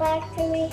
back to me?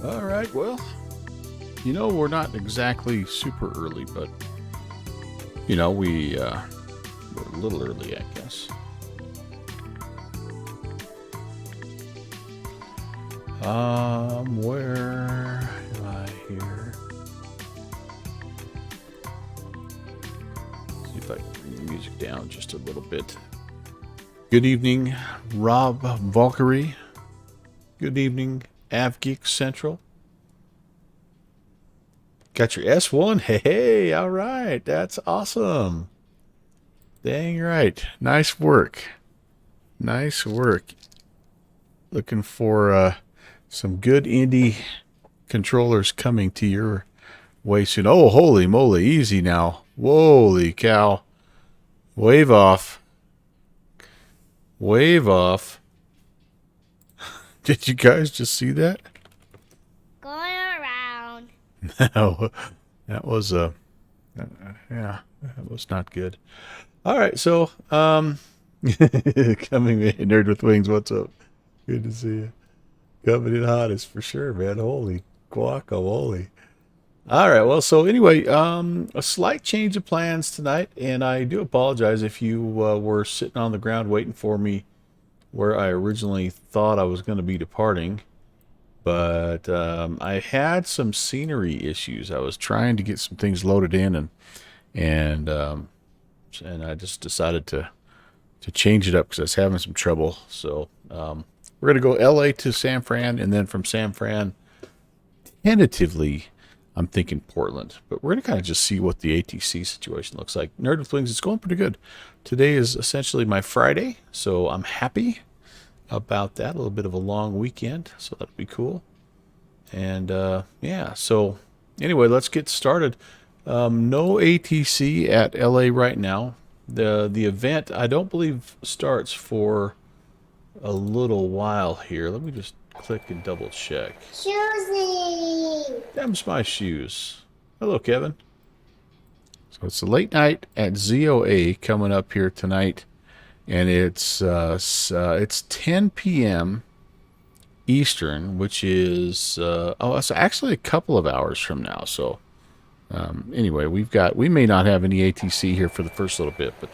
All right, well, you know, we're not exactly super early, but, you know, we're a little early, I guess. Where am I here? See if I can bring the music down just a little bit. Good evening, Rob Valkyrie. Good evening, AvGeek Central. Got your S1? Hey, all right. That's awesome. Dang right. Nice work. Nice work. Looking for some good indie controllers coming to your way soon. Oh, holy moly. Easy now. Holy cow. Wave off. Wave off. Did you guys just see that? Going around. No, that was yeah, that was not good. All right, so coming in, Nerd with Wings, what's up? Good to see you. Coming in hot is for sure, man. Holy guacamole. All right, well, so anyway, a slight change of plans tonight, and I do apologize if you were sitting on the ground waiting for me where I originally thought I was going to be departing. But I had some scenery issues. I was trying to get some things loaded in, and I just decided to change it up because I was having some trouble. So we're gonna go L.A. to San Fran, and then from San Fran, tentatively, I'm thinking Portland. But we're gonna kind of just see what the ATC situation looks like. Nerd with Wings, it's going pretty good. Today is essentially my Friday, so I'm happy about that. A little bit of a long weekend, so that'll be cool. And yeah, so anyway, let's get started. No ATC at LA right now. The event, I don't believe, starts for a little while here. Let me just click and double check. Choosing. Them's my shoes. Hello, Kevin. So it's a late night at ZOA coming up here tonight, and it's 10 p.m. Eastern, which is it's actually a couple of hours from now. So Anyway, we may not have any ATC here for the first little bit, but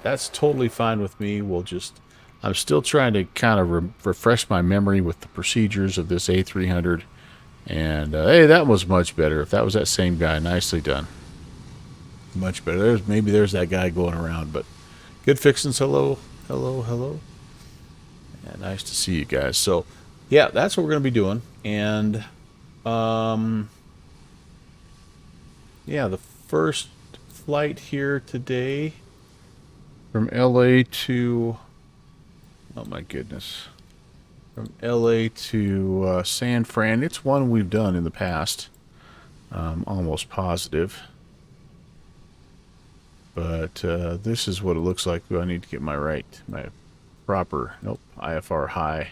that's totally fine with me. I'm still trying to kind of refresh my memory with the procedures of this A300. And hey, that was much better. If that was that same guy, nicely done. Much better. Maybe there's that guy going around, but good fixings. Hello, hello, hello. Yeah, nice to see you guys. So, yeah, that's what we're gonna be doing. And yeah, the first flight here today from LA to, oh my goodness, from LA to San Fran. It's one we've done in the past. Almost positive. But this is what it looks like. Do I need to get my proper, nope, IFR high.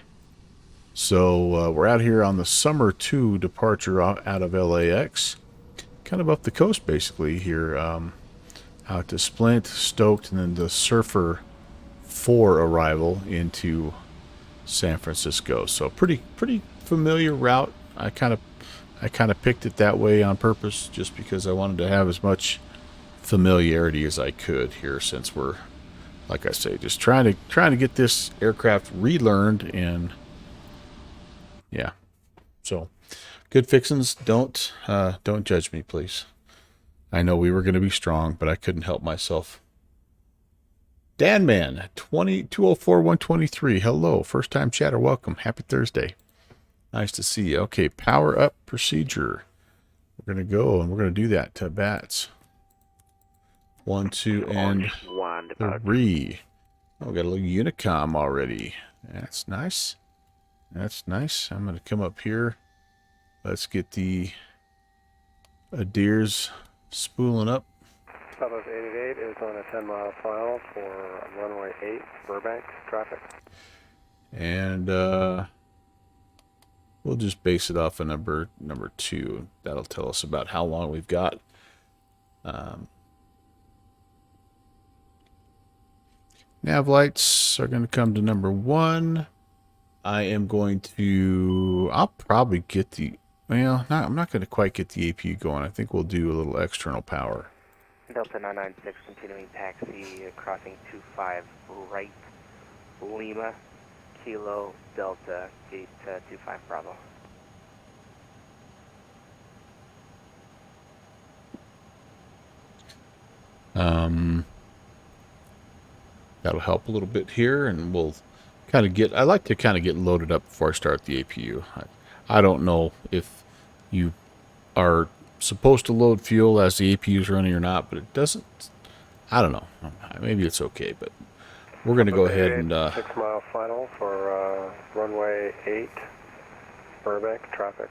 So we're out here on the Summer 2 departure out of LAX. Kind of up the coast, basically, here. Out to Splint, Stoked, and then the Surfer 4 arrival into San Francisco. So pretty familiar route. I kind of picked it that way on purpose, just because I wanted to have as much familiarity as I could here, since we're, like I say, just trying to get this aircraft relearned. And yeah, so good fixins. Don't judge me, please. I know we were going to be strong, but I couldn't help myself. Danman 204-123. Hello, first time chatter. Welcome. Happy Thursday. Nice to see you. Okay, power up procedure. We're going to go and we're going to do that to bats. 1, 2, and 3. Oh, we got a little Unicom already. That's nice. That's nice. I'm going to come up here. Let's get the Adair's spooling up. Southwest 88 is on a 10-mile final for runway 8, Burbank traffic. And we'll just base it off of number 2. That'll tell us about how long we've got. Nav lights are going to come to number 1. I'll probably get the, well, I'm not going to quite get the APU going. I think we'll do a little external power. Delta 996 continuing taxi, crossing 25 right, Lima, Kilo, Delta, gate 25 Bravo. That'll help a little bit here, and we'll kind of I like to kind of get loaded up before I start the APU. I don't know if you are supposed to load fuel as the APU is running or not, but it doesn't, I don't know. Maybe it's okay, but we're going to go ahead and 6-mile final for runway 8, Burbank traffic.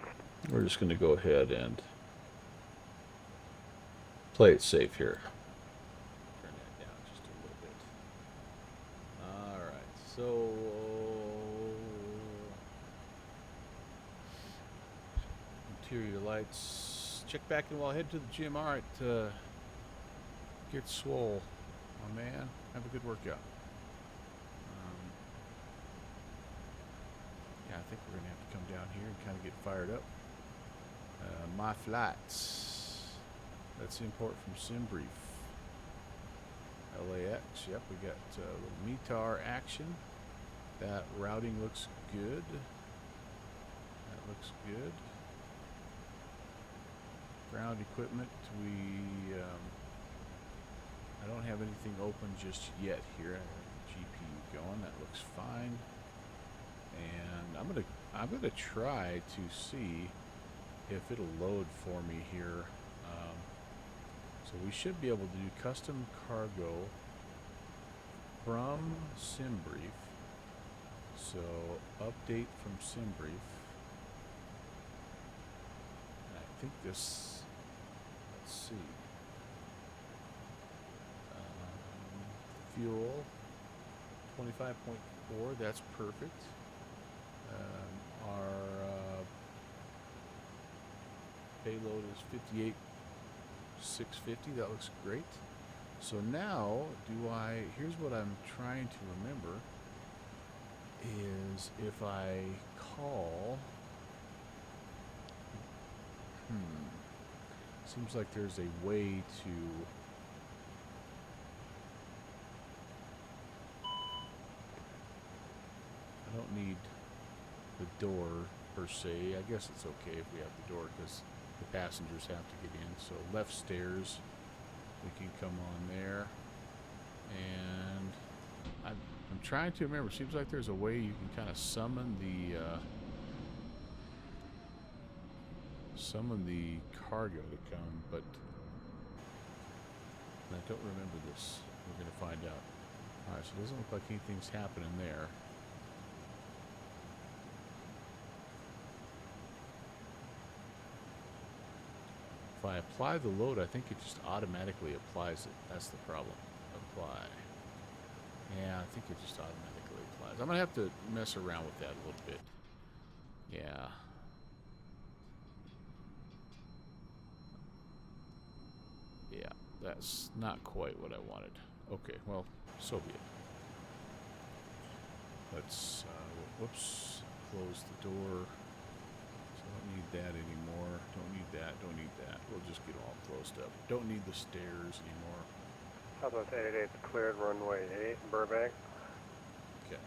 we're just going to go ahead and play it safe here. Turn that down just a little bit. All right, so interior lights. Check back in while I head to the gym. All right, get swole, my man. Have a good workout. Yeah, I think we're gonna have to come down here and kind of get fired up. My flights. Let's import from SimBrief. LAX. Yep, we got a little METAR action. That routing looks good. That looks good. Ground equipment. I don't have anything open just yet here. I have GPU going. That looks fine. And I'm gonna try to see if it'll load for me here. So we should be able to do custom cargo from SimBrief. So update from SimBrief. And I think this, let's see. Fuel 25.4, that's perfect. Our payload is 58,650. That looks great. So now, here's what I'm trying to remember, is if I call, Seems like there's a way to... I don't need the door per se. I guess it's okay if we have the door because the passengers have to get in. So left stairs, we can come on there. And I'm trying to remember. Seems like there's a way you can kind of summon the cargo to come, but I don't remember this. We're going to find out. All right, so it doesn't look like anything's happening there. If I apply the load, I think it just automatically applies it. That's the problem. Apply. Yeah, I think it just automatically applies. I'm going to have to mess around with that a little bit. Yeah. Yeah, that's not quite what I wanted. Okay, well, so be it. Let's, whoops, close the door. So I don't need that anymore. Don't need that, don't need that. We'll just get all closed up. Don't need the stairs anymore. Southwest 888 cleared runway 8, Burbank. Okay.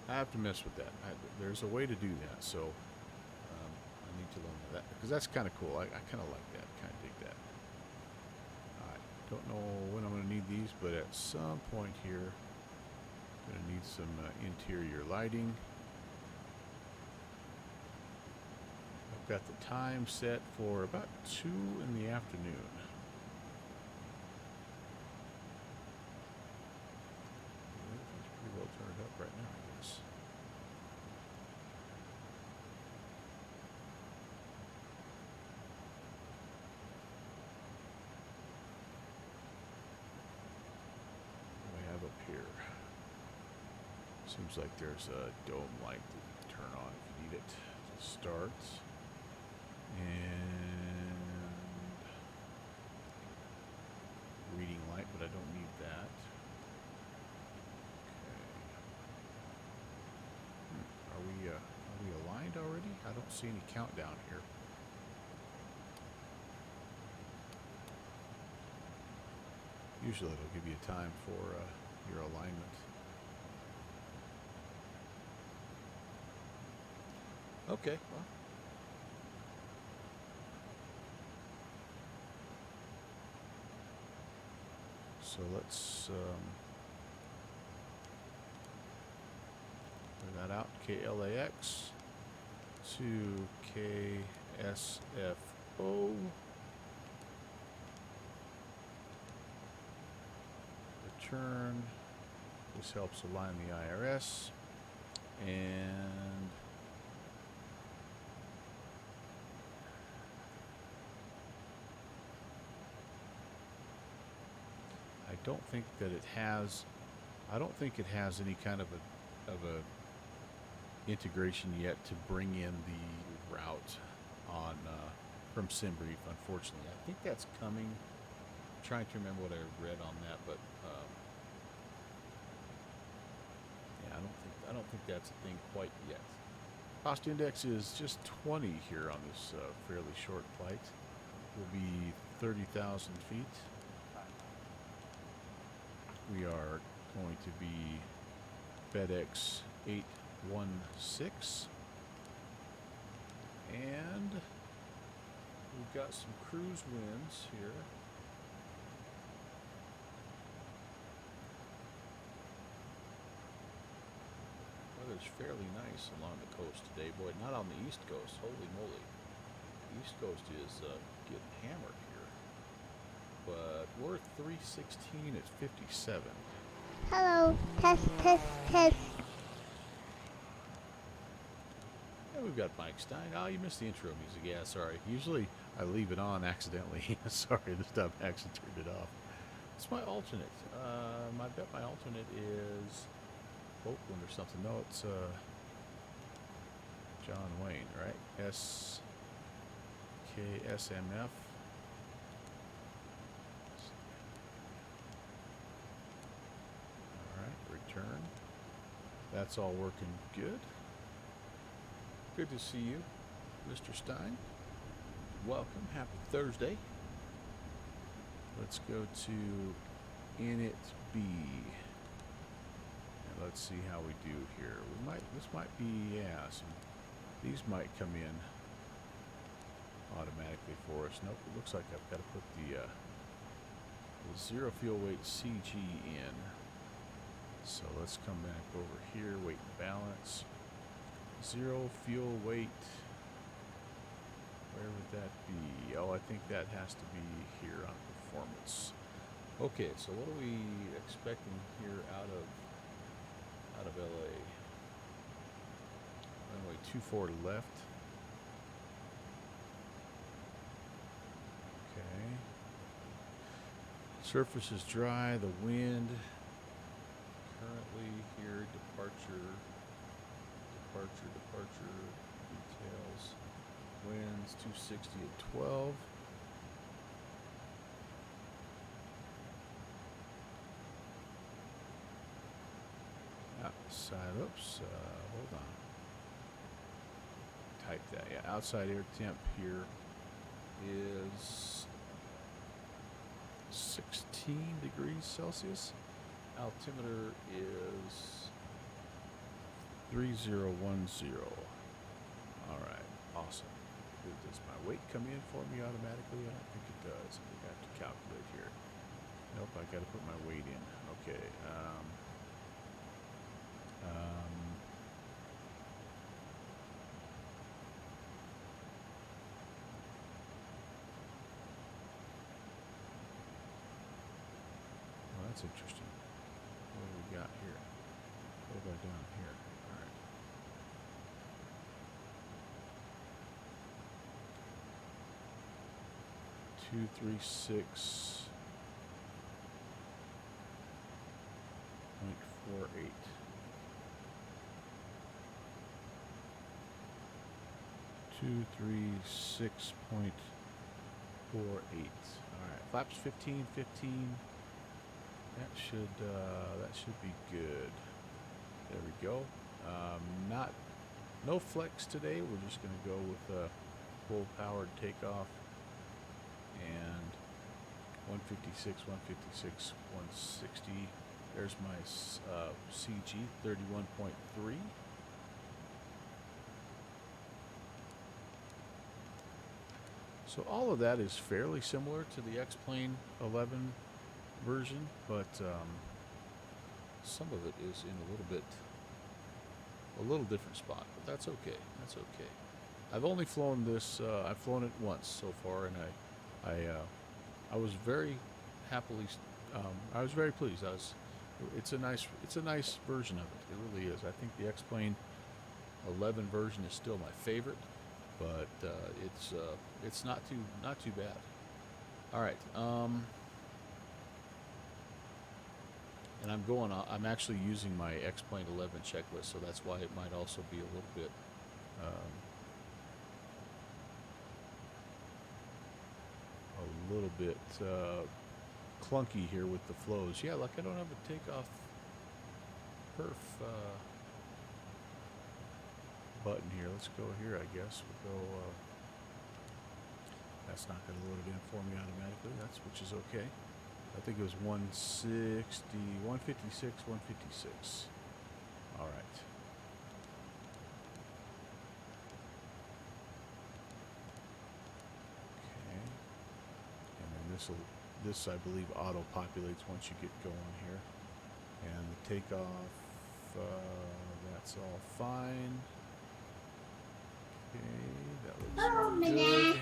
I have to mess with that. There's a way to do that, so I need to learn that. Because that's kind of cool. I kind of like that. Kind of dig that. Alright. Don't know when I'm going to need these, but at some point here, I'm going to need some interior lighting. I've got the time set for about 2 in the afternoon. Everything's pretty well turned up right now, I guess. What do we have up here? Seems like there's a dome light that you can turn on if you need it to start. And reading light, but I don't need that. Okay. Are we aligned already? I don't see any countdown here. Usually it'll give you a time for your alignment. Okay, well. So let's clear that out. KLAX to KSFO. Return. This helps align the IRS. And I don't think that it has. I don't think it has any kind of a integration yet to bring in the route on from SimBrief. Unfortunately, I think that's coming. I'm trying to remember what I read on that, but yeah, I don't think that's a thing quite yet. Cost index is just 20 here on this fairly short flight. Will be 30,000 feet. We are going to be FedEx 816. And we've got some cruise winds here. Weather's fairly nice along the coast today. Boy, not on the East Coast. Holy moly. The East Coast is getting hammered here. But we're 316 at 57. Hello. Test, test, test. And we've got Mike Stein. Oh, you missed the intro music. Yeah, sorry. Usually I leave it on accidentally. Sorry, this time I actually turned it off. It's my alternate. I bet my alternate is Oakland or something. No, it's John Wayne, right? KSMF. All right, return. That's all working good. Good to see you, Mr. Stein. Welcome. Happy Thursday. Let's go to init B. And let's see how we do here. This might be, yeah, these might come in automatically for us. Nope, it looks like I've got to put the zero fuel weight CG in. So let's come back over here, weight and balance. Zero fuel weight. Where would that be? Oh, I think that has to be here on performance. Okay, so what are we expecting here out of LA? Runway 24 left. Okay. Surface is dry, the wind. Currently here, departure, details. Winds 260 at 12. Outside, oops, hold on. Type that, yeah. Outside air temp here is 16 degrees Celsius. Altimeter is 3010. All right, awesome. Does my weight come in for me automatically? I don't think it does. I think I have to calculate here. Nope, I got to put my weight in. Okay. Well, that's interesting. What do we got here? What have I done here? All right. 236.48. 236.48. All right, flaps 15. That should be good. There we go. No flex today. We're just going to go with a full powered takeoff. And 156, 160. There's my CG 31.3. So all of that is fairly similar to the X-Plane 11 version, but some of it is in a little different spot, but that's okay. That's okay. I've only flown this. I've flown it once so far, and I was very happily. I was very pleased. It's a nice version of it. It really is. I think the X-Plane 11 version is still my favorite, but it's not too bad. All right. And I'm actually using my X-Plane 11 checklist, so that's why it might also be a little bit clunky here with the flows. Yeah, like I don't have a takeoff perf button here. Let's go here, I guess. We'll go, that's not going to load it in for me automatically, which is okay. I think it was 160, 156, 156. All right. Okay. And then this I believe auto-populates once you get going here. And the takeoff, that's all fine. Okay, that looks good.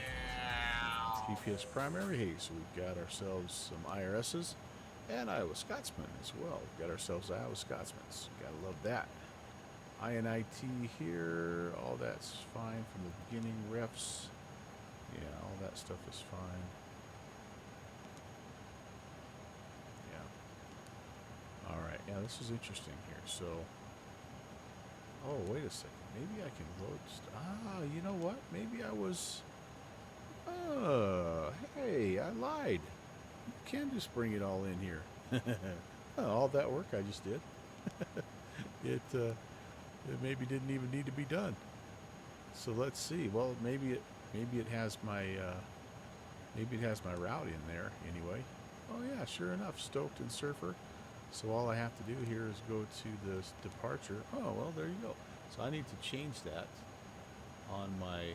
GPS primary. Hey, so we've got ourselves some IRSs and Iowa Scotsmen as well. We've got ourselves Iowa Scotsmen. Gotta love that. INIT here. All that's fine from the beginning. Refs. Yeah, all that stuff is fine. Yeah. All right. Yeah, this is interesting here. So, oh, wait a second. Maybe I can load. You know what? Maybe I was. Hey, I lied. You can just bring it all in here. All that work I just did. It maybe didn't even need to be done. So let's see. Well, maybe it has my route in there anyway. Oh yeah, sure enough, Stoked and Surfer. So all I have to do here is go to the departure. Oh, well, there you go. So I need to change that on my...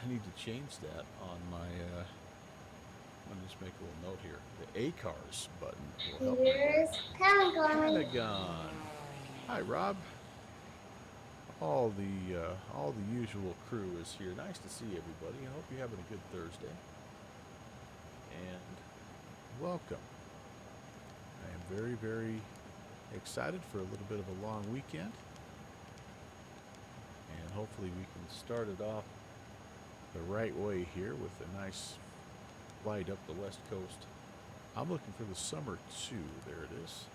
I need to change that on my... let me just make a little note here. The ACARS button will help me. Here's Pentagon. Pentagon. Hi, Rob. All the usual crew is here. Nice to see everybody. I hope you're having a good Thursday. And welcome. I am very, very excited for a little bit of a long weekend. And hopefully we can start it off the right way here with a nice flight up the west coast. I'm looking for the Summer 2. There it is.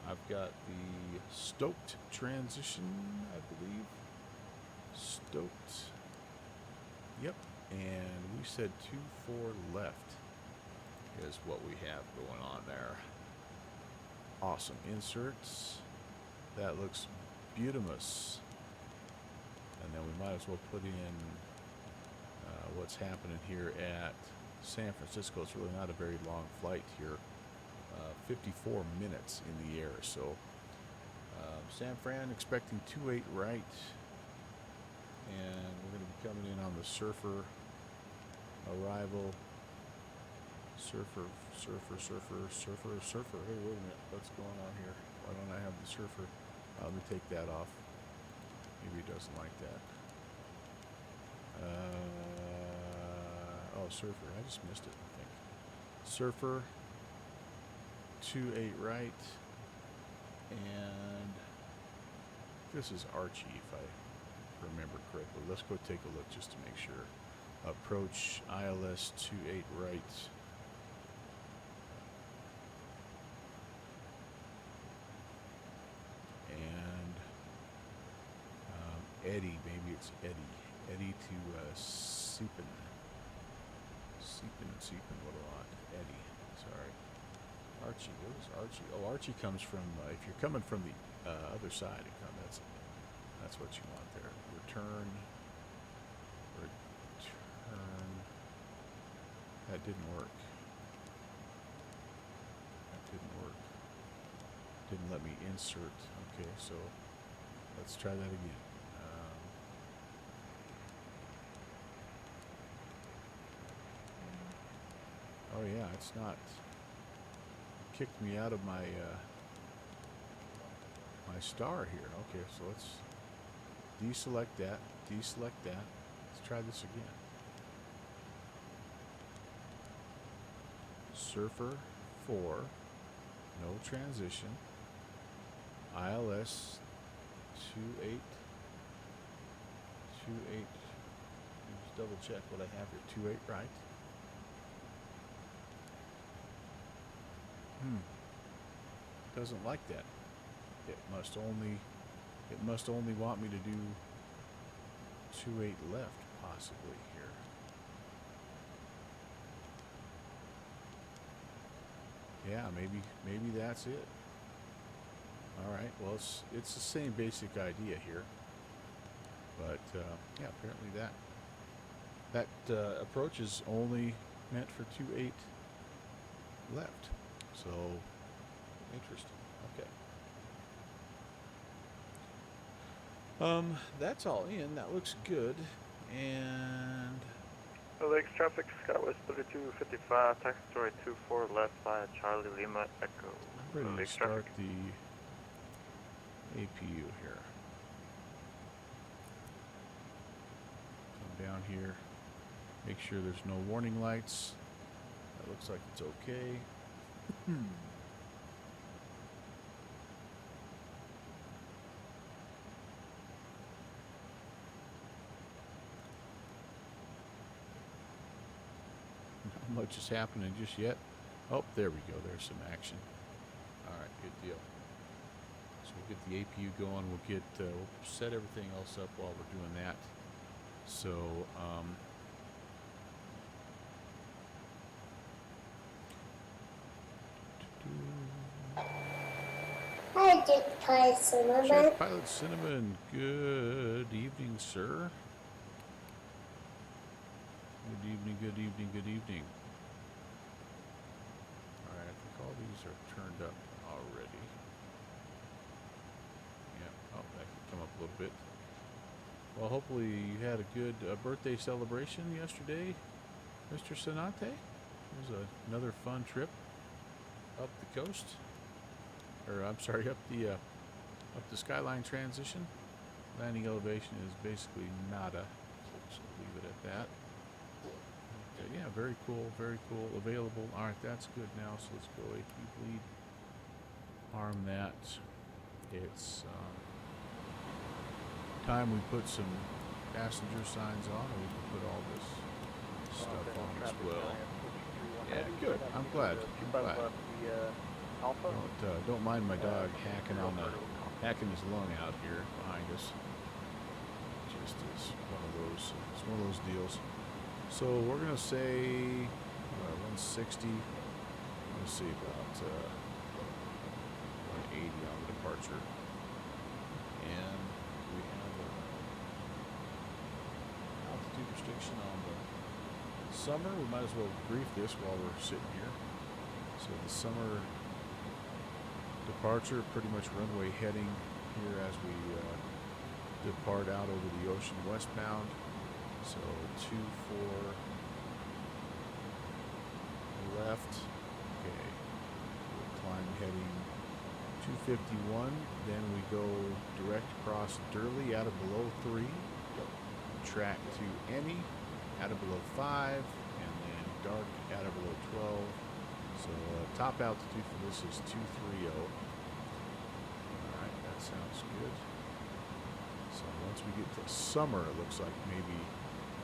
I've got the Stoked transition, I believe. Stoked. Yep. And we said 2-4 left is what we have going on there. Awesome. Inserts. That looks beautimous. And then we might as well put in what's happening here at San Francisco. It's really not a very long flight here. 54 minutes in the air. So San Fran expecting 28 right. And we're going to be coming in on the Surfer arrival. Surfer. Hey, wait a minute. What's going on here? Why don't I have the Surfer? Let me take that off. Maybe he doesn't like that. Oh, Surfer. I just missed it, I think. Surfer. 28 right. And this is Archie, if I remember correctly. Let's go take a look just to make sure. Approach ILS 28 right. And Eddie, maybe it's Eddie. Eddie to Seepin. Seepin, what a lot. Eddie, sorry. Archie, what is Archie? Oh, Archie comes from, if you're coming from the other side, that's what you want there. Return. That didn't work. Didn't let me insert. Okay, so let's try that again. Oh yeah, it's not... kicked me out of my my star here. Okay, so let's deselect that. Let's try this again. Surfer 4, no transition. ILS 28. Just double check what I have here. 28 right. Doesn't like that. It must only want me to do 28 left, possibly here. Yeah, maybe that's it. All right. Well, it's the same basic idea here, but yeah, apparently that approach is only meant for 28 left. So interesting. Okay. That's all in. That looks good. And KLAX traffic, Skywest 3255, taxi 24 left via Charlie Lima Echo. I'm ready to KLAX start traffic. the APU here. Come down here. Make sure there's no warning lights. That looks like it's okay. Not much is happening just yet. Oh, there we go. There's some action. All right, good deal. So we'll get the APU going. We'll set everything else up while we're doing that. So, Hi, Dick Pie Cinnamon. Chef Pilot Cinnamon, good evening, sir. Good evening. lights are turned up already. Yeah, oh, that could come up a little bit. Well, hopefully you had a good birthday celebration yesterday, Mr. Sonate. It was another fun trip up the coast. Or, I'm sorry, up the skyline transition. Landing elevation is basically nada, so leave it at that. Yeah, very cool, very cool. Available. All right, that's good now. So let's go AP bleed. Arm that. It's time we put some passenger signs on, and we can put all this stuff on as well. Yeah, good. I'm glad. I'm glad. Don't mind my dog hacking his lung out here behind us. Just is one of those. It's one of those deals. So we're gonna say 160. Let's see about 180 on the departure, and we have altitude restriction on the summer. We might as well brief this while we're sitting here. So the summer departure, pretty much runway heading here as we depart out over the ocean westbound. So 24 left. Okay. We'll climb heading 251. Then we go direct across Durley out of below 3. Track to Emmy out of below 5. And then dark out of below 12. So top altitude for this is 230. Alright, that sounds good. So once we get to summer, it looks like maybe,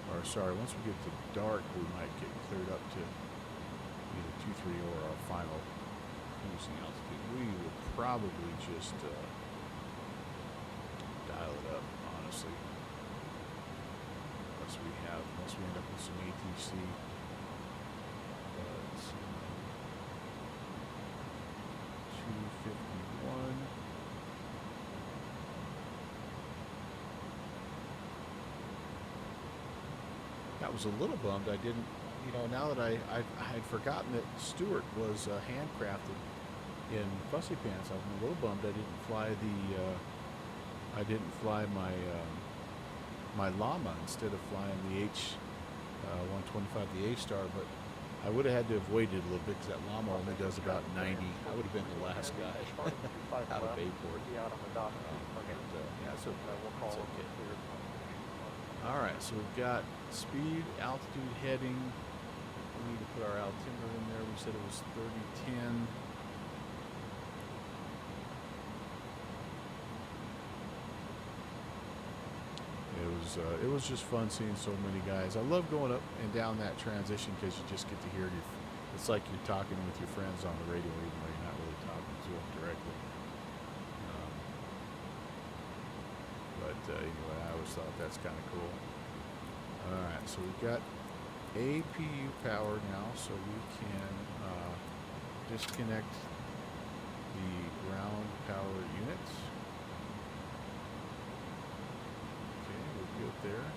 or sorry, once we get to dark, we might get cleared up to either 230 or our final cruising altitude. We will probably just dial it up, honestly. Unless we end up with some ATC. But 251. I was a little bummed I didn't, now that I had forgotten that Stewart was handcrafted in Fussy Pants. I was a little bummed I didn't fly my my llama instead of flying the H125, the A-Star, but I would have had to have waited a little bit because that llama only does about 90. I would have been the last guy out of Bayport. Yeah, so that's okay. Alright, so we've got speed, altitude, heading. We need to put our altimeter in there. We said it was 3010. It was just fun seeing so many guys. I love going up and down that transition because you just get to hear it's like you're talking with your friends on the radio, even though you're not really talking to them directly. But anyway, I always thought that's kind of cool. Alright, so we've got APU power now, so we can disconnect the ground power units. Okay, we're good there.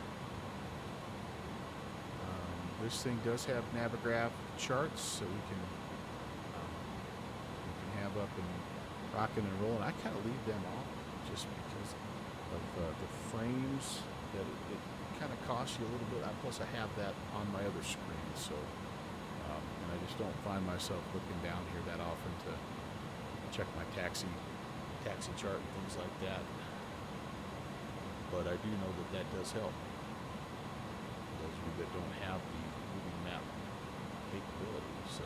This thing does have Navigraph charts, so we can have up and rocking and rolling. I kind of leave them off just because of the frames that it kind of costs you a little bit. Plus I have that on my other screen, so and I just don't find myself looking down here that often to check my taxi chart and things like that. But I do know that does help. Those of you that don't have the moving map capability, so.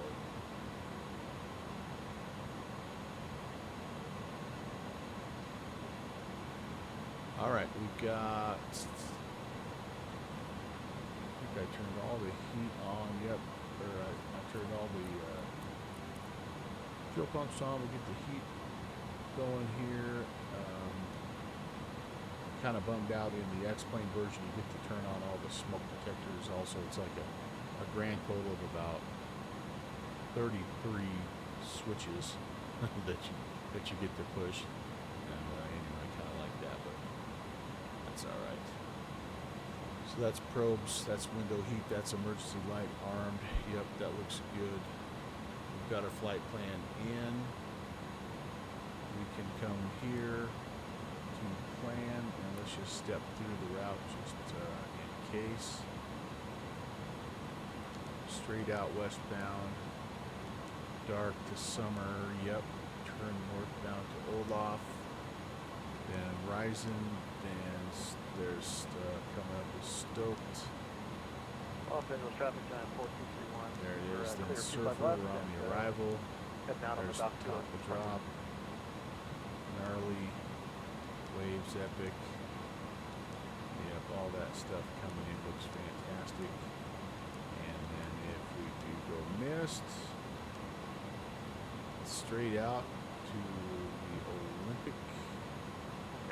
All right, we've got. I think I turned all the heat on. Yep, or I turned all the fuel pumps on. We get the heat going here. Kind of bummed out in the X-Plane version. You get to turn on all the smoke detectors. Also, it's like a grand total of about 33 switches that you get to push. And anyway, I kind of like that, but that's all right. So that's probes, that's window heat, that's emergency light armed. Yep, that looks good. We we've got our flight plan in. We can come here to plan, and let's just step through the route just in case. Straight out westbound, dark to summer, yep. Turn northbound to Olaf, then Ryzen, then there's coming up with Stoked. Los Angeles traffic time 4231. There it is, then Clear Surfer 25 left, on the and, arrival. head down on the There's dock the to top of the drop. Gnarly, Waves Epic. Yep, all that stuff coming in looks fantastic. And then if we do go mist, straight out to the Olympic.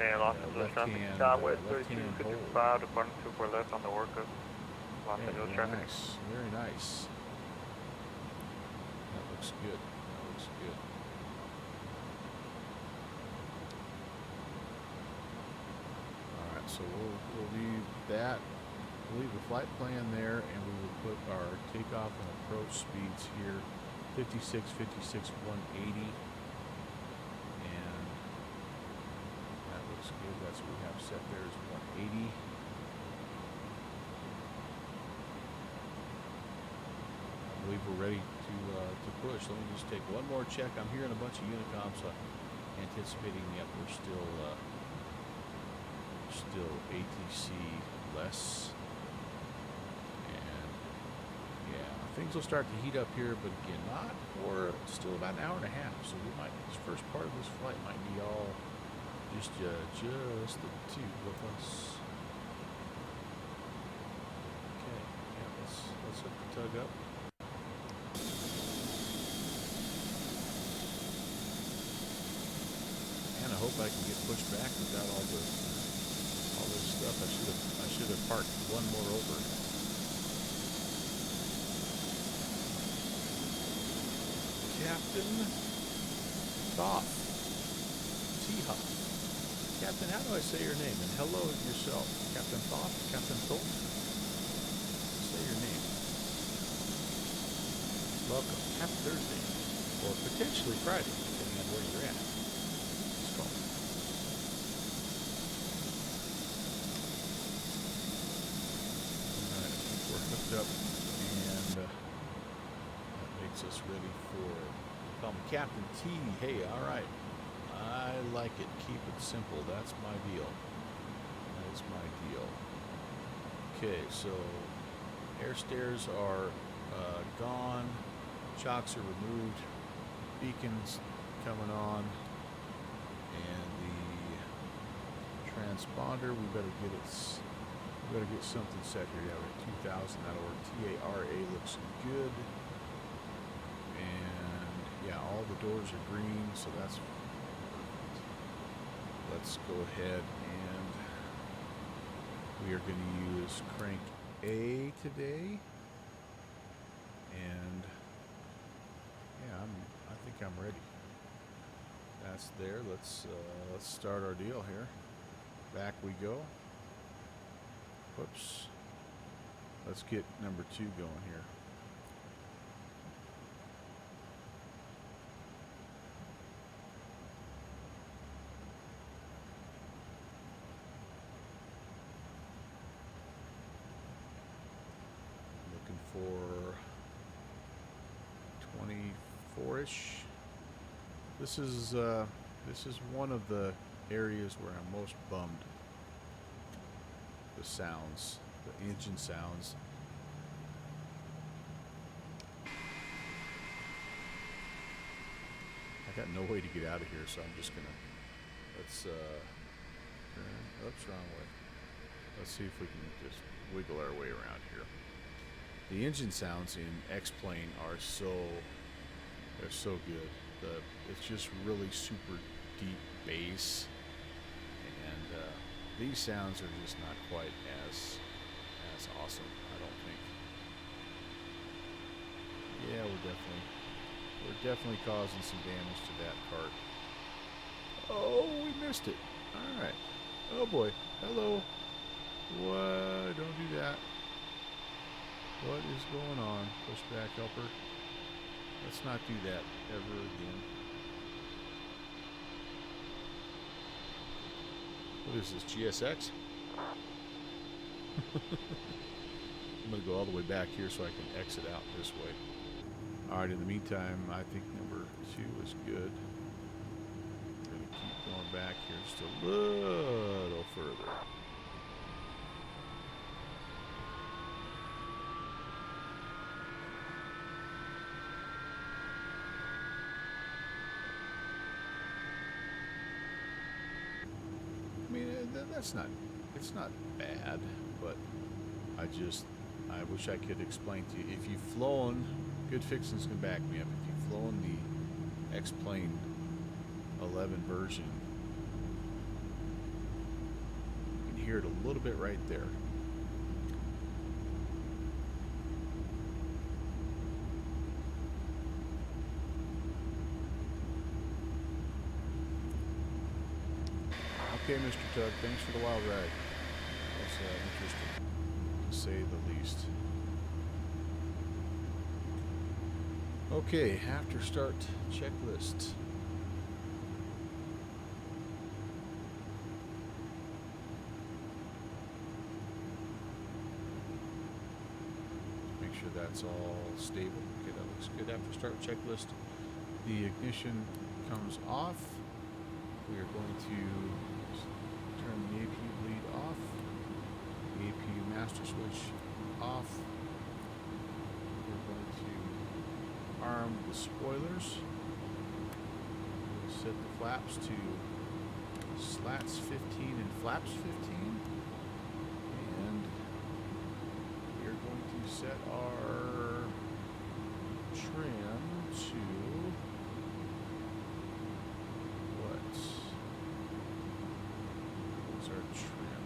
And Los Angeles traffic, left-hand, Southwest left-hand 3255, departing 24 left on the workup. Los Angeles Very traffic. nice, very nice. That looks good. That looks good. All right, so we'll leave that. We'll leave the flight plan there, and we will put our takeoff and approach speeds here, 56, 56, 180, and that looks good. That's what we have set there is 180. I believe we're ready to push. Let me just take one more check. I'm hearing a bunch of Unicoms, so I'm anticipating, yep, we're still ATC less. And yeah, things will start to heat up here, but again, not for still about an hour and a half. So we might, this first part of this flight might be all just the two of us. Okay, yeah, let's hook the tug up. And I hope I can get pushed back without all this stuff. I should have parked one more over. Captain Thoth. T-Hop. Captain, how do I say your name? And hello yourself. Captain Thoth? Captain Thoth? Say your name. Welcome. Happy Thursday. Or potentially Friday, depending on where you're at. Let's go. Alright, I think we're hooked up, and that makes us ready for, call me Captain T. Hey, alright. I like it. Keep it simple. That's my deal. That is my deal. Okay, so air stairs are gone. Chocks are removed. Beacons coming on. And the transponder, we better get something set here. Yeah, we're at 2,000. That'll work. TARA looks good. And yeah, all the doors are green, so that's perfect. Let's go ahead and we are going to use crank A today. And yeah, I think I'm ready. That's there. Let's start our deal here. Back we go. Whoops. Let's get number 2 going here. Looking for 24-ish. This is one of the areas where I'm most bummed. The sounds, the engine sounds. I got no way to get out of here, so I'm just gonna, let's oops, wrong way. Let's see if we can just wiggle our way around here. The engine sounds in X-Plane are they're so good. It's just really super deep bass, and these sounds are just not quite as awesome, I don't think. Yeah, we're definitely causing some damage to that part. Oh, we missed it. All right. Oh boy. Hello. What? Don't do that. What is going on? Push back helper. Let's not do that ever again. What is this, GSX? I'm going to go all the way back here so I can exit out this way. Alright, in the meantime, I think number 2 is good. I'm going to keep going back here just a little further. I mean, it's not bad, but I wish I could explain to you. If you've flown, Good Fixins can back me up. If you've flown the X-Plane 11 version, you can hear it a little bit right there. Okay, Mr. Tug, thanks for the wild ride. That was interesting, to say the least. Okay, after start checklist. Make sure that's all stable. Okay, that looks good. After start checklist, the ignition comes off. We are going to turn the APU bleed off, the APU master switch off. We're going to arm the spoilers. We'll set the flaps to slats 15 and flaps 15. And we are going to set our trim to what's our trim?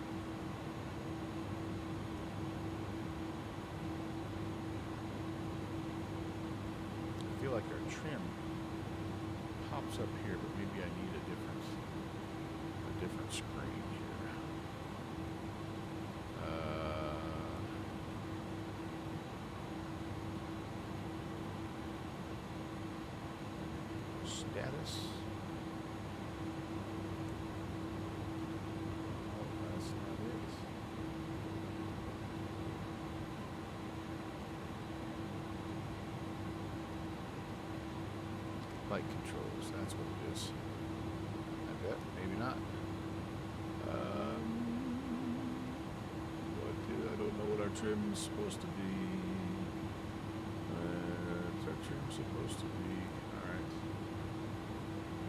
I feel like our trim pops up here, but maybe I need a different screen here. Status. Oh, that's not it. Light controls, that's what it is. I bet, maybe not. I don't know what our trim is supposed to be. What's our trim supposed to be? Alright.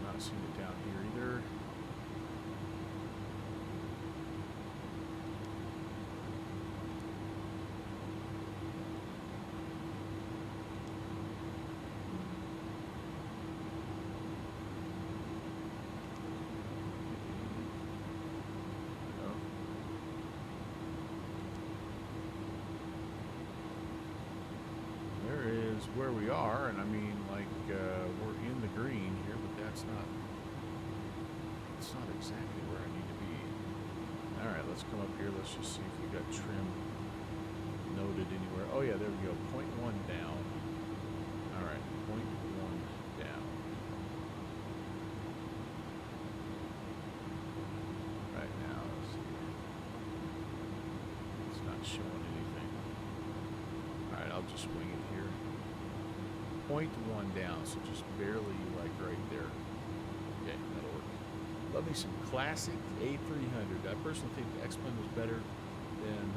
Not seeing it down here either. Where we are, and I mean, like, we're in the green here, but that's not exactly where I need to be. Alright, let's come up here. Let's just see if we got trim noted anywhere. Oh yeah, there we go. 0.1 down. Alright, 0.1 down. Right now, let's see. It's not showing anything. Alright, I'll just wing it here. 0.1 down, so just barely like right there. Okay, that'll work. Love me some classic A300. I personally think the X-Plane was better than,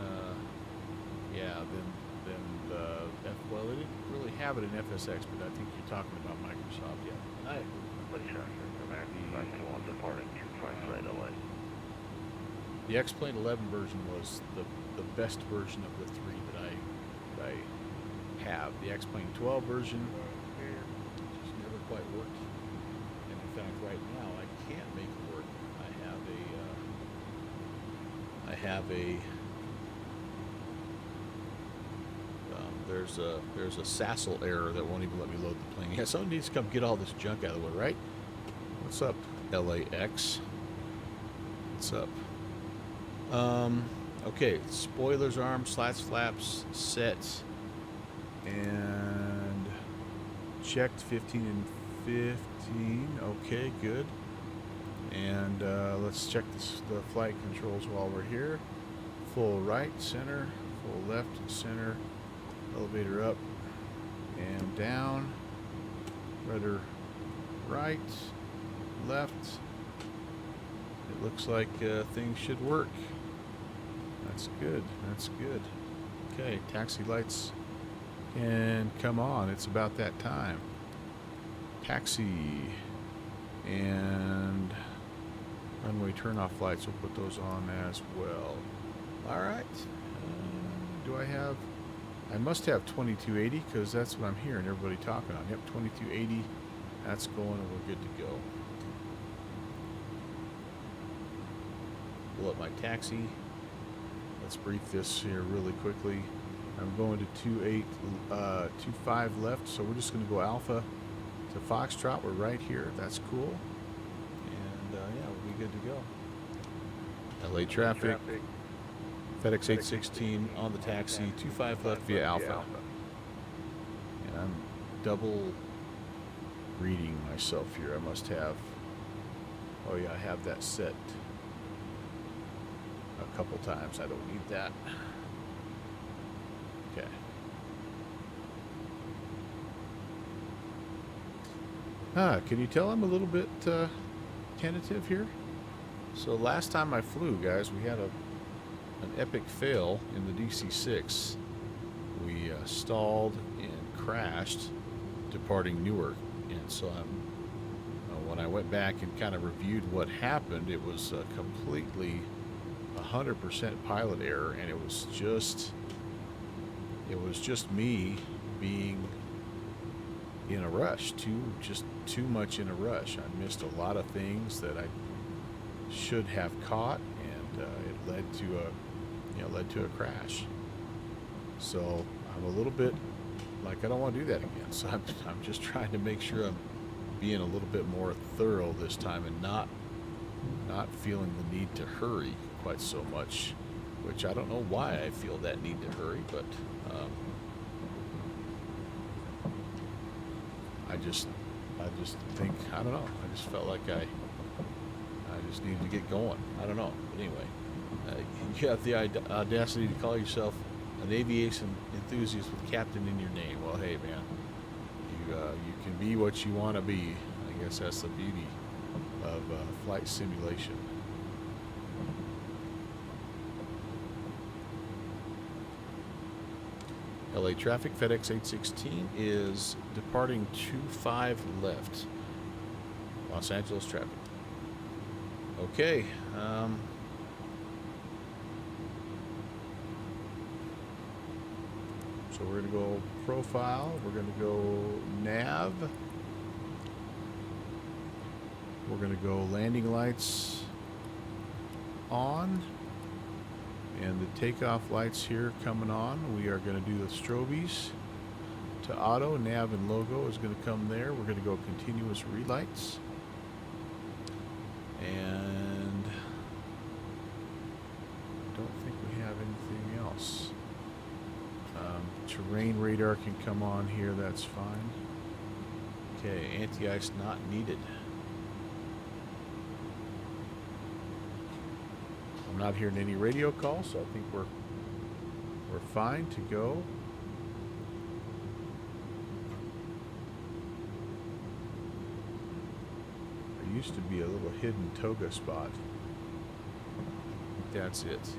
than the well, they didn't really have it in FSX, but I think you're talking about Microsoft, yeah. And I the X-Plane 11 version was the best version of the three that I have. The X-Plane 12 version just never quite worked, and in fact right now I can't make it work. I have a there's a Sassel error that won't even let me load the plane. Yeah, someone needs to come get all this junk out of the way, right? What's up, LAX? What's up? Okay, spoilers, arms, slats, flaps, set. And checked 15 and 15. Okay, good. And let's check the flight controls while we're here. Full right, center, full left, center, elevator up and down, rudder right, left. It looks like things should work. That's good, that's good. Okay, taxi lights can come on. It's about that time. Taxi and runway turnoff lights, we'll put those on as well. All right. Do I have? I must have 2280 because that's what I'm hearing everybody talking on. Yep, 2280. That's going and we're good to go. Pull up my taxi. Let's brief this here really quickly. I'm going to 25 left, so we're just going to go Alpha to Foxtrot. We're right here. That's cool. And yeah, we'll be good to go. LA traffic. FedEx 816 on the taxi, 25 left via Alpha. And I'm double reading myself here. I must have, oh yeah, I have that set a couple times. I don't need that. Okay. Can you tell I'm a little bit tentative here? So last time I flew, guys, we had an epic fail in the DC-6. We stalled and crashed departing Newark, and so when I went back and kind of reviewed what happened, it was completely 100% pilot error, and it was just me being in a rush, too much in a rush. I missed a lot of things that I should have caught, and it led to a crash. So I'm a little bit like I don't want to do that again. So I'm just trying to make sure I'm being a little bit more thorough this time and not feeling the need to hurry quite so much, which I don't know why I feel that need to hurry, but I just think, I don't know, I just felt like I just needed to get going. I don't know. But anyway, you have the audacity to call yourself an aviation enthusiast with captain in your name. Well, hey, man, you can be what you want to be. I guess that's the beauty of flight simulation. LA traffic, FedEx 816 is departing 25 left. Los Angeles traffic. Okay. So we're going to go profile. We're going to go nav. We're going to go landing lights on. And the takeoff lights here coming on. We are going to do the strobies to auto. Nav and logo is going to come there. We're going to go continuous relights. And I don't think we have anything else. Terrain radar can come on here. That's fine. Okay, anti-ice not needed. I'm not hearing any radio calls, so I think we're fine to go. There used to be a little hidden toga spot. I think that's it.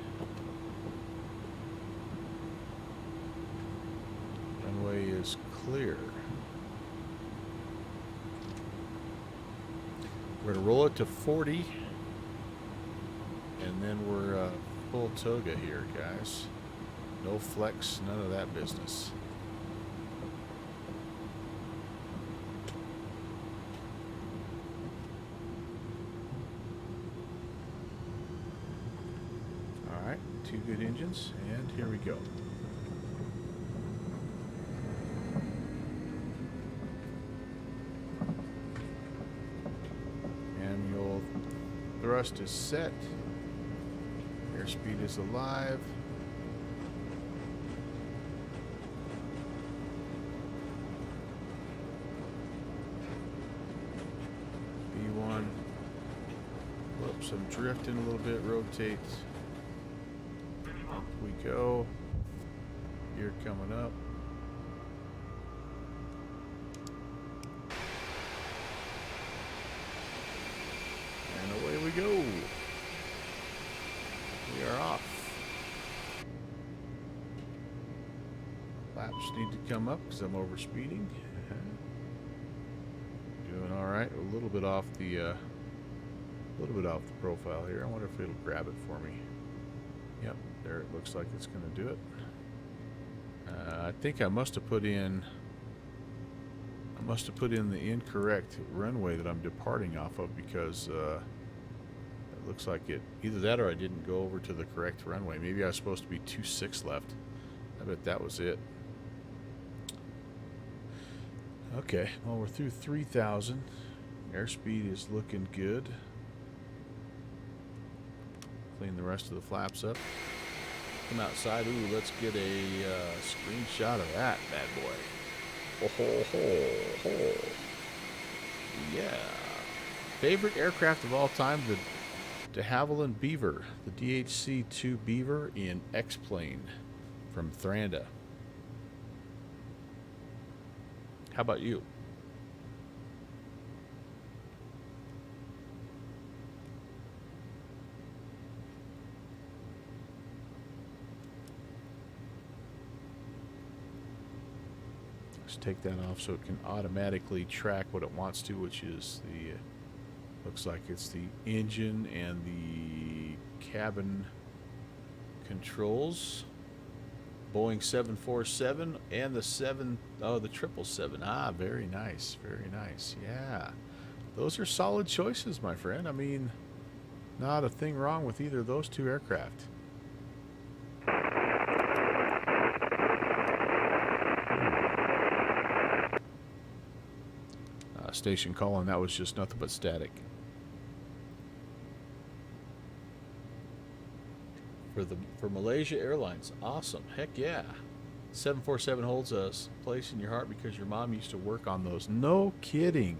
Runway is clear. We're going to roll it to 40. And then we're full toga here, guys. No flex, none of that business. All right, 2 good engines, and here we go. Manual thrust is set. Airspeed is alive. some drifting a little bit, rotate. Up we go. Gear coming up. And away we go. We are off. Laps need to come up because I'm over speeding. Doing all right. A little bit off the profile here. I wonder if it'll grab it for me. Yep, there it looks like it's going to do it. I think I must have put in the incorrect runway that I'm departing off of, because it looks like it either that or I didn't go over to the correct runway. Maybe I was supposed to be 26 left. I bet that was it. Okay, well, we're through 3,000. Airspeed is looking good. Clean the rest of the flaps up. Come outside. Ooh, let's get a screenshot of that bad boy. Oh, ho, ho, ho. Yeah. Favorite aircraft of all time, the de Havilland Beaver. The DHC-2 Beaver in X-Plane from Thranda. How about you? Let's take that off so it can automatically track what it wants to, which is the, looks like it's the engine and the cabin controls. Boeing 747 and the 777. Ah, very nice, very nice. Yeah, those are solid choices, my friend. I mean, not a thing wrong with either of those two aircraft. Station calling, that was just nothing but static. For Malaysia Airlines, awesome, heck yeah. 747 holds a place in your heart because your mom used to work on those. No kidding.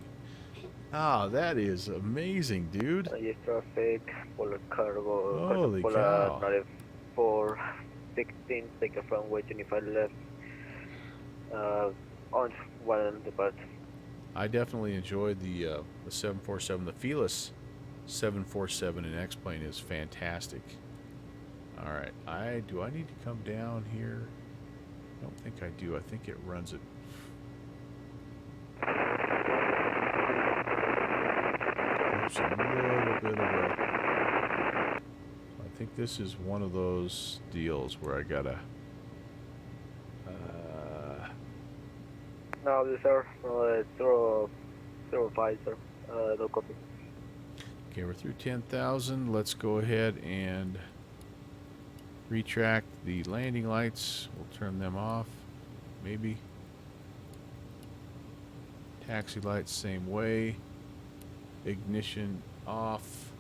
Ah, that is amazing, dude. Yes, traffic, Polar Cargo, Holy Polar cow. 9416, take a runway 25 left, on one depart. I definitely enjoyed the 747. The Fearless 747 in X-Plane is fantastic. All right, do I need to come down here? I don't think I do. I think it runs it. There's a little bit of a. I think this is one of those deals where I gotta. No, sir, 005, sir, no copy. Okay, we're through 10,000. Let's go ahead and retract the landing lights. We'll turn them off, maybe. Taxi lights, same way. Ignition off,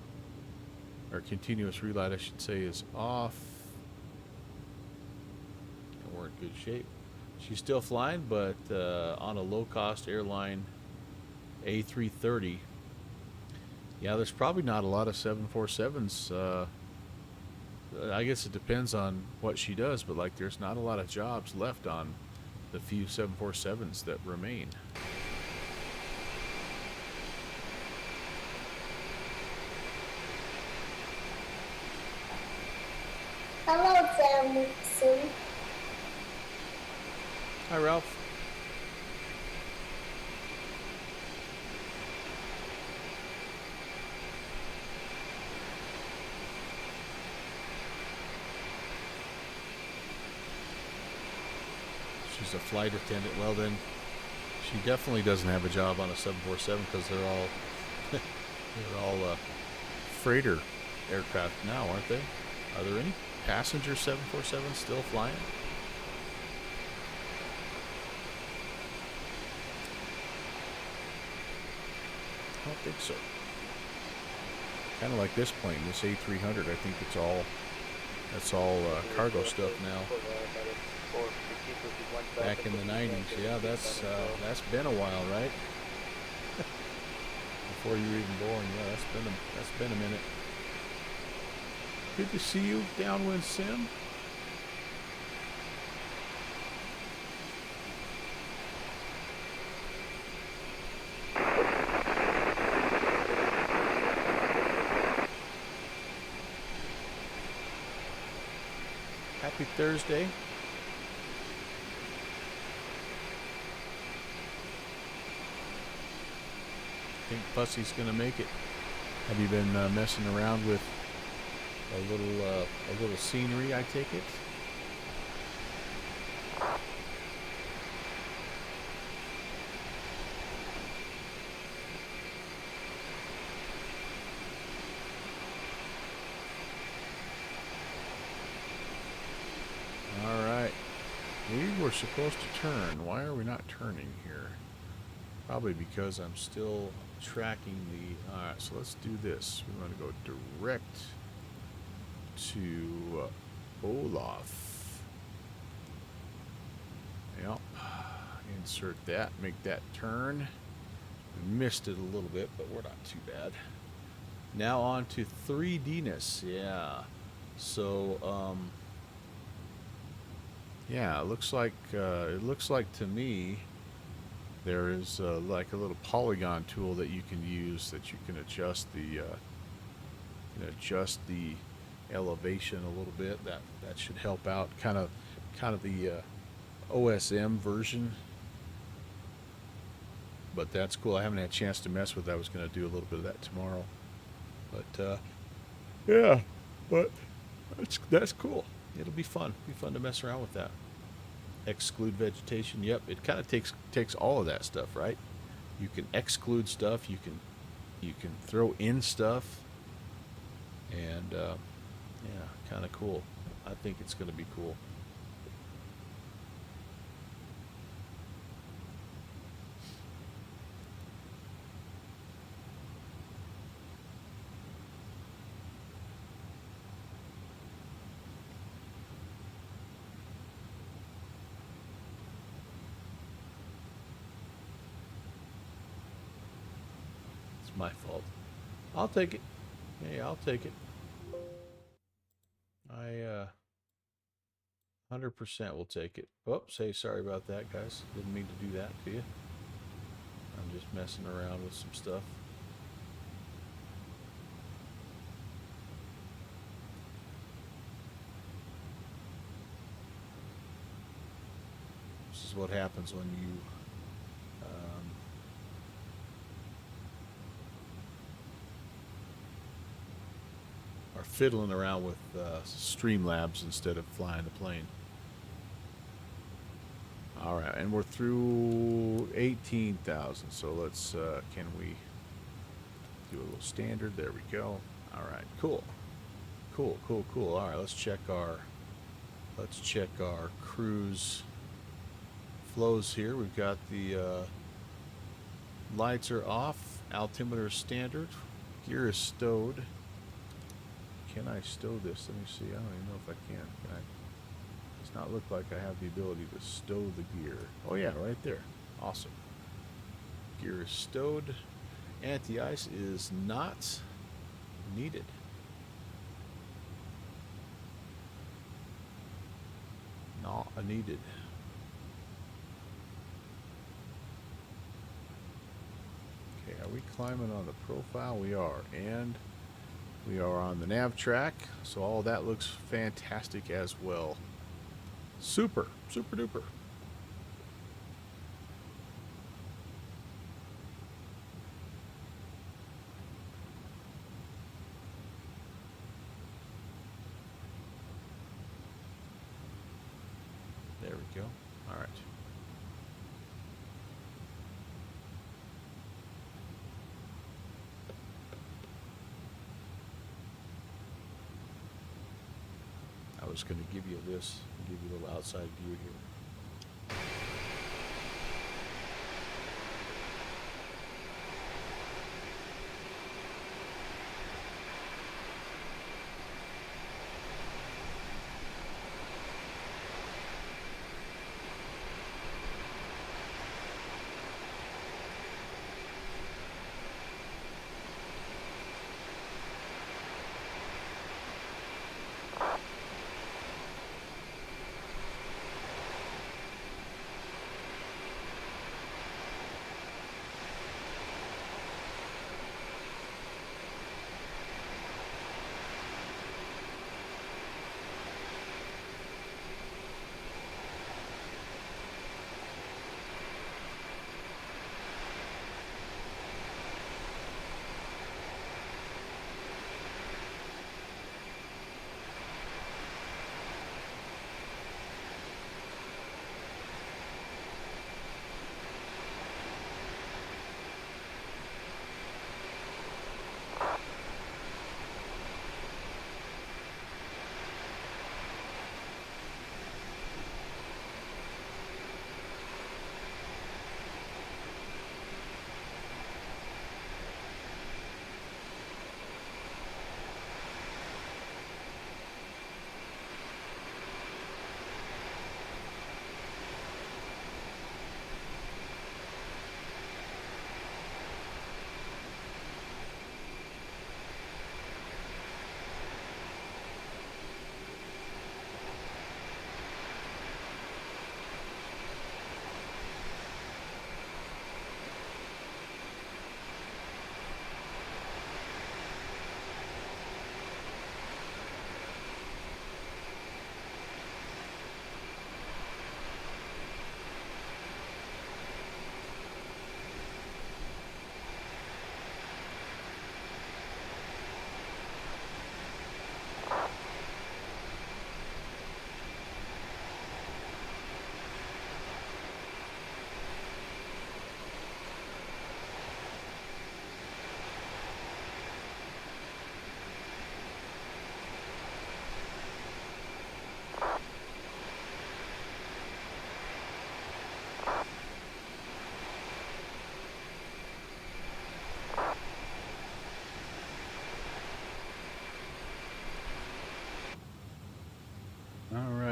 or continuous relight, I should say, is off. And we're in good shape. She's still flying, but on a low-cost airline, A330. Yeah, there's probably not a lot of 747s. I guess it depends on what she does, but like there's not a lot of jobs left on the few 747s that remain. Hello, Samson. Hi, Ralph. She's a flight attendant. Well, then, she definitely doesn't have a job on a 747 because they're all freighter aircraft now, aren't they? Are there any passenger 747s still flying? I don't think so. Kind of like this plane, this A300. I think that's all cargo stuff now. Back in the 90s, yeah, that's been a while, right? Before you were even born, yeah, that's been a minute. Good to see you, Downwind Sim. Happy Thursday. Think Fussy's gonna make it. Have you been messing around with a little scenery? I take it. All right. We were supposed to turn. Why are we not turning here? Probably because I'm still tracking the... Alright, so let's do this. We want to go direct to Olaf. Yep. Insert that. Make that turn. We missed it a little bit, but we're not too bad. Now on to 3D-ness. Yeah. So, yeah, it looks like to me there is like a little polygon tool that you can use that you can adjust the elevation a little bit. That should help out. Kind of the OSM version. But that's cool. I haven't had a chance to mess with that. I was going to do a little bit of that tomorrow. But yeah, but that's cool. It'll be fun. Be fun to mess around with that. Exclude vegetation. Yep, it kind of takes all of that stuff, right? You can exclude stuff. You can throw in stuff, and yeah, kind of cool. I think it's going to be cool. My fault. I'll take it. Hey, I'll take it. I 100% will take it. Oops, hey, sorry about that, guys. Didn't mean to do that to you. I'm just messing around with some stuff. This is what happens when you fiddling around with Streamlabs instead of flying the plane. All right, and we're through 18,000. So let's can we do a little standard? There we go. All right, cool. All right, let's check our cruise flows here. We've got the lights are off, altimeter standard, gear is stowed. Can I stow this? Let me see. I don't even know if I can. Can I? Does not look like I have the ability to stow the gear. Oh yeah, right there. Awesome. Gear is stowed. Anti-ice is not needed. Not needed. Okay, are we climbing on the profile? We are, and we are on the nav track, so all that looks fantastic as well. Super duper. There we go. All right. I was going to give you this, give you a little outside view here.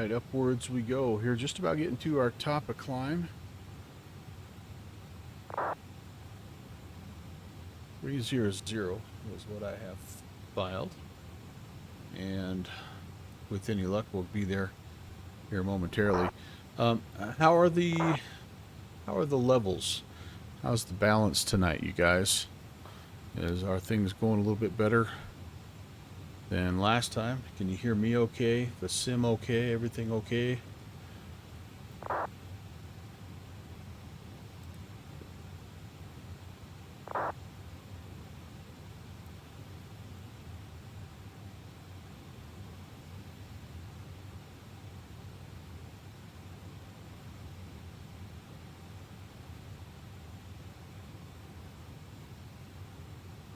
right, upwards we go. Here, just about getting to our top of climb. 300 is what I have filed. And with any luck, we'll be there here momentarily. How are the levels? How's the balance tonight, you guys? Are things going a little bit better than last time? Can you hear me okay? The sim okay? Everything okay?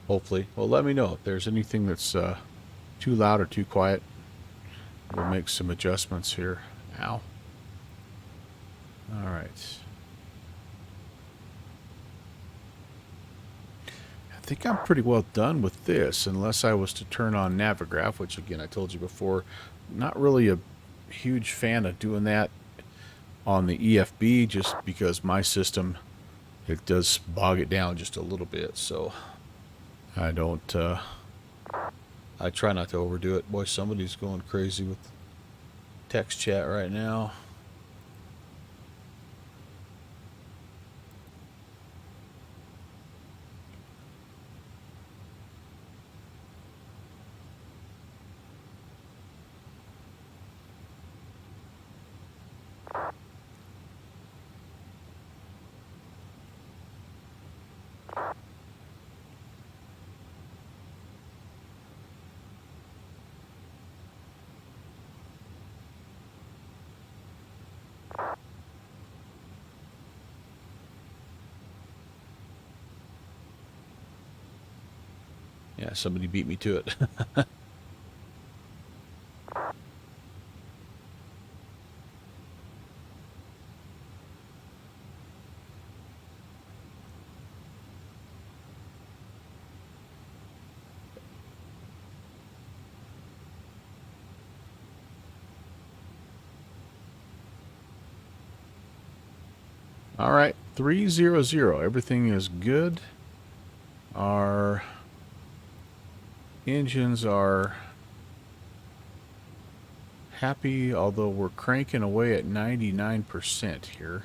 Hopefully. Well, let me know if there's anything that's too loud or too quiet. We'll make some adjustments here. Ow. All right. I think I'm pretty well done with this, unless I was to turn on Navigraph, which again, I told you before, not really a huge fan of doing that on the EFB, just because my system, it does bog it down just a little bit, so I don't, I try not to overdo it. Boy, somebody's going crazy with text chat right now. Yeah, somebody beat me to it. All right, 300. Everything is good. Our engines are happy, although we're cranking away at 99% here.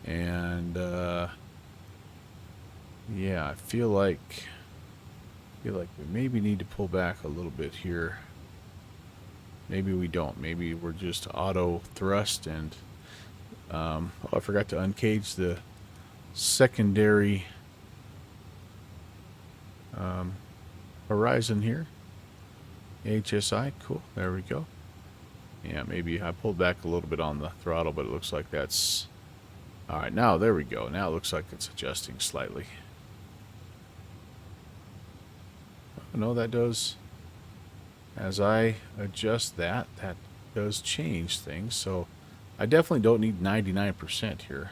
And yeah, I feel like we maybe need to pull back a little bit here. Maybe we don't. Maybe we're just auto thrust and oh, I forgot to uncage the secondary horizon here. HSI, cool. There we go. Yeah, maybe I pulled back a little bit on the throttle, but it looks like that's... All right, now there we go. Now it looks like it's adjusting slightly. Oh, no, that does... As I adjust that, that does change things, so I definitely don't need 99% here.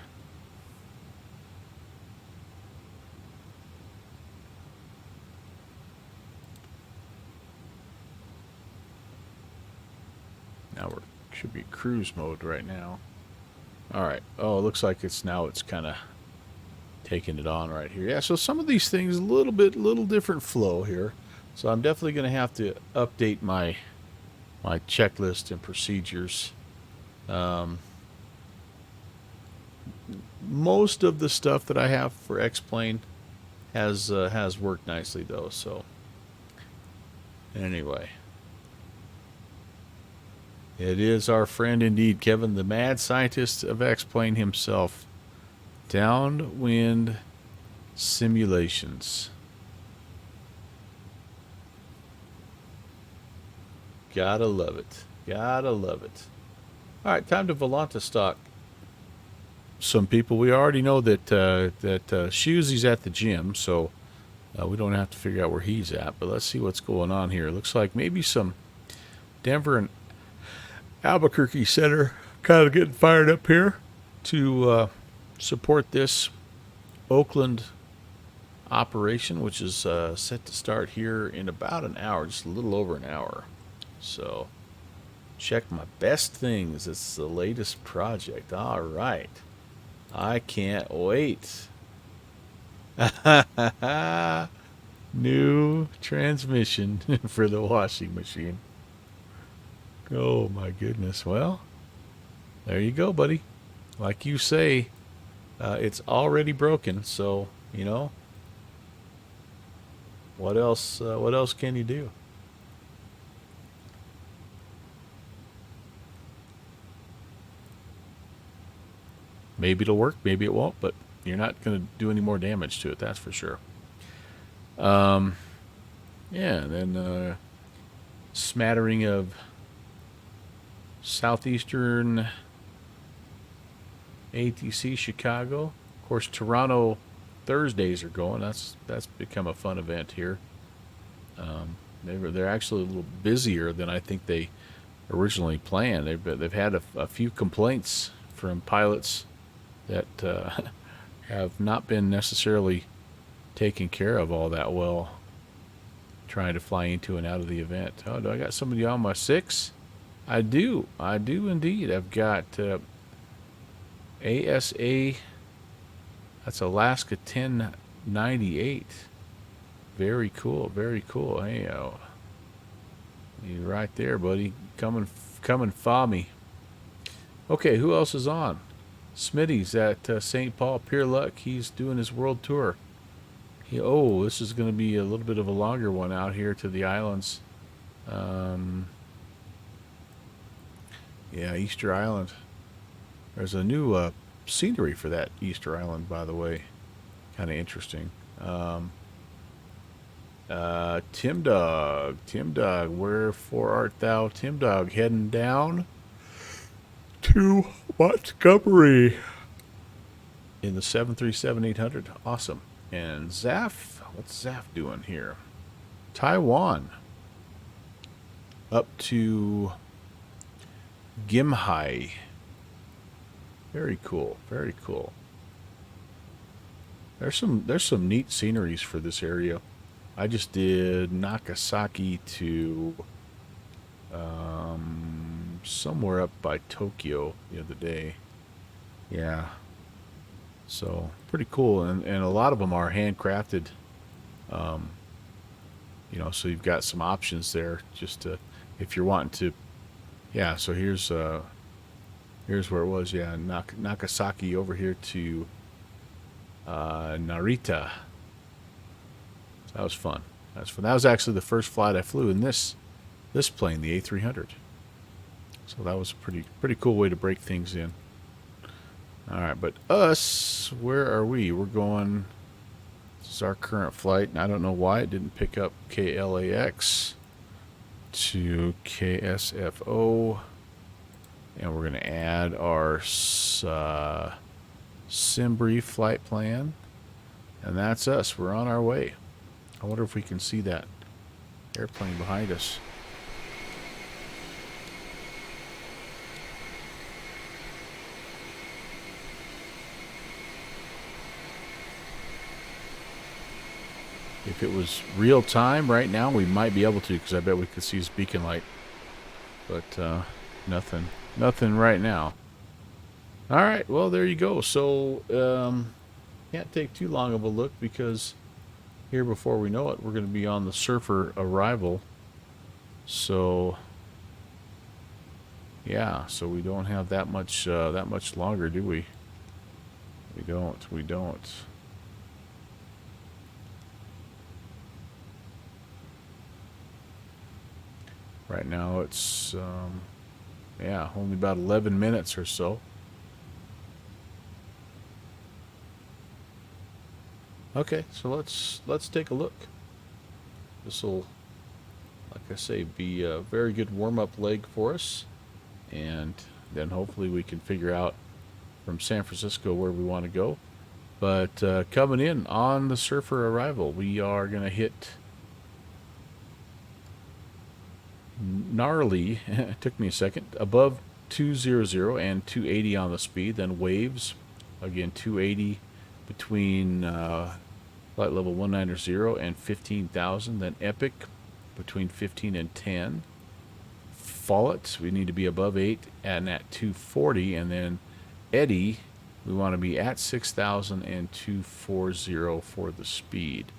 Now we should be cruise mode right now. All right. Oh, it looks like it's kind of taking it on right here. Yeah. So some of these things little different flow here. So I'm definitely going to have to update my checklist and procedures. Most of the stuff that I have for X-Plane has worked nicely though. So anyway. It is our friend indeed, Kevin, the mad scientist of X-Plane himself. Downwind simulations. Gotta love it. Gotta love it. All right, time to Volanta stock. Some people, we already know that Shoozy's at the gym, so we don't have to figure out where he's at. But let's see what's going on here. Looks like maybe some Denver and Albuquerque Center kind of getting fired up here to support this Oakland operation, which is set to start here in about an hour, just a little over an hour. So Check my best things. It's the latest project. All right. I can't wait. New transmission for the washing machine. Oh my goodness. Well, there you go, buddy. Like you say, it's already broken. So, you know, what else? What else can you do? Maybe it'll work, maybe it won't, but you're not going to do any more damage to it, that's for sure. Yeah, and then smattering of southeastern ATC Chicago. Of course, Toronto Thursdays are going. That's become a fun event here. They're actually a little busier than I think they originally planned. They've had a few complaints from pilots that have not been necessarily taken care of all that well, trying to fly into and out of the event. Oh, do I got somebody on my 6? I do indeed. I've got ASA, that's Alaska 1098. Very cool, very cool. Hey, you right there, buddy. Come and fa me. Okay, who else is on? Smitty's at St. Paul Pier Luck. He's doing his world tour. This is going to be a little bit of a longer one out here to the islands. Yeah, Easter Island. There's a new scenery for that Easter Island, by the way. Kind of interesting. Tim Dog, wherefore art thou, Tim Dog, heading down to Montgomery in the 737-800. Awesome. And Zaf, what's Zaf doing here? Taiwan up to Gimhai. Very cool, very cool. There's some neat sceneries for this area. I just did Nagasaki to somewhere up by Tokyo the other day. Yeah. So pretty cool, and a lot of them are handcrafted. So you've got some options there, just to, if you're wanting to. Yeah. So here's where it was. Yeah, Nagasaki over here to Narita. That was fun. That was actually the first flight I flew in this plane, the A300. So that was a pretty cool way to break things in. All right, but us, where are we? We're going. This is our current flight, and I don't know why it didn't pick up KLAX to KSFO, and we're going to add our SimBrief flight plan, and that's us. We're on our way. I wonder if we can see that airplane behind us. If it was real time right now, we might be able to, because I bet we could see his beacon light. But nothing right now. All right, well, there you go. So can't take too long of a look, because here before we know it, we're going to be on the Surfer arrival. So yeah, so we don't have that much longer, do we? We don't. Right now it's only about 11 minutes or so. Okay, so let's take a look. This will, like I say, be a very good warm-up leg for us, and then hopefully we can figure out from San Francisco where we want to go. But coming in on the Surfer arrival, we are going to hit gnarly, it took me a second, above 200 and 280 on the speed, then waves, again 280 between flight level 190 and 15,000, then epic between 15 and 10, Follett, we need to be above 8 and at 240. And then Eddie, we want to be at 6,000 and 240 for the speed.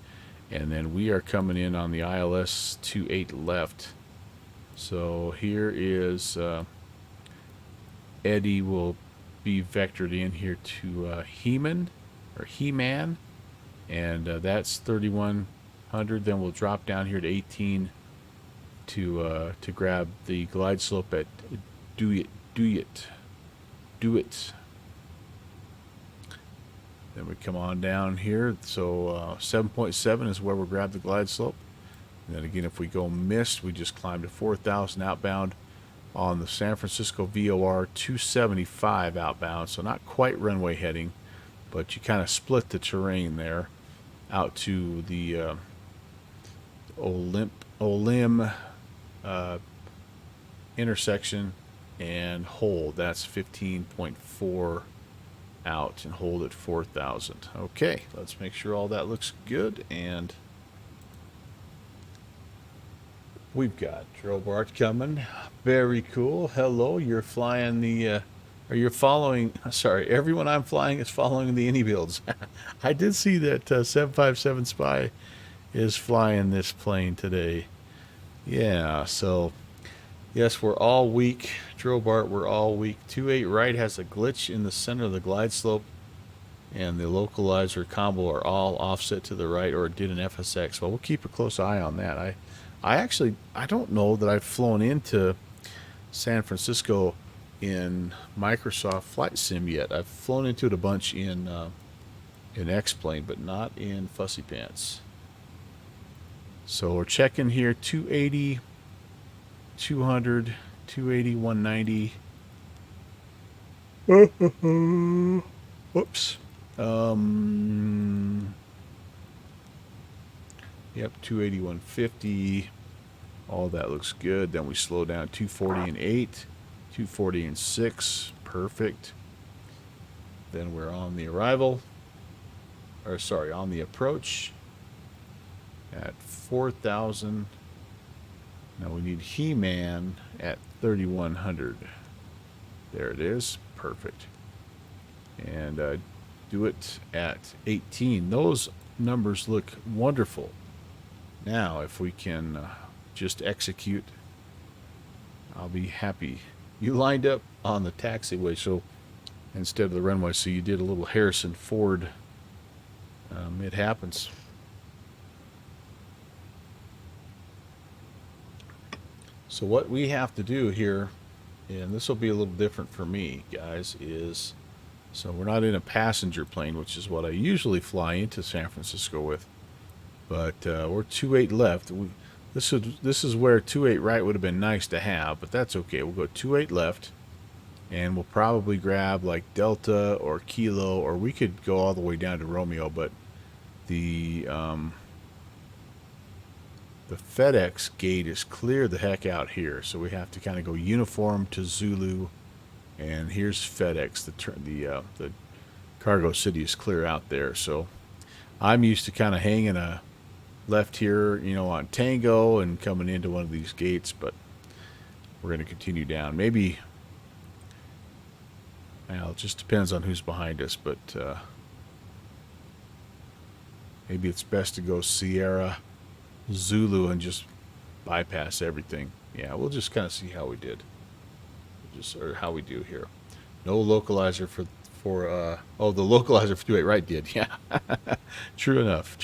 And then we are coming in on the ILS 28 left. So here is Eddie will be vectored in here to He-Man, and that's 3,100. Then we'll drop down here to 18 to grab the glide slope at Do It. Then we come on down here. So 7.7 is where we'll grab the glide slope. And then again, if we go missed, we just climb to 4,000 outbound on the San Francisco VOR 275 outbound. So not quite runway heading, but you kind of split the terrain there out to the Olim intersection and hold. That's 15.4 out and hold at 4,000. Okay, let's make sure all that looks good. And we've got Drobart coming. Very cool. Hello, you're flying the or you're following, sorry, everyone I'm flying is following the Indy builds. I did see that 757 Spy is flying this plane today. Yeah, so yes, we're all weak. Drobart, we're all weak. 28 right has a glitch in the center of the glide slope, and the localizer combo are all offset to the right, or it did an FSX. Well, we'll keep a close eye on that. I don't know that I've flown into San Francisco in Microsoft Flight Sim yet. I've flown into it a bunch in X-Plane, but not in Fussy Pants. So we're checking here, 280, 200, 280, 190. Whoops. Yep, 280, 150. All that looks good. Then we slow down, 240 and 8, 240 and 6. Perfect. Then we're on the arrival, or sorry, on the approach at 4,000. Now we need He-Man at 3,100. There it is. Perfect. And do it at 18. Those numbers look wonderful. Now, if we can just execute, I'll be happy. You lined up on the taxiway, so instead of the runway, so you did a little Harrison Ford. It happens. So what we have to do here, and this will be a little different for me, guys, is, so we're not in a passenger plane, which is what I usually fly into San Francisco with, but we're 28 left. This is where 28 right would have been nice to have, but that's okay. We'll go 28 left, and we'll probably grab like Delta or Kilo, or we could go all the way down to Romeo, but the FedEx gate is clear the heck out here, so we have to kind of go uniform to Zulu, and here's FedEx. The cargo city is clear out there, so I'm used to kind of hanging a left here, you know, on Tango and coming into one of these gates, but we're going to continue down. Maybe, well, it just depends on who's behind us, but maybe it's best to go Sierra Zulu and just bypass everything. Yeah, we'll just kind of see how we did, or how we do here. No localizer for oh, the localizer for 28 right did. Yeah. True enough.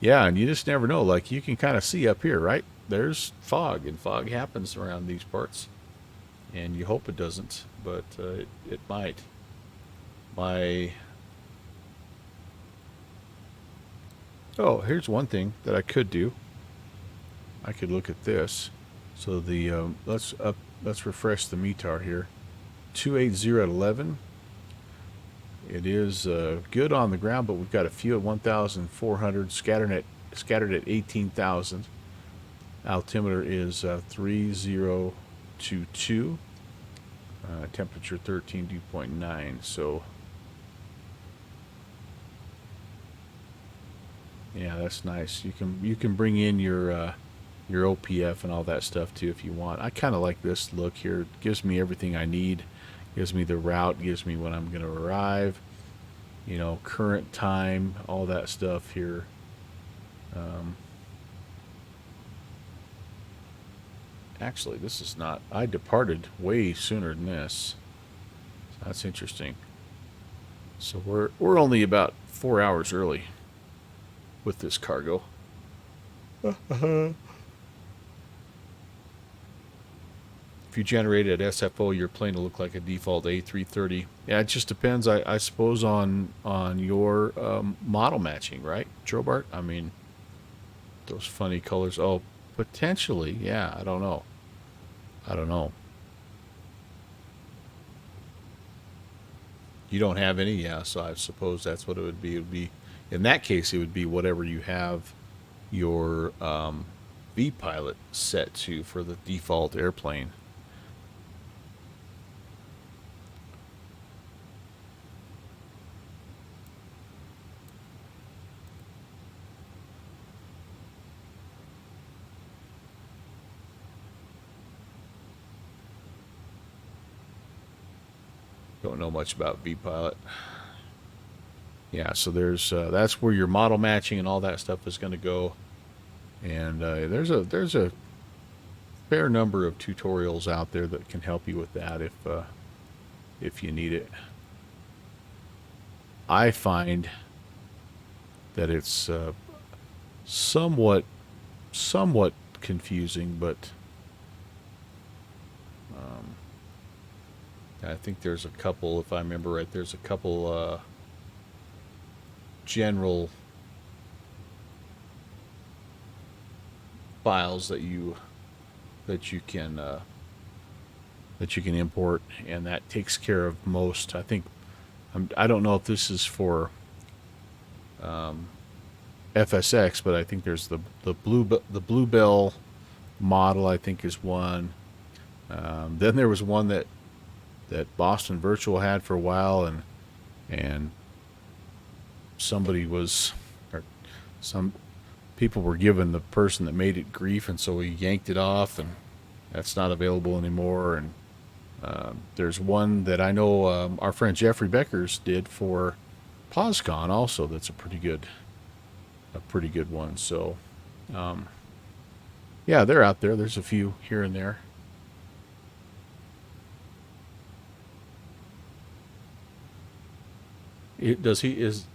Yeah, and you just never know. Like, you can kind of see up here, right? There's fog, and fog happens around these parts, and you hope it doesn't, but it might. Oh, here's one thing that I could do. I could look at this. So the let's refresh the METAR here. 280 at 11. It is good on the ground, but we've got a few at 1,400, scattered at 18,000. Altimeter is 3022. Temperature 13.9. So yeah, that's nice. You can bring in your your OPF and all that stuff too if you want. I kind of like this look here. It gives me everything I need. Gives me the route, gives me when I'm going to arrive, you know, current time, all that stuff here. Actually, this is not, I departed way sooner than this. So that's interesting. So we're only about 4 hours early with this cargo. If you generate at SFO, your plane will look like a default A330. Yeah, it just depends, I suppose, on your model matching, right, Trobart? I mean, those funny colors. Oh, potentially, yeah. I don't know. I don't know. You don't have any, yeah. So I suppose that's what it would be. It would be, in that case, it would be whatever you have your V-pilot set to for the default airplane. Don't know much about V-pilot. Yeah, so there's that's where your model matching and all that stuff is going to go. And there's a fair number of tutorials out there that can help you with that if you need it. I find that it's somewhat confusing, but I think there's a couple, if I remember right, there's a couple general files that you can import, and that takes care of most. I think I don't know if this is for FSX, but I think there's the Bluebell model, I think, is one. Then there was one that Boston Virtual had for a while, and somebody was, or some people were giving the person that made it grief, and so he yanked it off, and that's not available anymore. And there's one that I know our friend Jeffrey Beckers did for PosCon also. That's a pretty good one. So yeah, they're out there. There's a few here and there.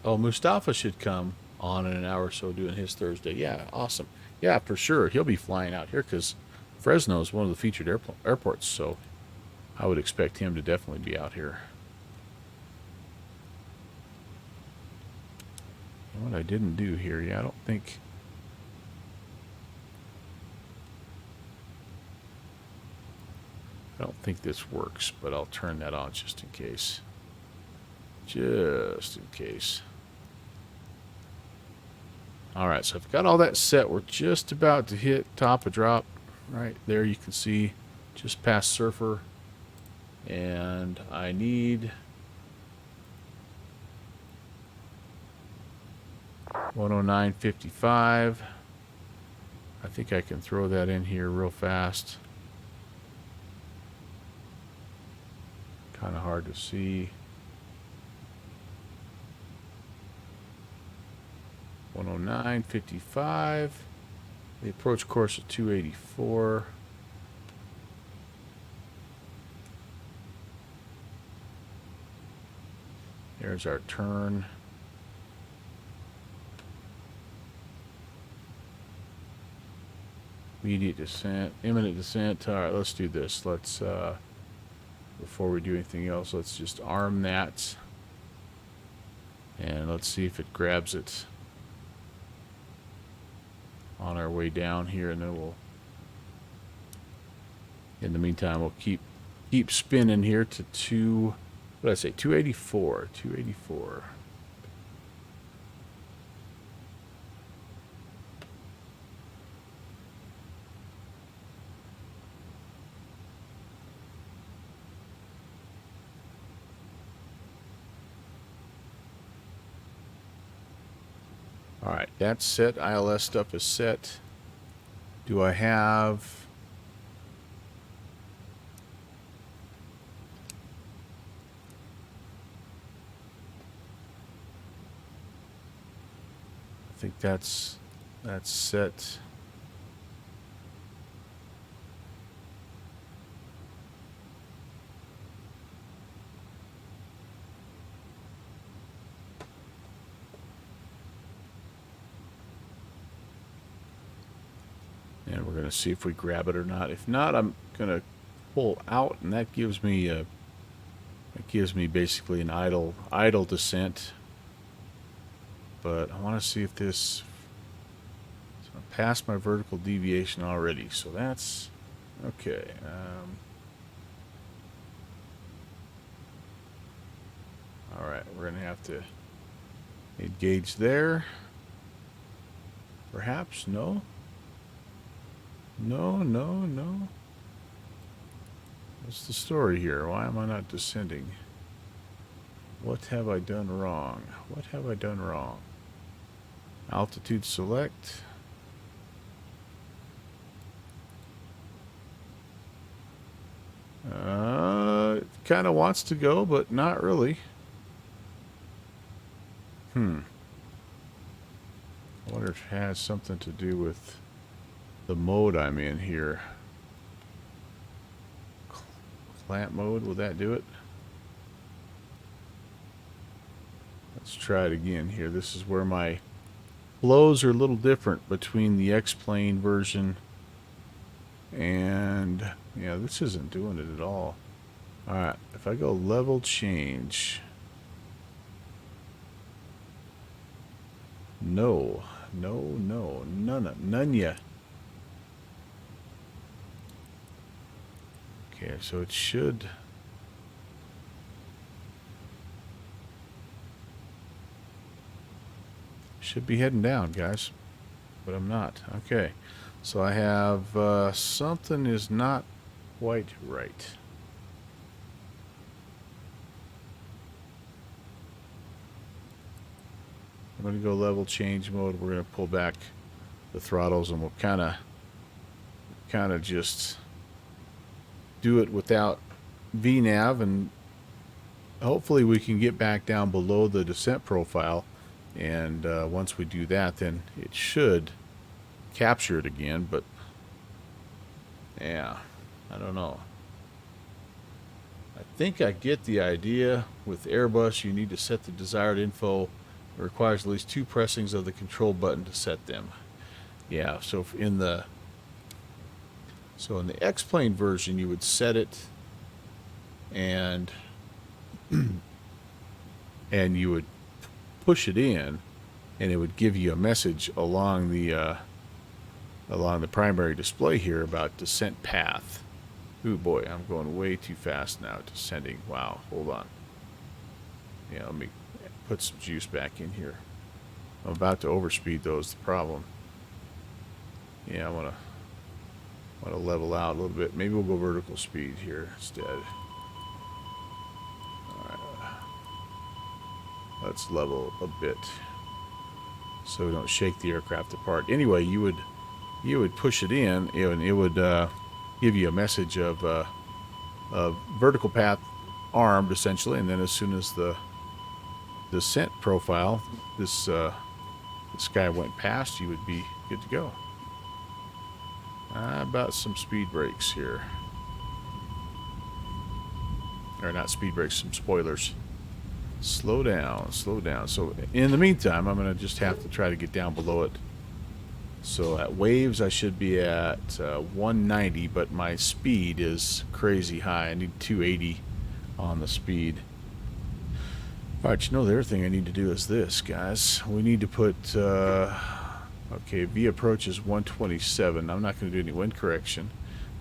Mustafa should come on in an hour or so doing his Thursday. Yeah, awesome. Yeah, for sure. He'll be flying out here because Fresno is one of the featured airports, so I would expect him to definitely be out here. And what I didn't do here, yeah, I don't think this works, but I'll turn that on just in case. Just in case. All right, so I've got all that set. We're just about to hit top of drop. Right there, you can see just past Surfer. And I need 109.55. I think I can throw that in here real fast. Kind of hard to see. 109.55. The approach course is 284. There's our turn. Immediate descent, imminent descent. All right, let's do this. Let's, before we do anything else, let's just arm that. And let's see if it grabs it on our way down here, and then we'll, in the meantime, we'll keep spinning here to what did I say, 284. All right, that's set. ILS stuff is set. Do I have... I think that's set. And we're going to see if we grab it or not. If not, I'm going to pull out, and that gives me basically an idle descent. But I want to see if this passed my vertical deviation already. So that's okay. All right, we're going to have to engage there. Perhaps no. No. What's the story here? Why am I not descending? What have I done wrong? What have I done wrong? Altitude select. It kind of wants to go, but not really. I wonder if it has something to do with the mode I'm in here. Clamp mode, will that do it? Let's try it again here. This is where my flows are a little different between the X-plane version and, yeah, this isn't doing it at all. Alright, if I go level change. No, none ya. Okay, so it should be heading down, guys, but I'm not. Okay, so I have something is not quite right. I'm going to go level change mode. We're going to pull back the throttles, and we'll kind of just do it without VNAV, and hopefully we can get back down below the descent profile. And once we do that, then it should capture it again. But yeah, I don't know. I think I get the idea. With Airbus, you need to set the desired info. It requires at least 2 pressings of the control button to set them. Yeah, so in the X-plane version, you would set it, and you would push it in, and it would give you a message along the primary display here about descent path. Ooh boy, I'm going way too fast now, descending. Wow, hold on. Yeah, let me put some juice back in here. I'm about to overspeed though, is the problem. Yeah, I want to level out a little bit. Maybe we'll go vertical speed here instead. Alright. Let's level a bit so we don't shake the aircraft apart. Anyway, you would push it in, and it would give you a message of vertical path armed, essentially, and then as soon as the descent profile, this guy went past, you would be good to go. About some speed brakes here. Or not speed brakes, some spoilers. Slow down, slow down. So in the meantime, I'm going to just have to try to get down below it. So at waves, I should be at 190, but my speed is crazy high. I need 280 on the speed. Alright, you know the other thing I need to do is this, guys. We need to put, okay, V approach is 127. I'm not going to do any wind correction.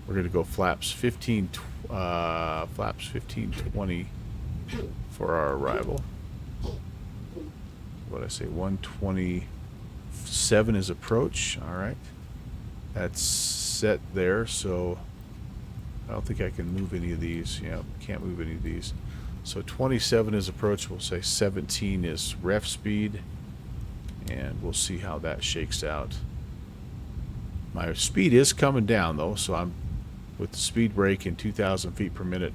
We're going to go flaps 1520 for our arrival. What I say, 127 is approach. Alright. That's set there, so I don't think I can move any of these. Yeah, can't move any of these. So 27 is approach. We'll say 17 is ref speed, and we'll see how that shakes out. My speed is coming down though, so I'm with the speed brake and 2,000 feet per minute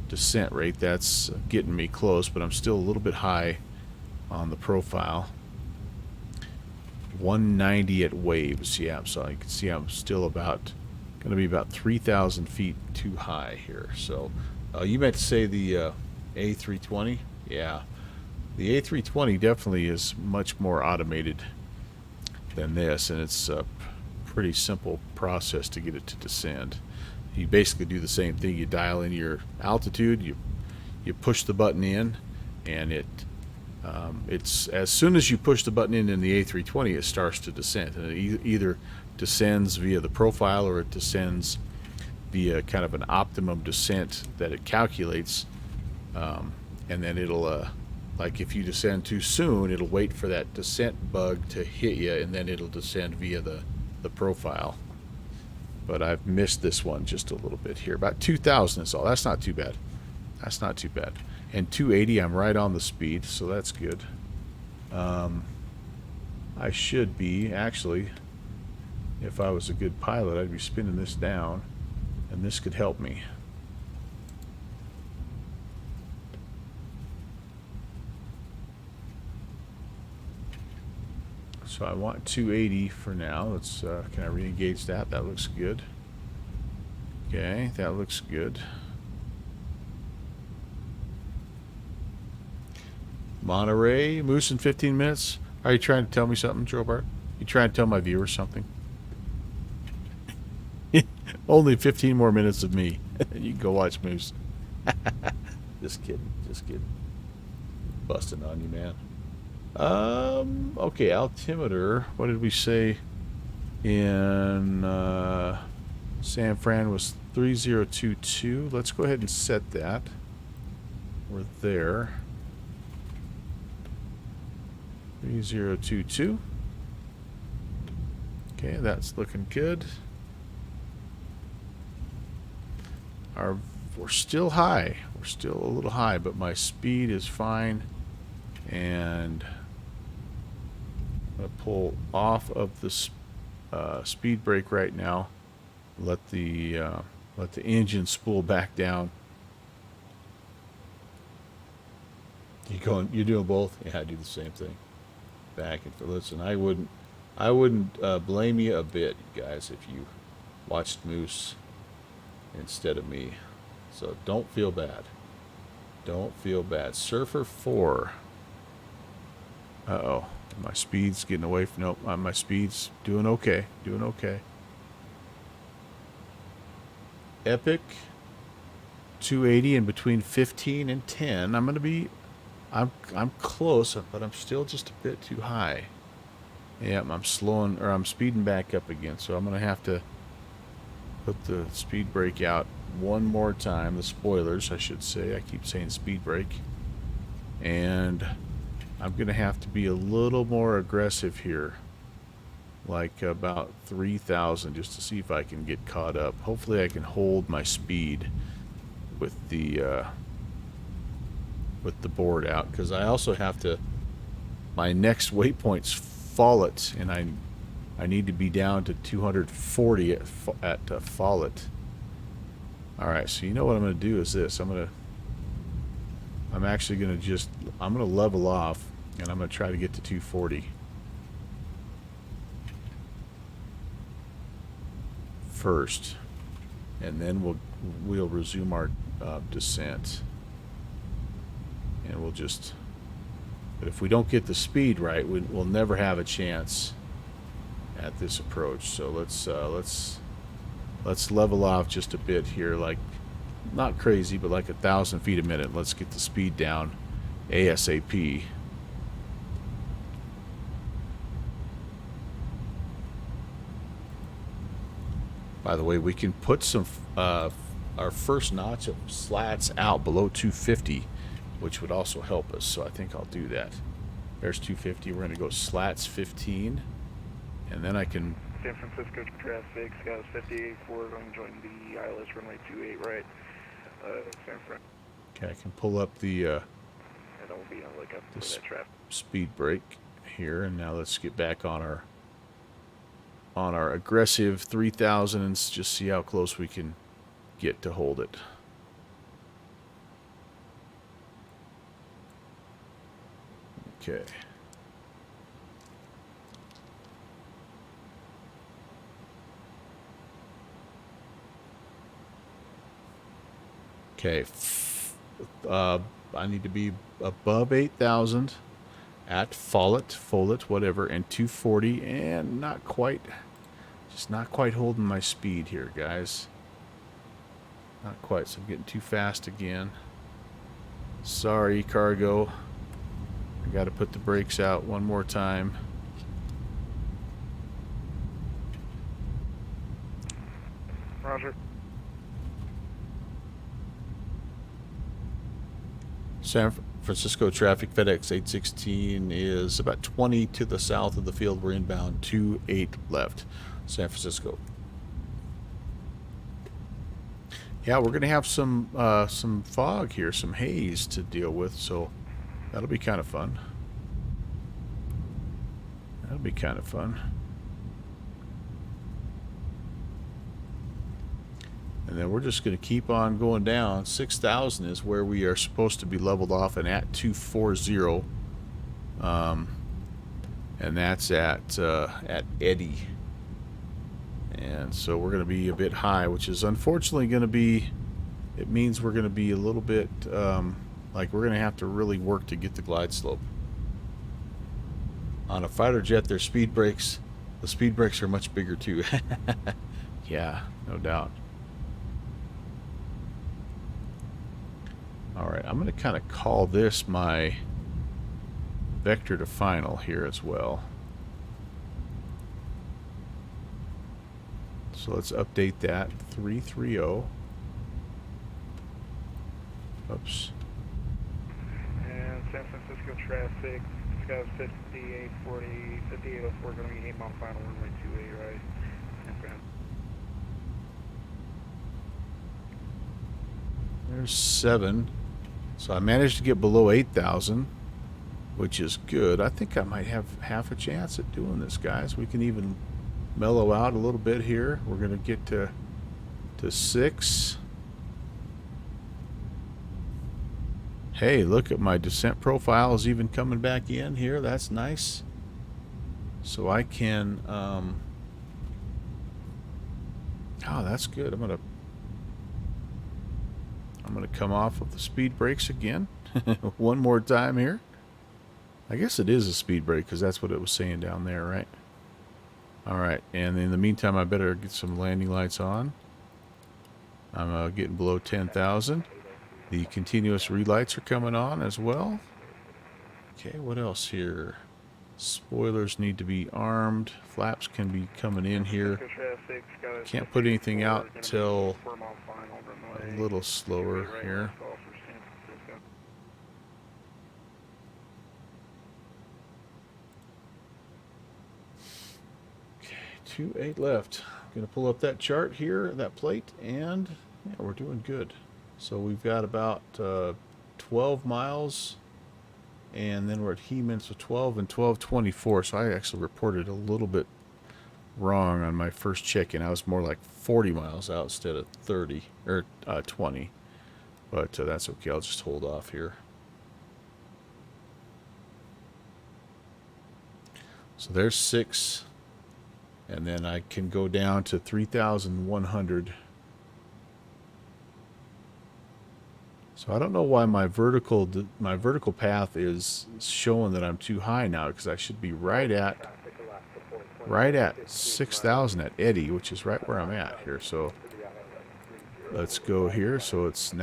descent rate. That's getting me close, but I'm still a little bit high on the profile. 190 at waves, yeah. So you can see I'm still about going to be about 3,000 feet too high here. So you meant to say the A320? Yeah, the A320 definitely is much more automated than this, and it's a pretty simple process to get it to descend. You basically do the same thing. You dial in your altitude, you push the button in, and it's as soon as you push the button in the A320, it starts to descend, and it either descends via the profile or it descends via kind of an optimum descent that it calculates, and then it'll like if you descend too soon, it'll wait for that descent bug to hit you, and then it'll descend via the profile. But I've missed this one just a little bit here. About 2,000 is all. That's not too bad. That's not too bad. And 280, I'm right on the speed, so that's good. I should be, actually, if I was a good pilot, I'd be spinning this down, and this could help me. So I want 280 for now. Let's can I re-engage that? That looks good. Okay, that looks good. Monterey, Moose in 15 minutes. Are you trying to tell me something, Joe Bart? You trying to tell my viewers something? Only 15 more minutes of me. You can go watch Moose. Just kidding. Just kidding. Busting on you, man. Okay, altimeter. What did we say in San Fran was 3022. Let's go ahead and set that. We're there. 3022. Okay, that's looking good. We're still high. We're still a little high, but my speed is fine. And I'm going to pull off of the speed brake right now. Let the engine spool back down. You're doing both? Yeah, I do the same thing. Back and forth. Listen, I wouldn't blame you a bit, guys, if you watched Moose instead of me. So don't feel bad. Don't feel bad. Surfer 4. Uh-oh. My speed's getting away from... Nope, my speed's doing okay. Doing okay. Epic. 280 in between 15 and 10. I'm going to be... I'm close, but I'm still just a bit too high. Yeah, I'm speeding back up again, so I'm going to have to put the speed brake out one more time. The spoilers, I should say. I keep saying speed brake. And I'm going to have to be a little more aggressive here. Like about 3,000 just to see if I can get caught up. Hopefully I can hold my speed with the board out, because I also have to, my next waypoint's Follett, and I need to be down to 240 at Follett. Alright, so you know what I'm going to do is this. I'm actually going to I'm going to level off, and I'm going to try to get to 240 first, and then we'll resume our descent. And we'll just, but if we don't get the speed right, we'll never have a chance at this approach. So let's level off just a bit here, like not crazy, but like 1,000 feet a minute. Let's get the speed down ASAP. By the way, we can put some our first notch of slats out below 250. Which would also help us, so I think I'll do that. There's 250. We're going to go slats 15, and then I can... San Francisco traffic, Scout 58-4, I'm joining the ILS runway 28 right, San Fran. Okay, I can pull up the And I'll be on lookout for that traffic. speed brake here, and now let's get back on on our aggressive 3000 and just see how close we can get to hold it. Okay. Okay. I need to be above 8,000 at Follett, whatever, and 240, and not quite, just not quite holding my speed here, guys. Not quite, so I'm getting too fast again. Sorry, cargo. I got to put the brakes out one more time. Roger. San Francisco traffic, FedEx 816 is about 20 to the south of the field. We're inbound 28 left, San Francisco. Yeah, we're going to have some fog here, some haze to deal with, so that'll be kind of fun. That'll be kind of fun. And then we're just going to keep on going down. 6,000 is where we are supposed to be leveled off, and at 240. And that's at Eddy. And so we're going to be a bit high, which is unfortunately going to be, it means we're going to be a little bit, like we're going to have to really work to get the glide slope. On a fighter jet, their speed brakes, the speed brakes are much bigger too. Yeah, no doubt. Alright, I'm going to kind of call this my vector to final here as well. So let's update that. 330. Oops. And San Francisco traffic, Sky 5840, 5804, going to be 8 mile final, runway 28, right? There's 7. So I managed to get below 8,000, which is good. I think I might have half a chance at doing this, guys. We can even mellow out a little bit here. We're going to get to 6. Hey, look at my descent profile is even coming back in here. That's nice. So I can, oh, that's good. I'm going to come off of the speed brakes again. One more time here. I guess it is a speed brake because that's what it was saying down there, right? Alright, and in the meantime I better get some landing lights on. I'm getting below 10,000. The continuous relights are coming on as well. Okay, what else here? Spoilers need to be armed. Flaps can be coming in here. Can't put anything out till a little slower here. Okay, 28 left. I'm going to pull up that chart here, that plate, and yeah, we're doing good. So we've got about 12 miles, and then we're at He-Man, so 12 and 12:24. So I actually reported a little bit wrong on my first check-in. I was more like 40 miles out instead of 30 or 20, but that's okay. I'll just hold off here. So there's 6, and then I can go down to 3,100. So I don't know why my vertical path is showing that I'm too high now, because I should be right at 6,000 at Eddy, which is right where I'm at here. So let's go here. So it's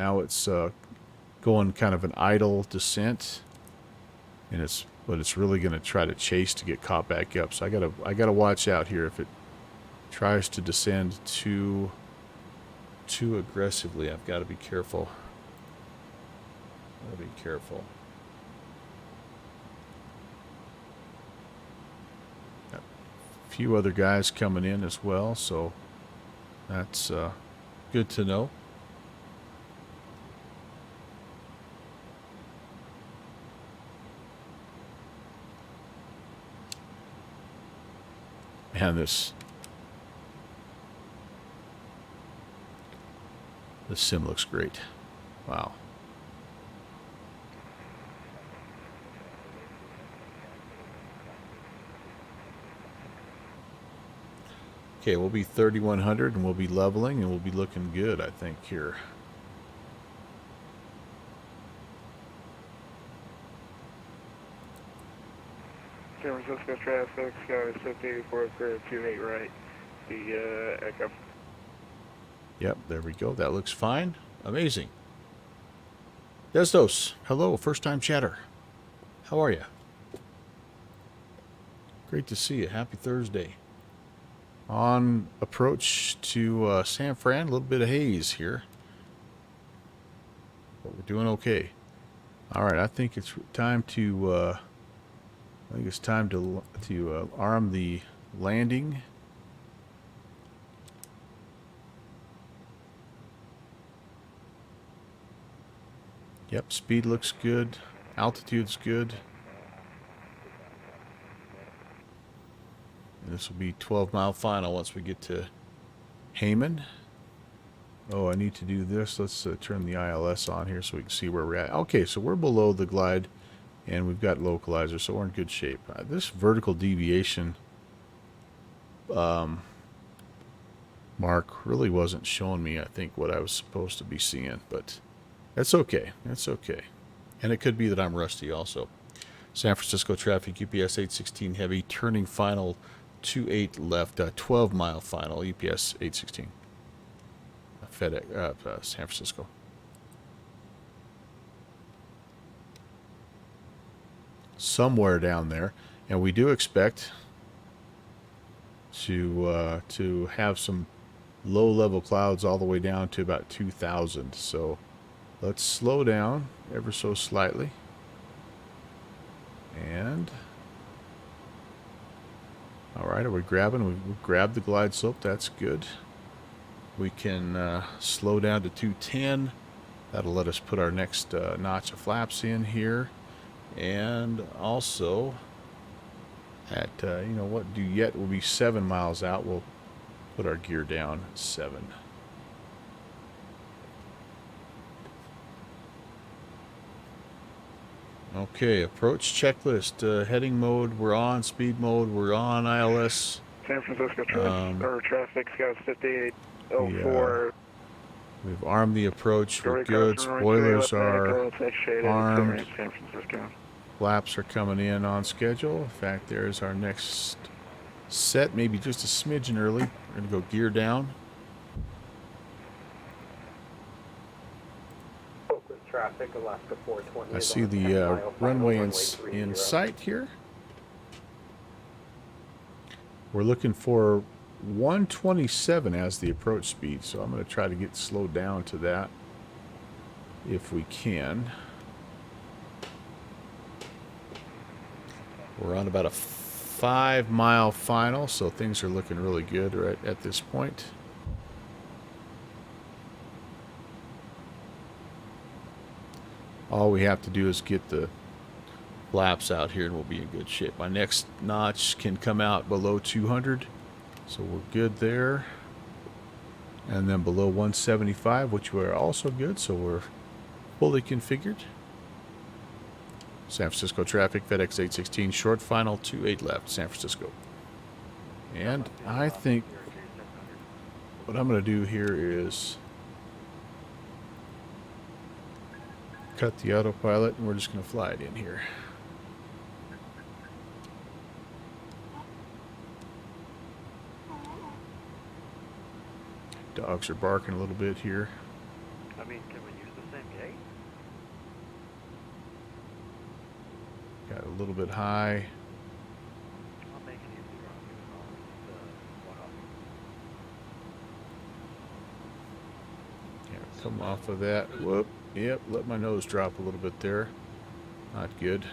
going kind of an idle descent, and but it's really going to try to chase to get caught back up. So I gotta watch out here if it tries to descend too aggressively. I've got to be careful. Be careful. Got a few other guys coming in as well, so that's good to know. Man, this The sim looks great. Wow. Okay, we'll be 3100 and we'll be leveling and we'll be looking good, I think, here. San Francisco traffic, Sky 5884, clear 28 right. The Echo. Yep, there we go. That looks fine. Amazing. Desdos, hello, first time chatter. How are you? Great to see you. Happy Thursday. On approach to San Fran, a little bit of haze here. But we're doing okay. All right, I think it's time to arm the landing. Yep, speed looks good. Altitude's good. And this will be 12-mile final once we get to Hayman. Oh, I need to do this. Let's turn the ILS on here so we can see where we're at. Okay, so we're below the glide, and we've got localizer, so we're in good shape. This vertical deviation mark really wasn't showing me, I think, what I was supposed to be seeing, but that's okay. That's okay. And it could be that I'm rusty also. San Francisco traffic, UPS 816 heavy, turning final 28 left, 12-mile final, UPS 816. FedEx, San Francisco. Somewhere down there, and we do expect to have some low-level clouds all the way down to about 2,000. So let's slow down ever so slightly, and all right, are we grabbing? We grabbed the glide slope. That's good. We can slow down to 210. That'll let us put our next notch of flaps in here. And also, at, you know what, due yet will be 7 miles out. We'll put our gear down 7. Okay, approach checklist. Heading mode, we're on. Speed mode, we're on. ILS. San Francisco traffic, Sky 5804. We've armed the approach. We're good. Spoilers are armed. San Francisco. Flaps are coming in on schedule. In fact, there's our next set, maybe just a smidgen early. We're going to go gear down. Traffic, Alaska 420. I see the runway in sight here. We're looking for 127 as the approach speed, so I'm going to try to get slowed down to that if we can. We're on about a 5-mile final, so things are looking really good right at this point. All we have to do is get the flaps out here and we'll be in good shape. My next notch can come out below 200, so we're good there. And then below 175, which we're also good, so we're fully configured. San Francisco traffic, FedEx 816, short final, 28 left, San Francisco. And I think what I'm going to do here is cut the autopilot, and we're just going to fly it in here. Dogs are barking a little bit here. I mean, can we use the same gate? Got a little bit high. I'll make it easy, Ron. Yeah, come off of that. Whoop. Yep, let my nose drop a little bit there. Not good.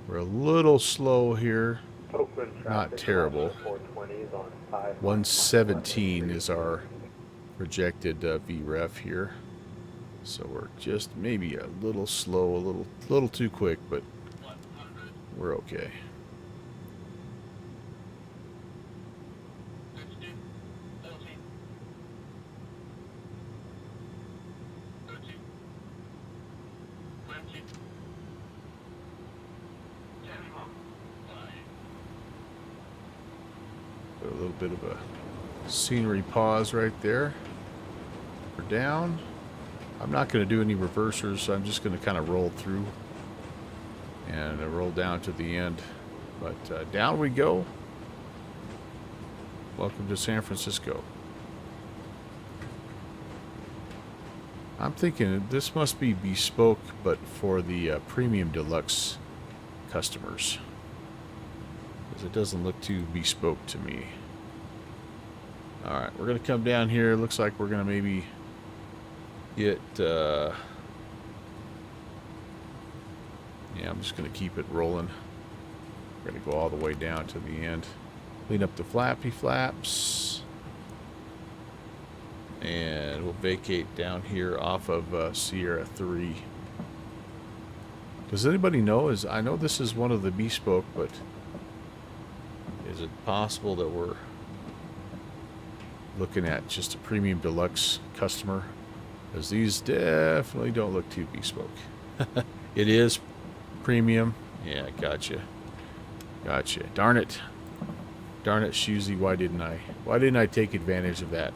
We're a little slow here. Not terrible. 117 is our projected VREF here. So we're just maybe a little slow, a little too quick, but we're okay. A little bit of a scenery pause right there. We're down. I'm not going to do any reversers, so I'm just going to kind of roll through and roll down to the end. But down we go. Welcome to San Francisco. I'm thinking this must be bespoke, but for the premium deluxe customers. Because it doesn't look too bespoke to me. Alright, we're going to come down here. Looks like we're going to maybe get... yeah, I'm just going to keep it rolling. We're going to go all the way down to the end. Clean up the flappy flaps. And we'll vacate down here off of Sierra 3. Does anybody know? I know this is one of the bespoke, but is it possible that we're looking at just a premium deluxe customer? Because these definitely don't look too bespoke. It is premium. Yeah, gotcha. Gotcha. Darn it. Darn it, Shusey. Why didn't I take advantage of that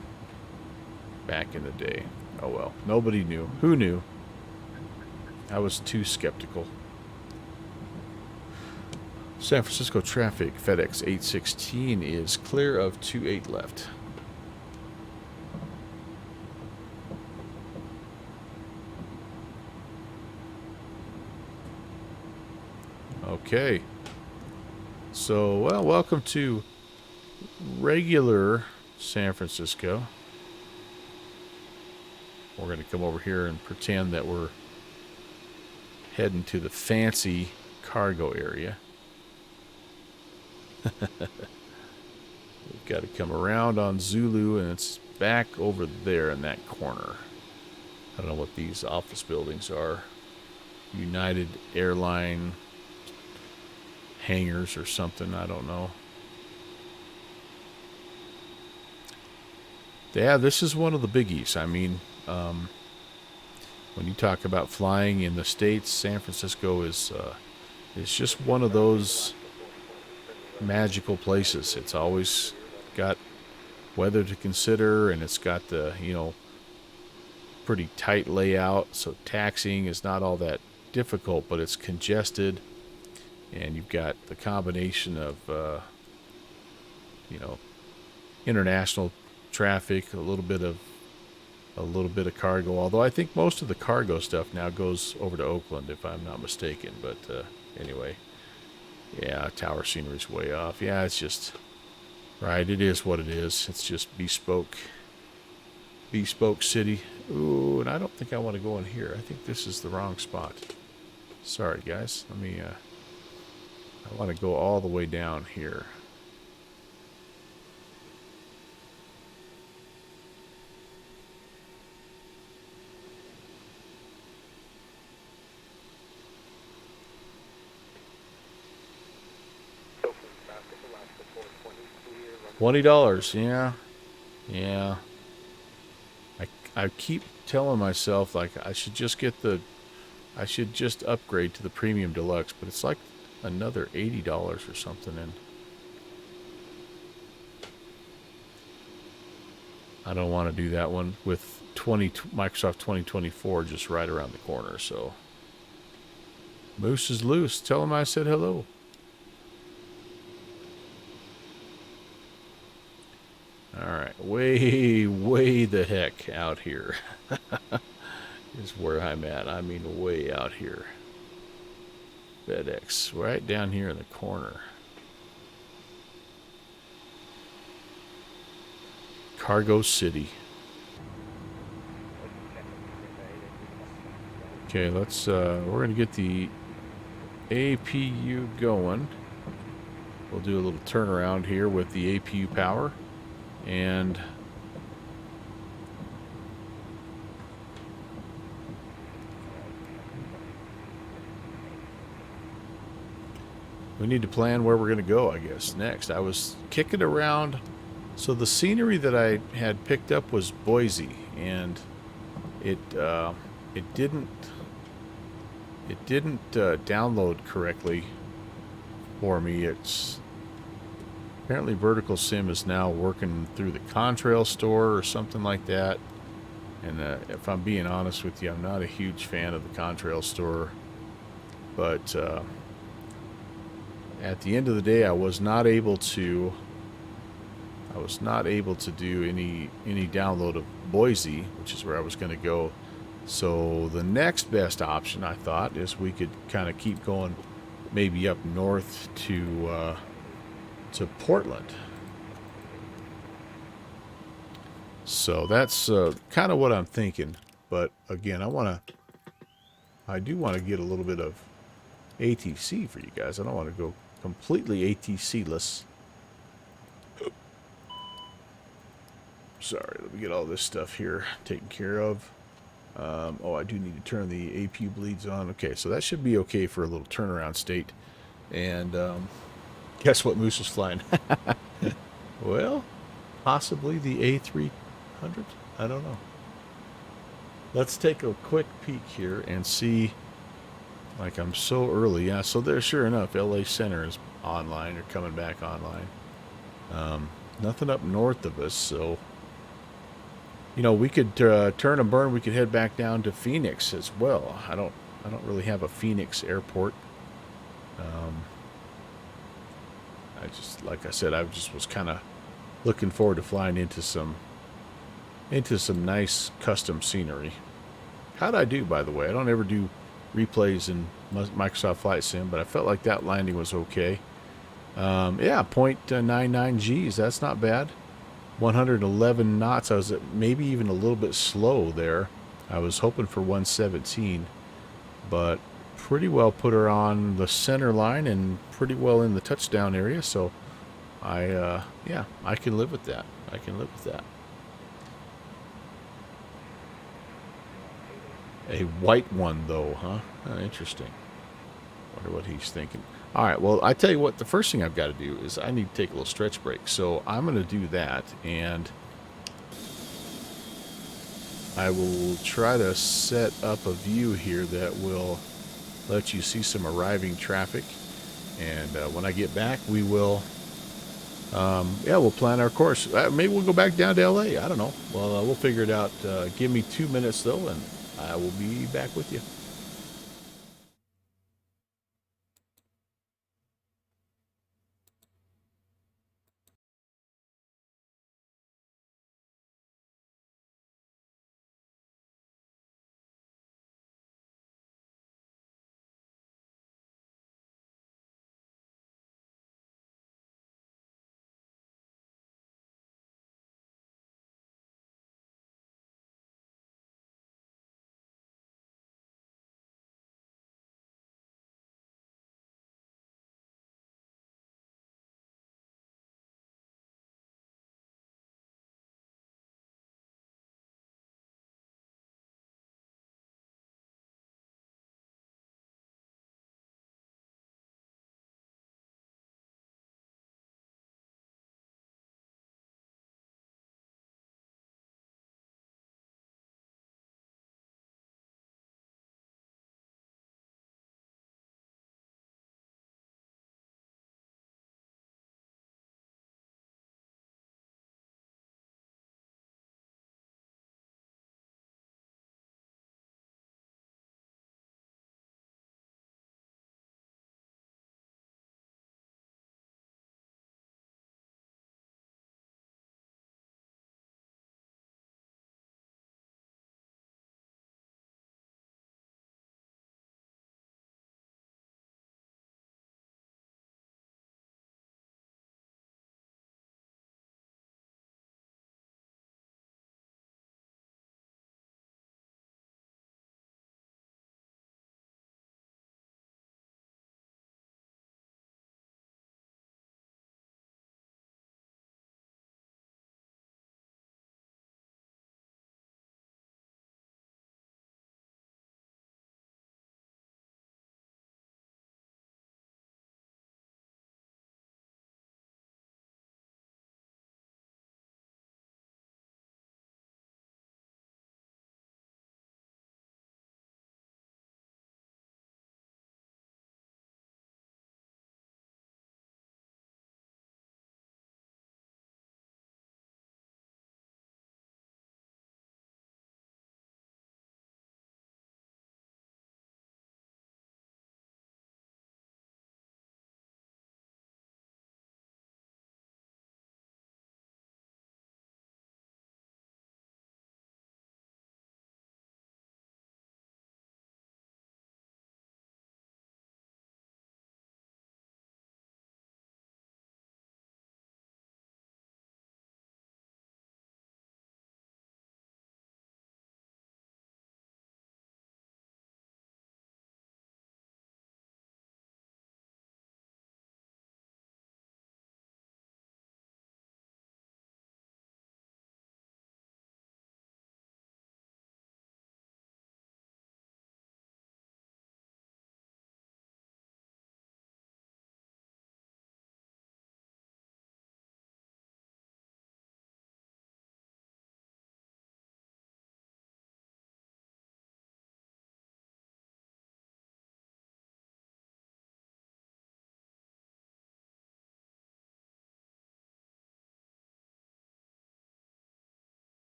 back in the day? Oh well. Nobody knew. Who knew? I was too skeptical. San Francisco traffic, FedEx 816 is clear of 28 left. Okay. So, well, welcome to regular San Francisco. We're going to come over here and pretend that we're heading to the fancy cargo area. We've got to come around on Zulu, and it's back over there in that corner. I don't know what these office buildings are. United Airline hangars or something, I don't know. Yeah, this is one of the biggies. I mean, when you talk about flying in the States, San Francisco is just one of those magical places. It's always got weather to consider, and it's got the, you know, pretty tight layout, so taxiing is not all that difficult, but it's congested. And you've got the combination of, you know, international traffic, a little bit of cargo. Although I think most of the cargo stuff now goes over to Oakland, if I'm not mistaken. But anyway, yeah, tower scenery's way off. Yeah, it's just right. It is what it is. It's just bespoke city. Ooh, and I don't think I want to go in here. I think this is the wrong spot. Sorry, guys. Let me. I want to go all the way down here. $20, yeah. Yeah. I keep telling myself, like, I should just upgrade to the premium deluxe, but it's like another $80 or something, and I don't want to do that one with Microsoft 2024 just right around the corner. So Moose is loose. Tell him I said hello. Alright, way the heck out here is where I'm at. I mean, way out here. FedEx, right down here in the corner. Cargo City. Okay, let's, we're going to get the APU going. We'll do a little turnaround here with the APU power. And we need to plan where we're going to go, I guess, next. I was kicking around. So the scenery that I had picked up was Boise, and it didn't download correctly for me. It's apparently Vertical Sim is now working through the Contrail store or something like that. And if I'm being honest with you, I'm not a huge fan of the Contrail store. But at the end of the day, I was not able to do any download of Boise, which is where I was going to go. So the next best option, I thought, is we could kind of keep going, maybe up north to Portland. So that's kind of what I'm thinking. But again, I do want to get a little bit of ATC for you guys. I don't want to go completely ATC-less. Sorry, let me get all this stuff here taken care of. Oh, I do need to turn the APU bleeds on. Okay, so that should be okay for a little turnaround state. And guess what Moose is flying? Well, possibly the A300? I don't know. Let's take a quick peek here and see. Like, I'm so early. Yeah, so there, sure enough, LA Center is online or coming back online. Nothing up north of us, so you know, we could turn and burn. We could head back down to Phoenix as well. I don't really have a Phoenix airport. I just, like I said, I just was kind of looking forward to flying into some nice custom scenery. How'd I do, by the way? I don't ever do replays in Microsoft Flight Sim, but I felt like that landing was okay. Yeah, 0.99 Gs. That's not bad. 111 knots. I was maybe even a little bit slow there. I was hoping for 117, but pretty well put her on the center line and pretty well in the touchdown area. So yeah, I can live with that. I can live with that. A white one though, huh? Interesting. Wonder what he's thinking. All right, well, I tell you what, the first thing I've got to do is I need to take a little stretch break. So I'm going to do that, and I will try to set up a view here that will let you see some arriving traffic. And when I get back, we will, yeah, we'll plan our course. Maybe we'll go back down to LA. I don't know. Well, we'll figure it out. Give me 2 minutes, though, and I will be back with you.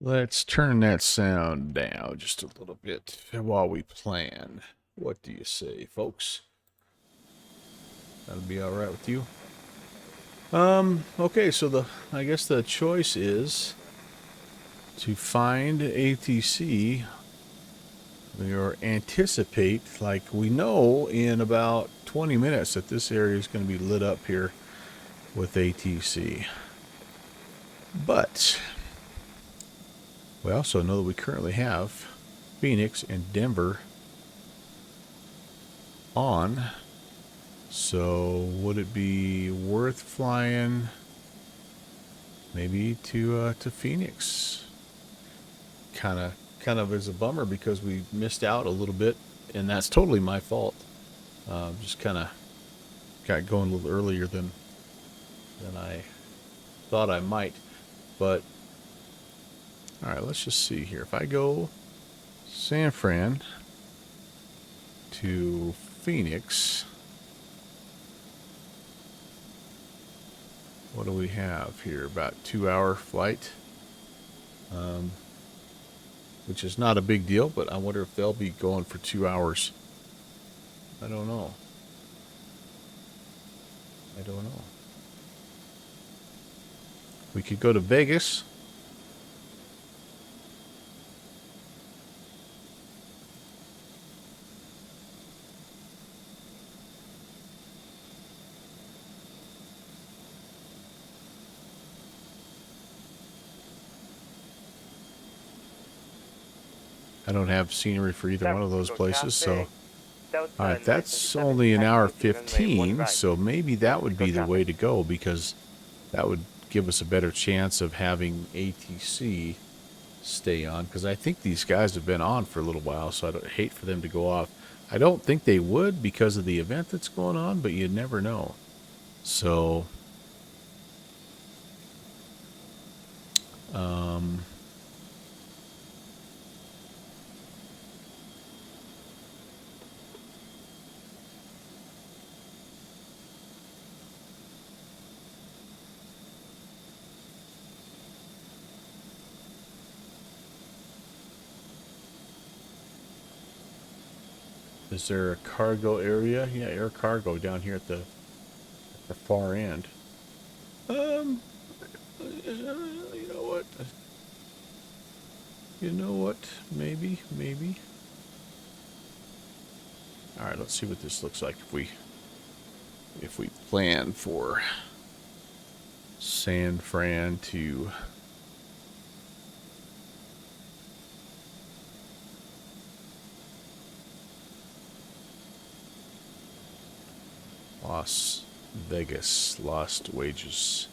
Let's turn that sound down just a little bit while we plan. What do you say, folks? That'll be all right with you? Okay, so I guess the choice is to find ATC or anticipate, like we know in about 20 minutes that this area is going to be lit up here with ATC. But we also know that we currently have Phoenix and Denver on. So would it be worth flying maybe to Phoenix? Kind of is a bummer because we missed out a little bit, and that's totally my fault. Just kind of got going a little earlier than I thought I might. But all right, let's just see here. If I go San Fran to Phoenix, what do we have here? About 2-hour flight, which is not a big deal, but I wonder if they'll be going for 2 hours. I don't know. We could go to Vegas. I don't have scenery for either one of those places, so all right, that's only an hour 15, so maybe that would be the way to go, because that would give us a better chance of having ATC stay on, because I think these guys have been on for a little while, so I'd hate for them to go off. I don't think they would because of the event that's going on, but you never know. So is there a cargo area? Yeah, air cargo down here at the far end. You know what? You know what? Maybe. All right, let's see what this looks like if we plan for San Fran to Las Vegas, lost wages.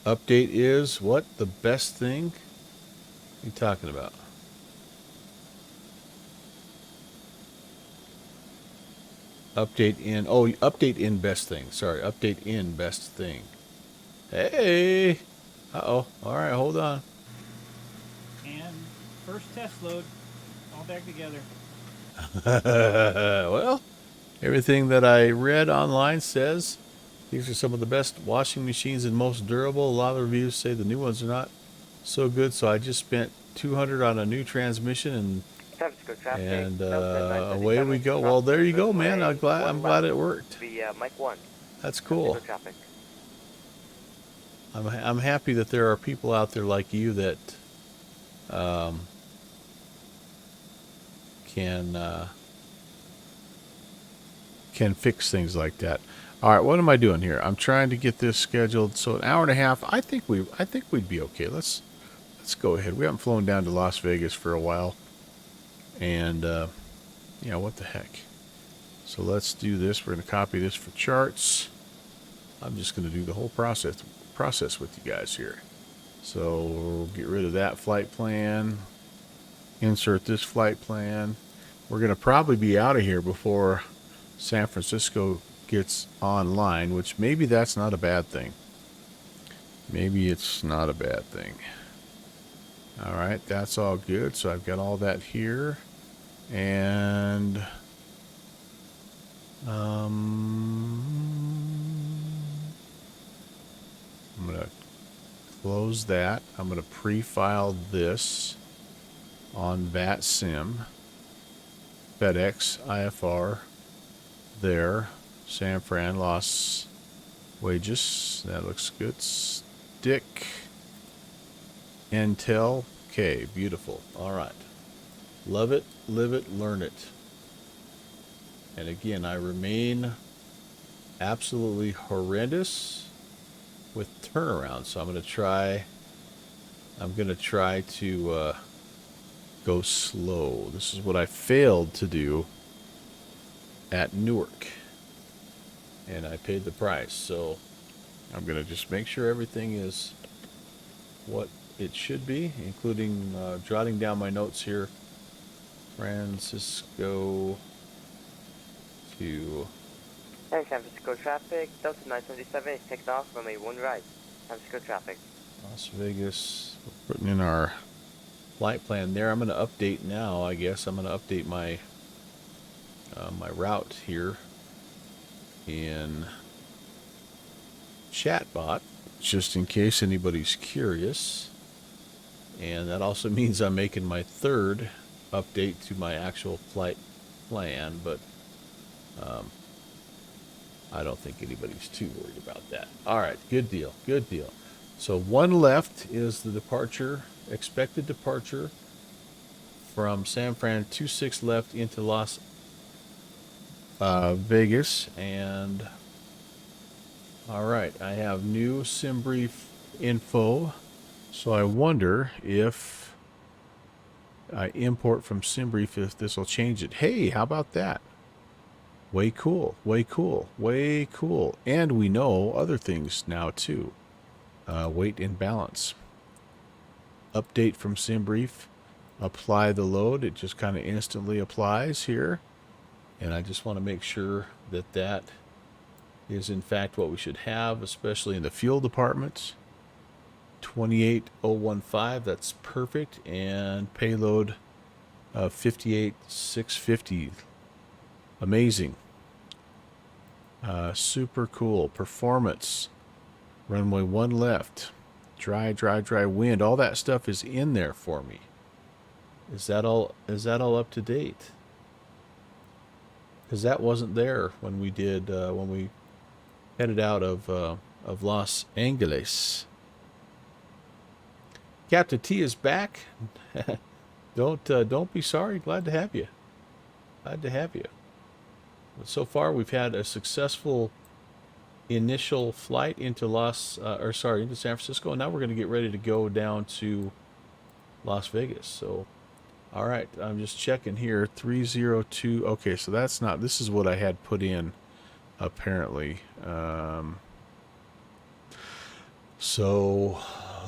Update is what? The best thing? What are you talking about? Update in best thing. Sorry, update in best thing. Hey! Uh-oh. All right, hold on. And first test load, all back together. Well, everything that I read online says these are some of the best washing machines and most durable. A lot of reviews say the new ones are not so good, so I just spent $200 on a new transmission, and away we go. Well, there you go, man. I'm glad it worked. Mike 1. That's cool. I'm happy that there are people out there like you that can fix things like that. All right, what am I doing here? I'm trying to get this scheduled so an hour and a half. I think we'd be okay. Let's go ahead. We haven't flown down to Las Vegas for a while, and yeah, what the heck. So let's do this. We're going to copy this for charts. I'm just going to do the whole process with you guys here. So we'll get rid of that flight plan. Insert this flight plan. We're going to probably be out of here before San Francisco gets online, which maybe that's not a bad thing. Maybe it's not a bad thing. All right, that's all good. So I've got all that here. And I'm going to close that. I'm going to pre-file this on VATSIM. FedEx, IFR, there. San Fran, Las Wages. That looks good. Stick. Intel. Okay, beautiful. All right. Love it, live it, learn it. And again, I remain absolutely horrendous with turnaround. So I'm going to try to go slow. This is what I failed to do at Newark. And I paid the price. So I'm going to just make sure everything is what it should be, including jotting down my notes here. Francisco to San Francisco traffic, Delta 977 is taken off from a 1 right. San Francisco traffic. Las Vegas. We're putting in our flight plan there. I'm going to update now, I guess. I'm going to update my my route here in Chatbot, just in case anybody's curious. And that also means I'm making my third update to my actual flight plan, but I don't think anybody's too worried about that. All right, good deal, good deal. So one left is the departure, expected departure from San Fran. 26 left into Las Vegas, and all right, I have new SimBrief info. So I wonder if I import from SimBrief, if this will change it. Hey, how about that? Way cool, way cool, way cool. And we know other things now too. Weight and balance. Update from SimBrief. Apply the load. It just kind of instantly applies here. And I just want to make sure that that is in fact what we should have, especially in the fuel department. 28015, that's perfect. And payload 58650. Amazing. Super cool. Performance. Runway 1 left. Dry wind. All that stuff is in there for me. Is that all up to date? Because that wasn't there when we did when we headed out of Los Angeles. Captain T is back. Don't be sorry. Glad to have you. Glad to have you. But so far, we've had a successful initial flight into into San Francisco, and now we're going to get ready to go down to Las Vegas. So, all right, I'm just checking here. 302. Okay, so that's not. This is what I had put in, apparently. So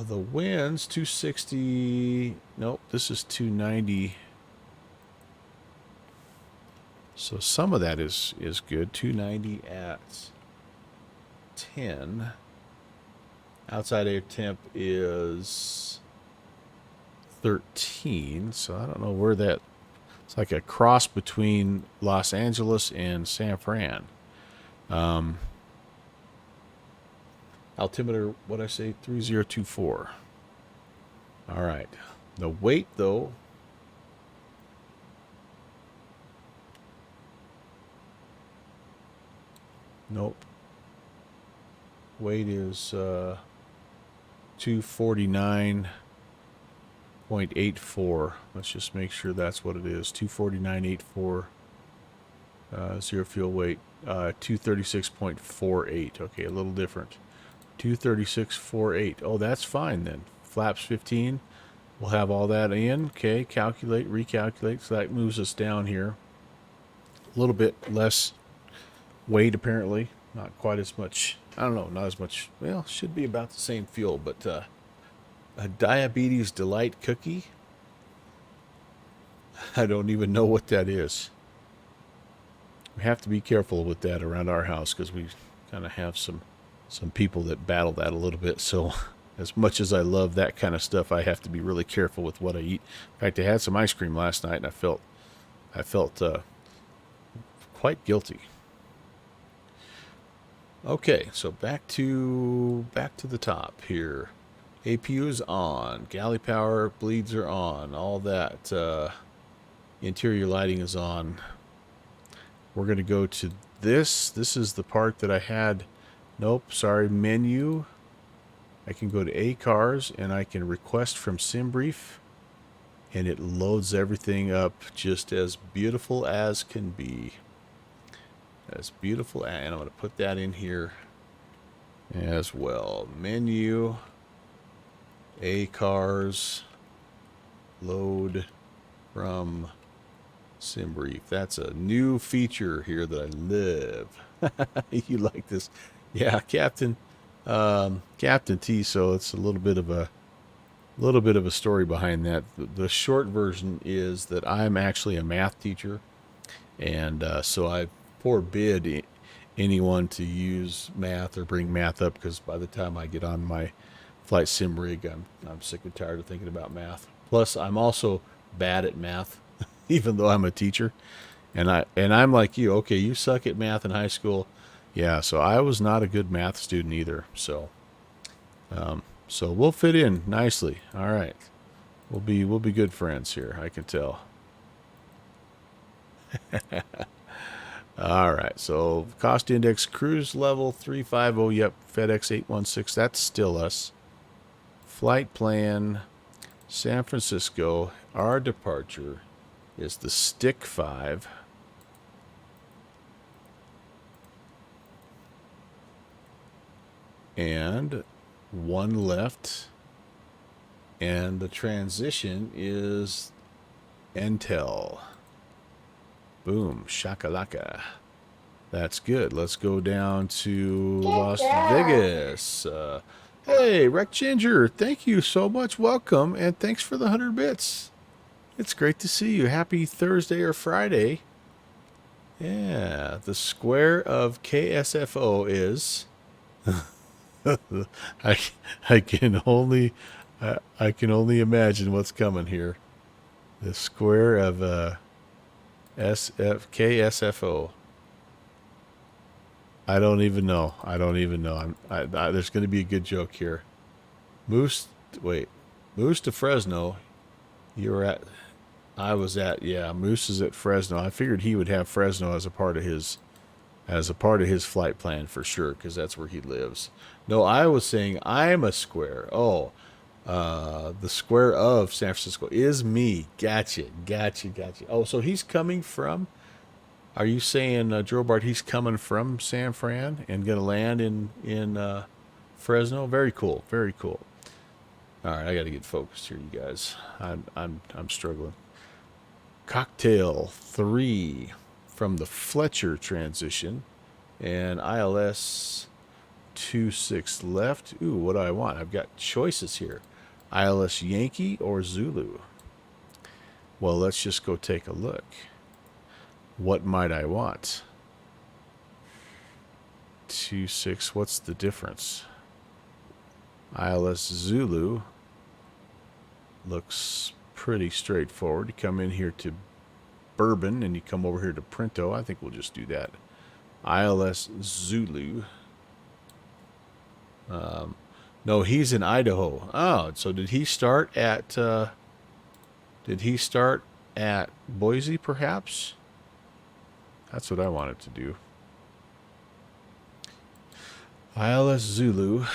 the winds 260. Nope, this is 290. So some of that is good. 290 at 10. Outside air temp is 13. So I don't know where that. It's like a cross between Los Angeles and San Fran. Altimeter, what I say, 3024. All right. The weight, though. Nope. Weight is 249.84. Let's just make sure that's what it is. 249.84. Zero fuel weight. 236.48. Okay, a little different. 236.48. Oh, that's fine then. Flaps 15. We'll have all that in. Okay, calculate, recalculate. So that moves us down here. A little bit less weight, apparently. Not quite as much. I don't know, not as much. Well, should be about the same fuel, but a Diabetes Delight cookie. I don't even know what that is. We have to be careful with that around our house because we kind of have some people that battle that a little bit. So as much as I love that kind of stuff, I have to be really careful with what I eat. In fact, I had some ice cream last night and I felt quite guilty. Okay, so back to the top here. APU is on. Galley power bleeds are on. All that interior lighting is on. We're going to go to this. This is the part that I had. Nope, sorry, menu. I can go to A cars and I can request from SimBrief, and it loads everything up just as beautiful as can be. As beautiful, and I'm going to put that in here as well. Menu, A cars, load from SimBrief. That's a new feature here that I love. You like this? Yeah, Captain T. So it's a little bit of a story behind that. The short version is that I'm actually a math teacher, and so I forbid anyone to use math or bring math up, because by the time I get on my flight sim rig, I'm sick and tired of thinking about math. Plus, I'm also bad at math, even though I'm a teacher, and I'm like you. Okay, you suck at math in high school. Yeah, so I was not a good math student either. So we'll fit in nicely. All right, we'll be good friends here. I can tell. All right, so cost index cruise level 350. Yep, FedEx 816. That's still us. Flight plan, San Francisco. Our departure is the Stick 5. And one left. And the transition is Intel. Boom, shakalaka. That's good. Let's go down to Las Vegas. Hey, Wreck Ginger, thank you so much. Welcome, and thanks for the 100 bits. It's great to see you. Happy Thursday or Friday. Yeah, the square of KSFO is... I can only imagine what's coming here. The square of KSFO. I don't even know. There's going to be a good joke here. Moose to Fresno. Moose is at Fresno. I figured he would have Fresno as a part of his flight plan for sure, because that's where he lives. No, I was saying I'm a square. Oh, the square of San Francisco is me. Gotcha. Oh, so he's coming from... Are you saying, Drobart, he's coming from San Fran and going to land in Fresno? Very cool. Very cool. All right, I got to get focused here, you guys. I'm struggling. Cocktail 3 from the Fletcher transition, and ILS 26 left. Ooh, what do I want? I've got choices here. ILS Yankee or Zulu? Well, let's just go take a look. What might I want? 26, what's the difference? ILS Zulu looks pretty straightforward. You come in here to Bourbon and you come over here to Printo. I think we'll just do that. ILS Zulu. No, he's in Idaho. Oh, so did he start at Boise, perhaps? That's what I wanted to do. ILS Zulu.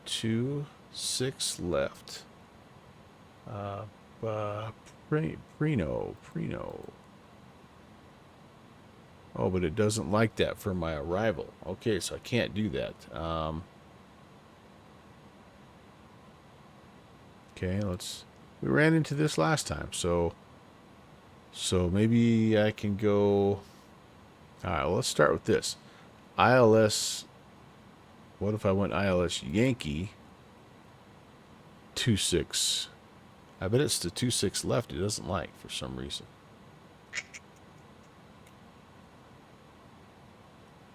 26 left. Preno. Oh, but it doesn't like that for my arrival. Okay, so I can't do that. Okay, we ran into this last time, so maybe I can go... Alright, well, let's start with this. ILS... What if I went ILS Yankee 26? I bet it's the 26 left it doesn't like for some reason.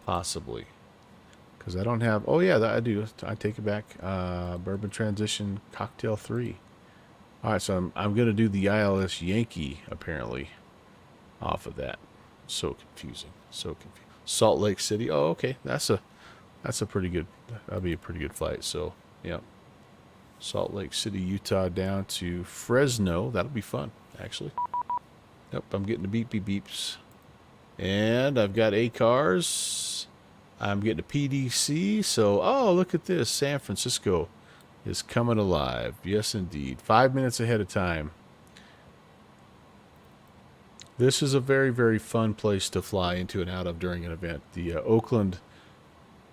Possibly. Because I don't have... Oh, yeah, I do. I take it back. Bourbon Transition Cocktail 3. Alright, so I'm going to do the ILS Yankee, apparently, off of that. So confusing. So confusing. Salt Lake City. Oh, okay. That's a pretty good. That'll be a pretty good flight. So, yeah. Salt Lake City, Utah, down to Fresno. That'll be fun, actually. Yep, I'm getting the beep beep beeps. And I've got ACARS. I'm getting a PDC. So, oh, look at this. San Francisco is coming alive. Yes, indeed. 5 minutes ahead of time. This is a very, very fun place to fly into and out of during an event. The Oakland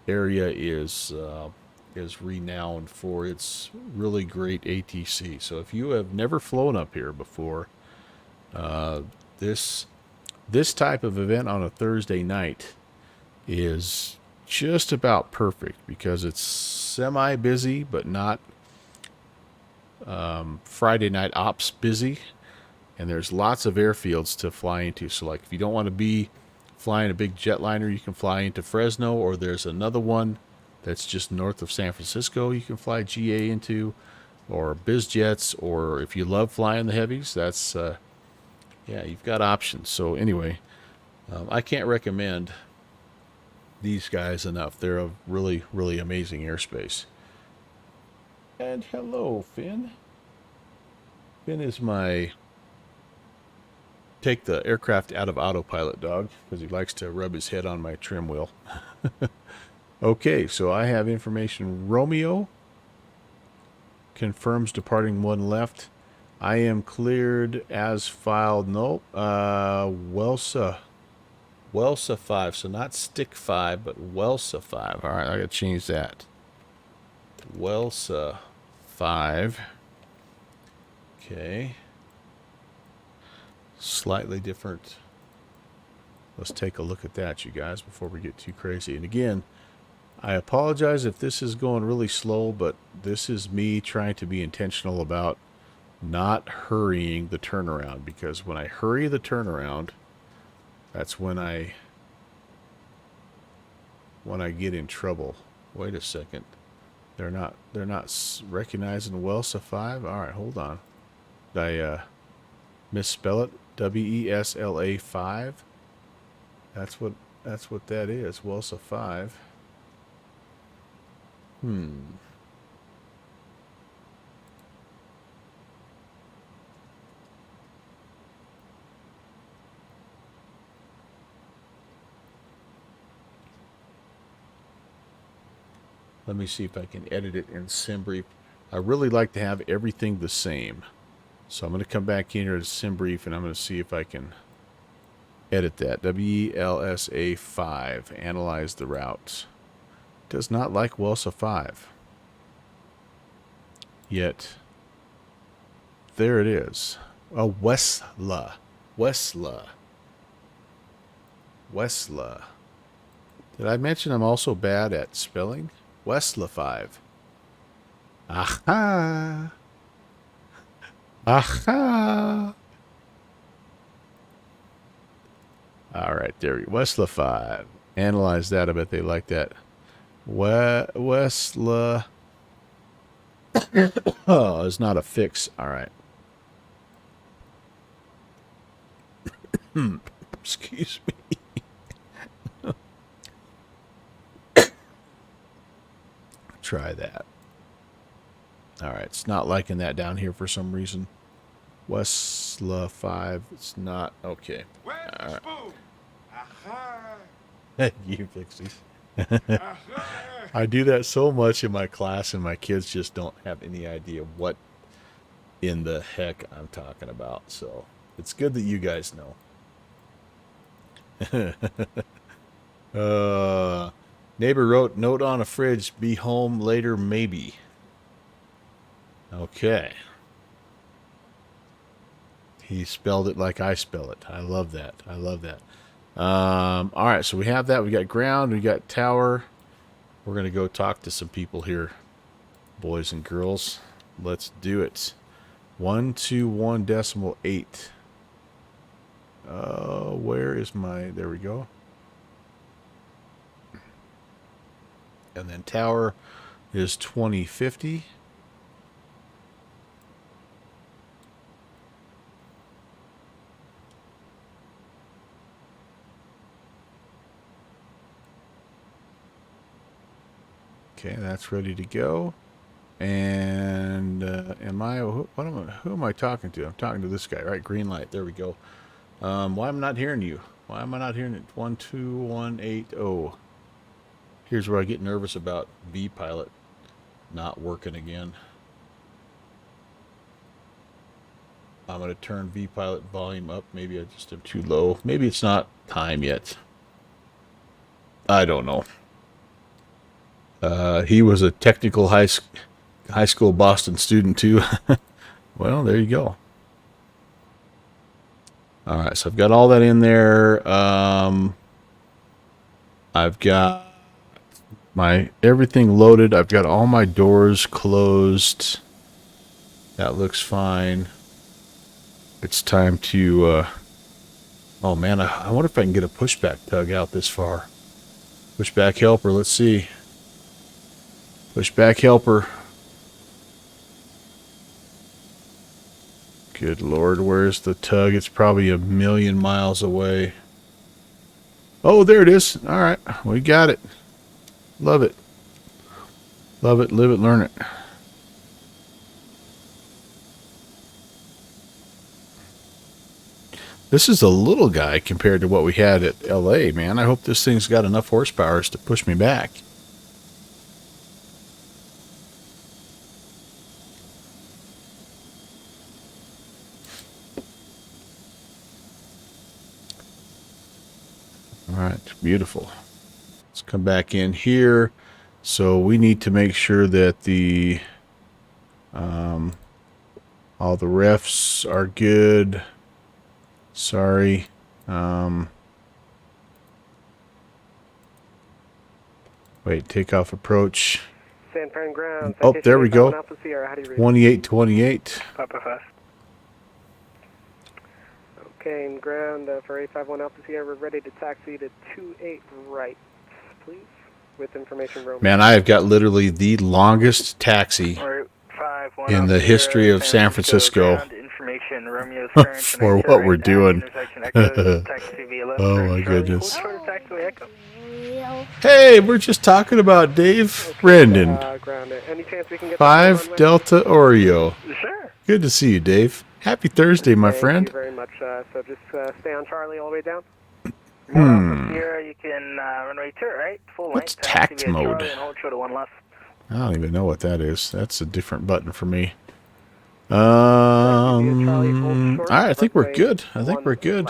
area is renowned for its really great ATC. So if you have never flown up here before, this type of event on a Thursday night is just about perfect because it's semi-busy but not Friday night ops busy, and there's lots of airfields to fly into. So like if you don't want to be flying a big jetliner, you can fly into Fresno, or there's another one that's just north of San Francisco you can fly GA into, or BizJets, or if you love flying the heavies, that's yeah, you've got options. So anyway, I can't recommend these guys enough. They're a really, really amazing airspace. And hello, Finn. Finn is my take the aircraft out of autopilot dog because he likes to rub his head on my trim wheel. Okay, so I have information. Romeo confirms departing 1 left. I am cleared as filed. Nope. Welsa 5. So not stick 5, but Welsa 5. All right, I got to change that. Welsa 5. Okay. Slightly different. Let's take a look at that, you guys, before we get too crazy. And again, I apologize if this is going really slow, but this is me trying to be intentional about not hurrying the turnaround, because when I hurry the turnaround, that's when I get in trouble. Wait a second. They're not recognizing Welsa 5. All right, hold on. Did I misspell it? WESLA 5. That's what that is. Welsa 5. Let me see if I can edit it in SimBrief. I really like to have everything the same. So I'm going to come back in here to SimBrief and I'm going to see if I can edit that. WELSA 5. Analyze the routes. Does not like Welsa 5. Yet, there it is. Oh, Westla. Did I mention I'm also bad at spelling? Westla 5. Aha! Aha! All right, there we go. Westla 5. Analyze that. I bet they like that. Westla. Oh, it's not a fix. All right. Excuse me. Try that. All right, it's not liking that down here for some reason. Westla 5. It's not okay. All right. You pixies. I do that so much in my class, and my kids just don't have any idea what in the heck I'm talking about. So it's good that you guys know. Neighbor wrote, note on a fridge, be home later maybe. Okay. He spelled it like I spell it. I love that. I love that. All right, so we have that. We got ground. We got tower. We're going to go talk to some people here, boys and girls. Let's do it. 121.8. Where is my... There we go. And then tower is 2050. Okay, that's ready to go. And who am I talking to? I'm talking to this guy, right? Green light. There we go. Why am I not hearing you? Why am I not hearing it? 12180. Here's where I get nervous about V-Pilot not working again. I'm going to turn V-Pilot volume up. Maybe I just am too low. Maybe it's not time yet. I don't know. He was a technical high school Boston student too. Well, there you go. All right, so I've got all that in there. I've got my everything loaded. I've got all my doors closed. That looks fine. It's time to oh man, I wonder if I can get a pushback tug out this far. Pushback helper, let's see. Pushback helper. Good Lord, where's the tug? It's probably a million miles away. Oh, there it is. All right, we got it. Love it. Love it, live it, learn it. This is a little guy compared to what we had at LA, man. I hope this thing's got enough horsepower to push me back. All right, beautiful. Let's come back in here. So we need to make sure that the all the refs are good. Sorry. Wait, takeoff approach. San Fran ground. Oh, there we go. Alpha Sierra, how do you read? 2828. Papa fast. Okay, and ground for 851 Alpha Sierra, we're ready to taxi to 28 right, please, with information room. Man, I have got literally the longest taxi in the history of San Francisco for what we're doing. Oh my goodness. Hey, we're just talking about Dave Brendan. Any chance we can get 5 Delta Oreo. Sure. Good to see you, Dave. Happy Thursday, my friend. Thank you very much. So just stay on Charlie all the way down. Here you can runway 2, right? Full What's length. tact Activate mode? Charlie and hold short of 1 left. I don't even know what that is. That's a different button for me. All right, I think we're good. I think we're good.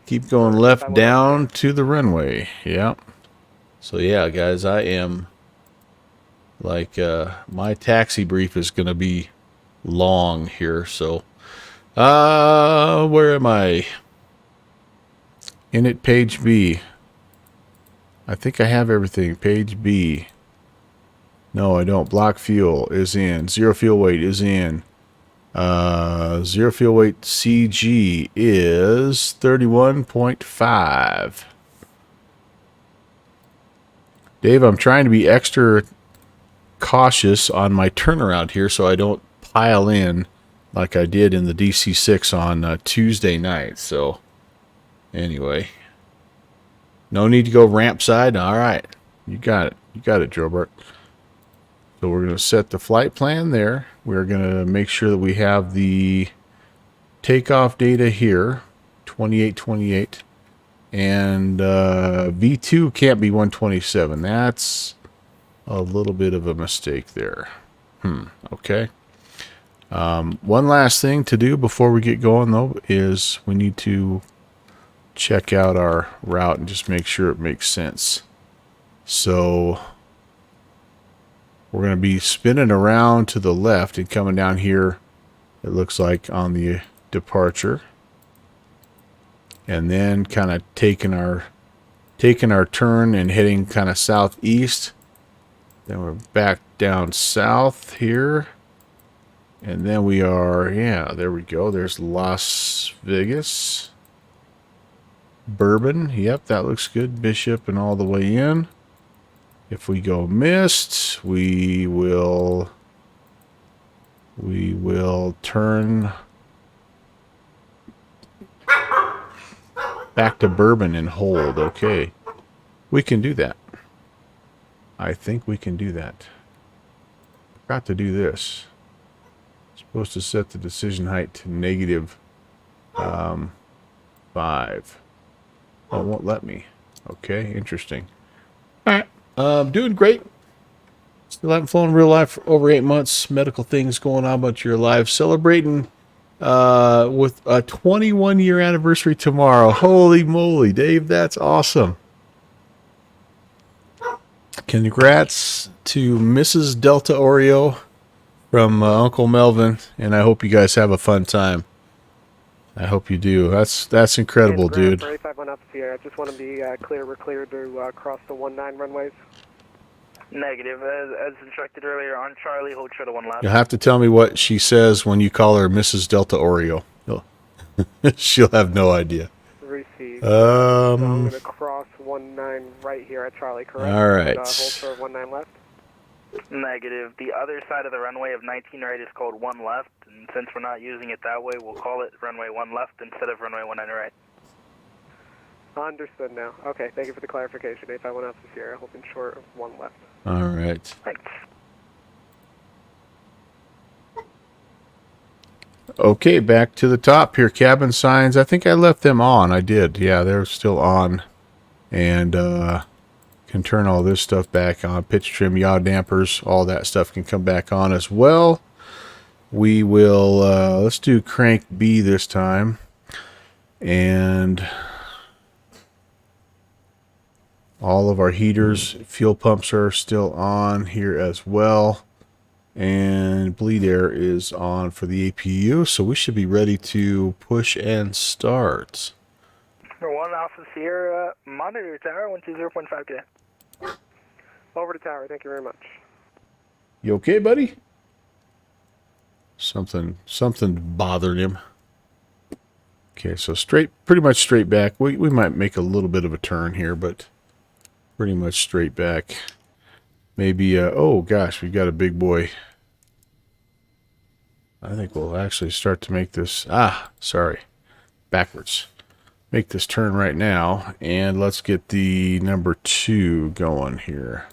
Keep going left down to the runway. Yep. So yeah, guys, I am like my taxi brief is going to be long here. So where am I? In it, page B. I think I have everything. Page B. No, I don't. Block fuel is in. Zero fuel weight is in. Zero fuel weight CG is 31.5. Dave, I'm trying to be extra cautious on my turnaround here so I don't pile in like I did in the DC-6 on Tuesday night. So, anyway. No need to go ramp side. All right. You got it. You got it, Jobert. So we're going to set the flight plan there. We're going to make sure that we have the takeoff data here, 2828. And V2 can't be 127. That's a little bit of a mistake there. Okay. One last thing to do before we get going, though, is we need to check out our route and just make sure it makes sense. So we're going to be spinning around to the left and coming down here, it looks like, on the departure. And then kind of taking our turn and heading kind of southeast. Then we're back down south here. And then we are, yeah, there we go. There's Las Vegas. Bourbon. Yep, that looks good. Bishop and all the way in. If we go missed, we will turn back to Bourbon and hold. Okay. We can do that. I think we can do that. Got to do this. Supposed to set the decision height to negative 5. Oh, it won't let me. Okay, interesting. All right, doing great. Still haven't flown in real life for over 8 months. Medical things going on, but you're alive. Celebrating with a 21-year anniversary tomorrow. Holy moly, Dave, that's awesome. Congrats to Mrs. Delta Oreo from Uncle Melvin, and I hope you guys have a fun time. I hope you do. That's incredible, And ground dude. for 851 Alpha Sierra. I just want to be clear. We're clear to cross the 19 runways. Negative. As instructed earlier on Charlie, hold short of 1 left. You'll have to tell me what she says when you call her Mrs. Delta Oreo. She'll have no idea. Received. So I'm going to cross 19 right here at Charlie, correct? All right. And, hold short of 19 left. Negative. The other side of the runway of 19 right is called 1 left, and since we're not using it that way, we'll call it runway 1 left instead of runway 19 right. Understood now. Okay, thank you for the clarification. 851 Alpha Sierra, holding short of 1 left. All right. Thanks. Okay, back to the top here. Cabin signs. I think I left them on. I did. Yeah, they're still on. And can turn all this stuff back on. Pitch trim, yaw dampers, all that stuff can come back on as well. We will, let's do crank B this time. And all of our heaters, fuel pumps are still on here as well. And bleed air is on for the APU, so we should be ready to push and start. Number 1 Alpha Sierra, monitor tower, 120.5K. Over to tower, thank you very much. You okay, buddy? Something bothered him. Okay, so pretty much straight back. We might make a little bit of a turn here, but pretty much straight back. Maybe, oh gosh, we've got a big boy. I think we'll actually start to make this, sorry, backwards. Make this turn right now, and let's get the number 2 going here.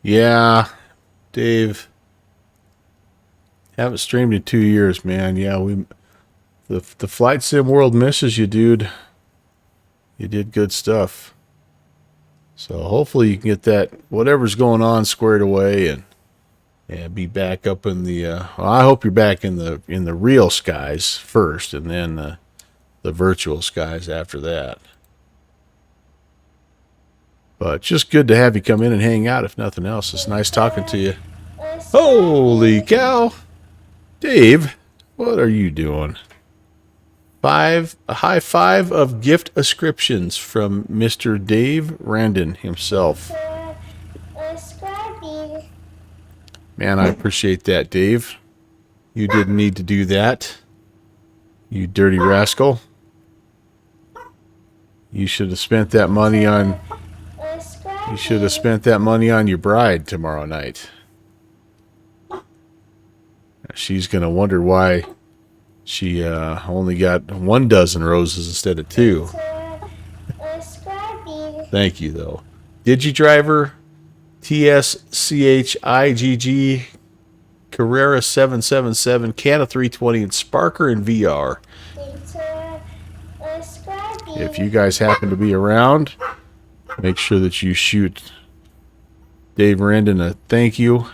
Yeah, Dave. Haven't streamed in 2 years, man. Yeah, the flight sim world misses you, dude. You did good stuff. So hopefully you can get that whatever's going on squared away and be back up in the. Well, I hope you're back in the real skies first, and then the virtual skies after that. But just good to have you come in and hang out, if nothing else. It's nice talking to you. Holy cow! Dave, what are you doing? A high five of gift ascriptions from Mr. Dave Randon himself. Man, I appreciate that, Dave. You didn't need to do that. You dirty rascal. You should have spent that money on... You should have spent that money on your bride tomorrow night. She's going to wonder why she only got 1 dozen roses instead of 2. Thank you, though. Digidriver, TSCHIGG, Carrera 777, Cana 320, and Sparker in VR. If you guys happen to be around, make sure that you shoot Dave Randon a thank you.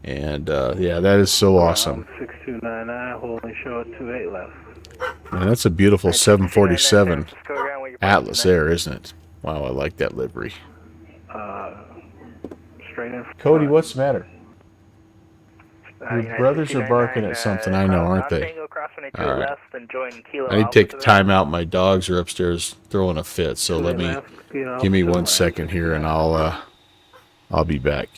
And, yeah, that is so awesome. 6299, holding short 28 left. Man, that's a beautiful 747 Atlas Air, isn't it? Wow, I like that livery. Straight in. Cody, what's the matter? Your brothers are barking at something, I know, aren't they? All right. I need to take time out. My dogs are upstairs throwing a fit, so give me 1 second here, and I'll be back.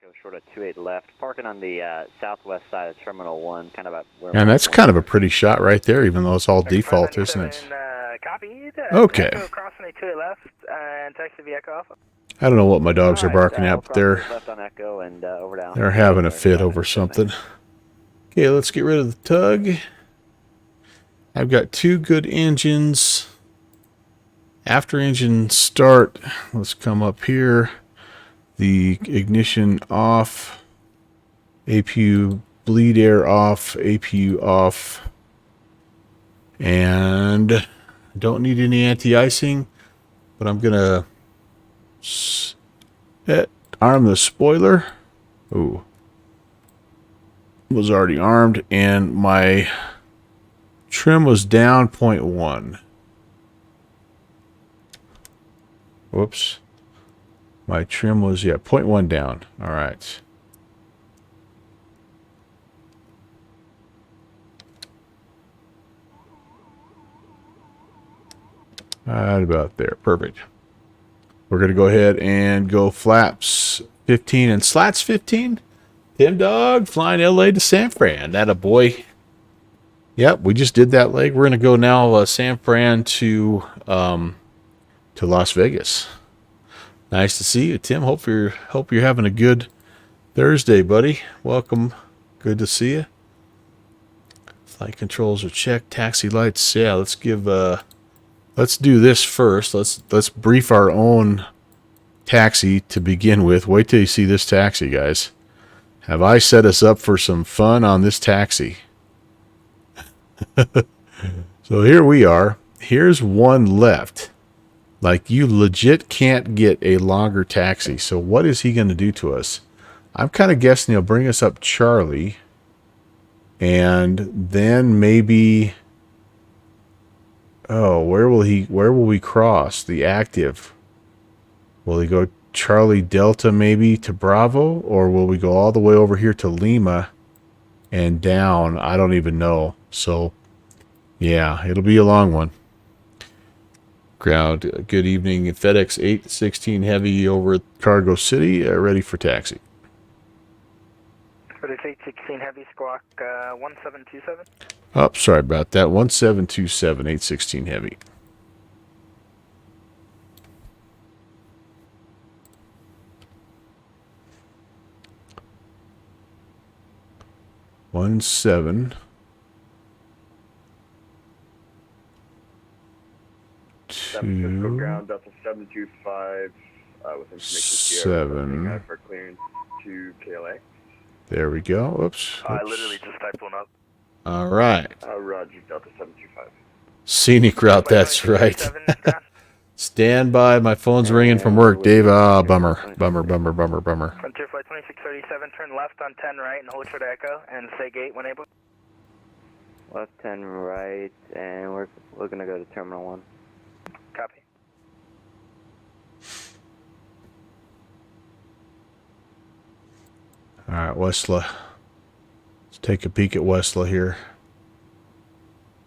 Go short of 28 left, parking on the southwest side of Terminal 1, kind of about where... And that's kind of a pretty shot right there, even though it's all default, isn't it? Copied. Okay. Echo crossing a 28 left, and taxi via Echo Alpha. I don't know what my dogs are barking at, but left on Echo and over down. they're having a fit over something. Okay, let's get rid of the tug. I've got 2 good engines. After engine start, let's come up here. The ignition off. APU bleed air off. APU off. And don't need any anti-icing, but I'm going to arm the spoiler. Ooh. Was already armed, and my trim was down 0.1. Whoops. My trim was, 0.1 down. All right. Right about there. Perfect. We're going to go ahead and go flaps 15 and slats 15. Tim Dog flying LA to San Fran. That a boy. Yep, we just did that leg. We're going to go now San Fran to Las Vegas. Nice to see you, Tim. Hope you're having a good Thursday, buddy. Welcome. Good to see you. Flight controls are checked. Taxi lights. Yeah, let's do this first. Let's brief our own taxi to begin with. Wait till you see this taxi, guys. Have I set us up for some fun on this taxi? So here we are. Here's one left. Like, you legit can't get a longer taxi. So what is he going to do to us? I'm kind of guessing he'll bring us up Charlie. And then maybe... Oh, where will we cross? The active. Will he go Charlie Delta maybe to Bravo? Or will we go all the way over here to Lima and down? I don't even know. So, yeah, it'll be a long one. Ground, good evening. FedEx 816 Heavy over at Cargo City, ready for taxi. FedEx 816 Heavy, squawk 1727. Oh, sorry about that. 1727, 816 Heavy. One seven. Two, ground Delta 725 with information 7 for clearance to KLAX. There we go. Oops. I literally just typed one up. All right. Roger, Delta 725. Scenic route, that's right. Stand by. My phone's ringing from work, Dave. Ah, bummer. Bummer. Frontier Flight 2637, turn left on 10 right and hold short echo and say gate when able. Left 10 right, and we're going to go to Terminal 1. Copy. All right, Westla. Let's take a peek at Westla here.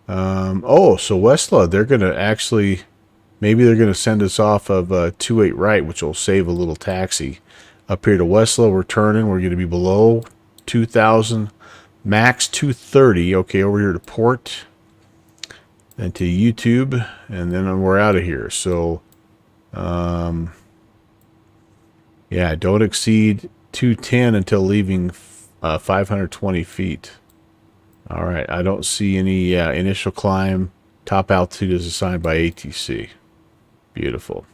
So Westla, they're going to actually, maybe they're going to send us off of 28 right, which will save a little taxi. Up here to Westla, we're turning. We're going to be below 2,000, max 230. Okay, over here to port. Then to YouTube, and then we're out of here. So, yeah, don't exceed 210 until leaving 520 feet. All right, I don't see any initial climb. Top altitude is assigned by ATC. Beautiful.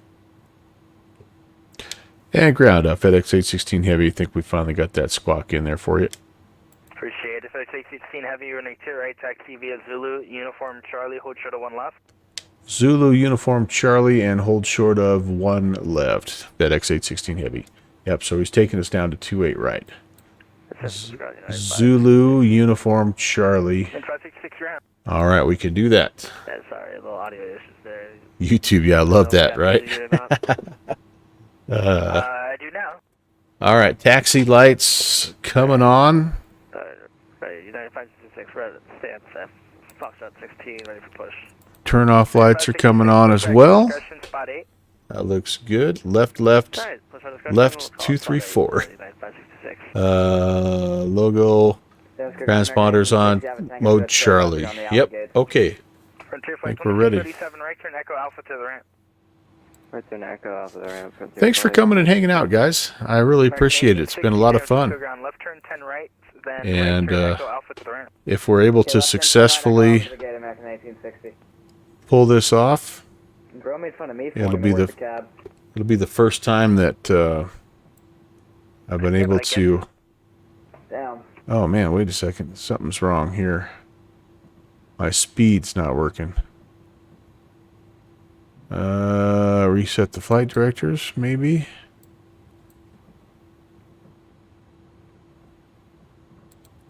And ground up, FedEx 816 Heavy. I think we finally got that squawk in there for you. Appreciate it. FedEx 816 Heavy, you're in a tier right, taxi via Zulu, uniform Charlie, hold short of 1 left. Zulu, uniform Charlie, and hold short of 1 left. FedEx 816 Heavy. Yep, so he's taking us down to 28 right. Zulu, uniform Charlie. 566 ground. All right, we can do that. Sorry, a little audio issues there. YouTube, yeah, I love that, right? I do now. All right, taxi lights coming on. United 566, red, stand, Foxtrot 16, ready for push. Turn off lights are coming on as well. That looks good. Left, 234. Logo. Transponders on mode Charlie. Yep. Okay. Frontier I Flight think we're ready. 2237, right turn Echo Alpha to the ramp. Right turn Echo off of the ramp. Thanks for coming and hanging out, guys. I really appreciate it. It's been a lot of fun. Ground, left turn 10 right, then And right turn Echo Alpha to the ramp. if we're able to successfully pull this off, Girl made fun of me for it'll wanting be to work the the cab. it'll be the first time that I've been able to. Down. Oh man, wait a second. Something's wrong here. My speed's not working. Reset the flight directors, maybe.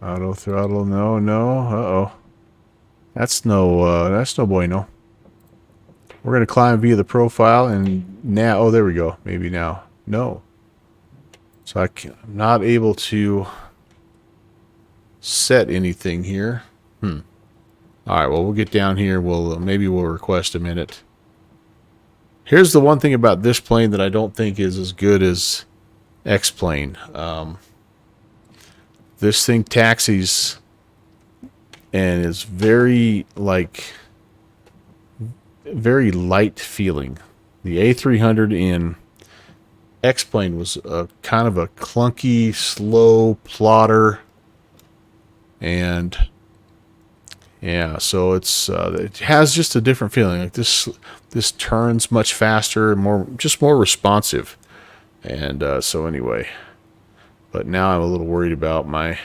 Auto throttle, no. Uh-oh. That's no bueno. We're gonna climb via the profile, and now, oh, there we go. Maybe now. No. So I'm not able to set anything here. All right, well, we'll get down here. Maybe we'll request a minute. Here's the one thing about this plane that I don't think is as good as X-plane. This thing taxis and is very light feeling. The A300 in X-plane was kind of a clunky, slow plotter, and yeah, so it has just a different feeling. Like this turns much faster and more responsive. And so anyway, but now I'm a little worried about my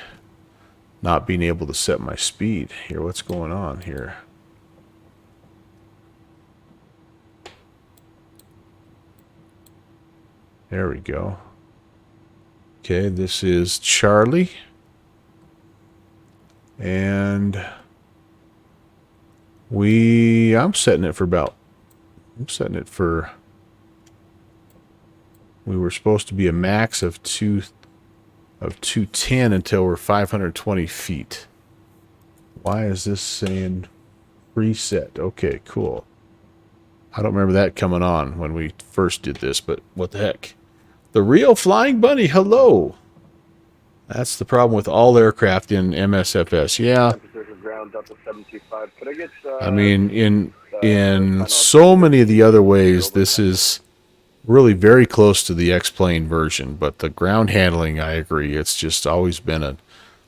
not being able to set my speed here. What's going on here? There we go. Okay, this is Charlie. And I'm setting it for we were supposed to be a max of 210 until we're 520 feet. Why is this saying preset? Okay, cool. I don't remember that coming on when we first did this, but what the heck. The real Flying Bunny, hello. That's the problem with all aircraft in MSFS. Yeah. Ground Delta 725. Could I get, I mean, in so many of the other ways, this is really very close to the X-plane version. But the ground handling, I agree, it's just always been a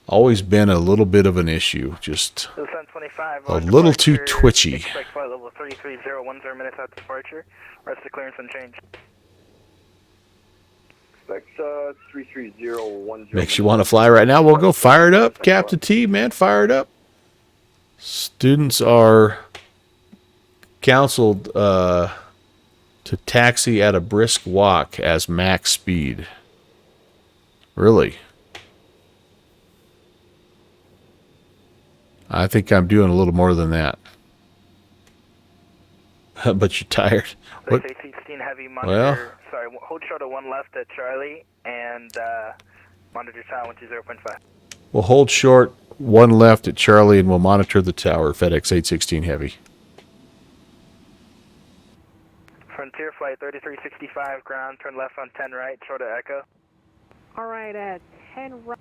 little bit of an issue. Just a little too twitchy. Expect flight level 33010 minutes out departure. Rest of clearance unchanged. Expect 33010. Makes you want to fly right now. We'll go fire it up, Captain T, man, fire it up. Students are counseled to taxi at a brisk walk as max speed. Really? I think I'm doing a little more than that. But you're tired. What? 16 heavy monitor. Well, sorry, hold short of 1 left at Charlie and monitor tower 120.5. We'll hold short 1 left at Charlie and we'll monitor the tower, FedEx 816 Heavy. Frontier Flight 3365, ground, turn left on 10 right, short of Echo. All right, at 10 right.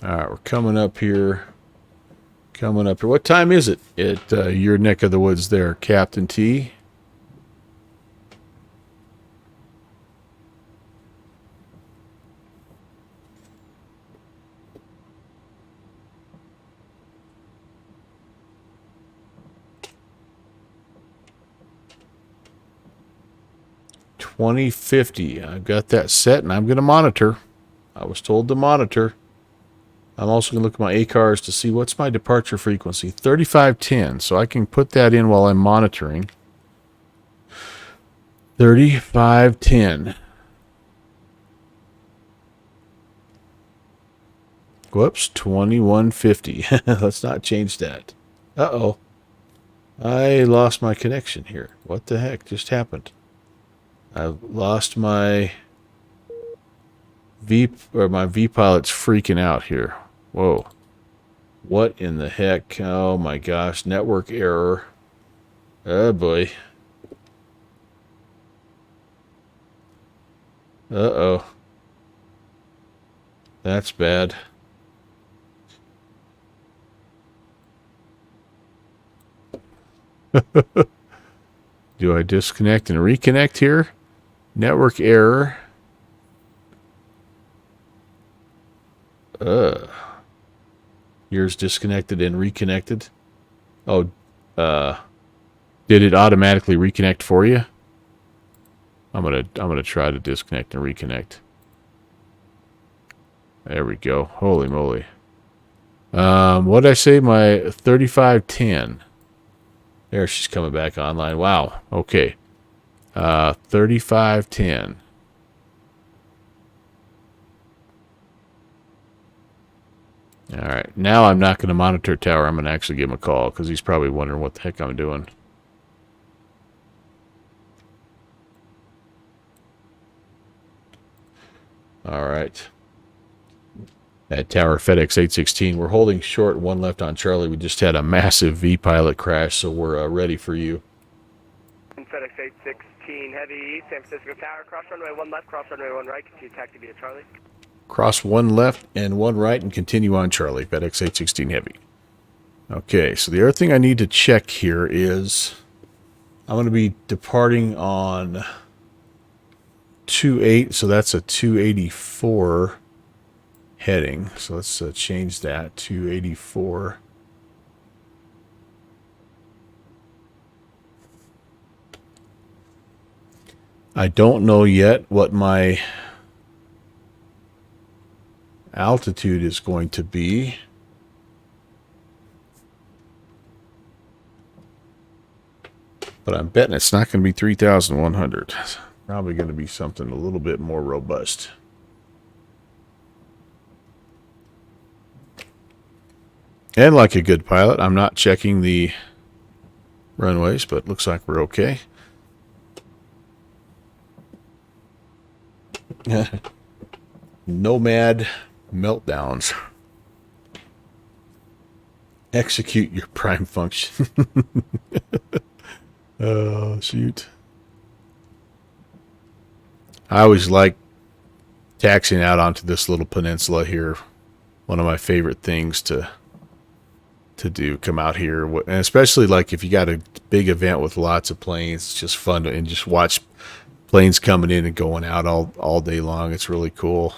All right, we're coming up here. What time is it at your neck of the woods there, Captain T? $20.50. I've got that set, and I'm going to monitor. I was told to monitor. I'm also going to look at my ACARS to see what's my departure frequency. 3510, so I can put that in while I'm monitoring. 3510. Whoops, 2150. Let's not change that. Uh-oh. I lost my connection here. What the heck just happened? I've lost my my V-pilot's freaking out here. Whoa. What in the heck? Oh my gosh, network error. Oh boy. Uh-oh. That's bad. Do I disconnect and reconnect here? Network error. Yours disconnected and reconnected. Oh, did it automatically reconnect for you? I'm gonna try to disconnect and reconnect. There we go. Holy moly. What did I say? My 3510. There, she's coming back online. Wow. Okay. 3510. All right. Now I'm not going to monitor tower. I'm going to actually give him a call because he's probably wondering what the heck I'm doing. All right. At Tower FedEx 816, we're holding short, one left on Charlie. We just had a massive V-pilot crash, so we're ready for you. FedEx 816 Heavy, San Francisco Tower, cross runway 1 left, cross runway 1 right, continue taxi via Charlie. Cross 1 left and 1 right and continue on Charlie, FedEx 816 Heavy. Okay, so the other thing I need to check here is I'm going to be departing on 28, so that's a 284 heading. So let's change that to 84. I don't know yet what my altitude is going to be. But I'm betting it's not going to be 3,100. It's probably going to be something a little bit more robust. And like a good pilot, I'm not checking the runways, but looks like we're okay. Nomad meltdowns. Execute your prime function. Oh, shoot. I always like taxiing out onto this little peninsula here. One of my favorite things to do, come out here, and especially like if you got a big event with lots of planes, it's just fun to, and just watch planes coming in and going out all day long. It's really cool.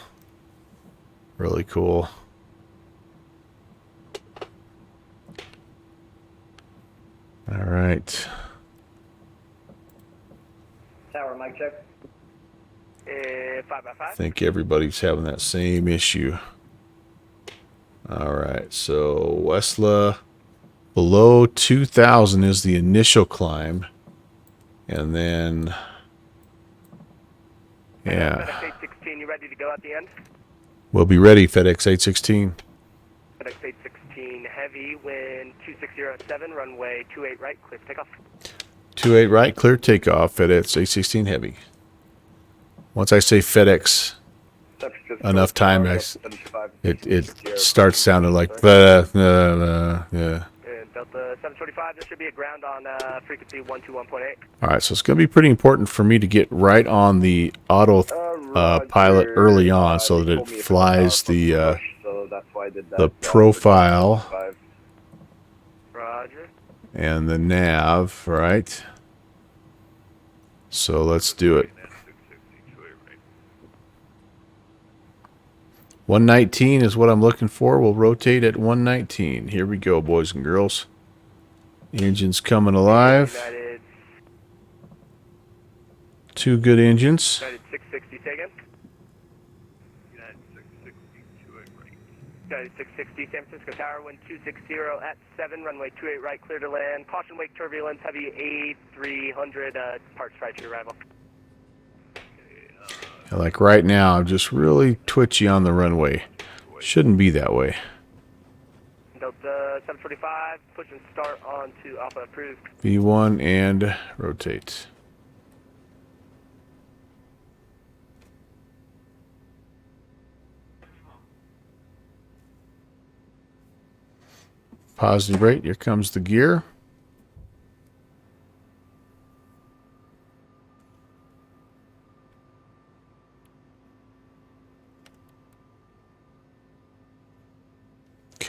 Really cool. All right. Tower, mic check. 5 by 5. I think everybody's having that same issue. All right, so Westla below 2,000 is the initial climb, and then FedEx 816, you ready to go at the end? We'll be ready, FedEx 816. FedEx 816 Heavy, wind 2607, runway 28 right, clear for takeoff. 28 right, clear takeoff, FedEx 816 Heavy. Once I say FedEx enough time, it starts sounding like yeah. And Delta 725, there should be a ground on frequency 121.8. All right, so it's going to be pretty important for me to get right on the auto pilot early on so that it flies the profile Roger. and the nav, right? So let's do it. 119 is what I'm looking for. We'll rotate at 119. Here we go, boys and girls. Engine's coming alive. United, 2 good engines. United 660, taken. United 660, San Francisco Tower, wind 260 at 7, runway 28 right, clear to land. Caution wake turbulence, heavy A300, parts prior to your arrival. Like right now, I'm just really twitchy on the runway. Shouldn't be that way. Delta 745, push and start on to Alpha approved. V1 and rotate. Positive rate, here comes the gear.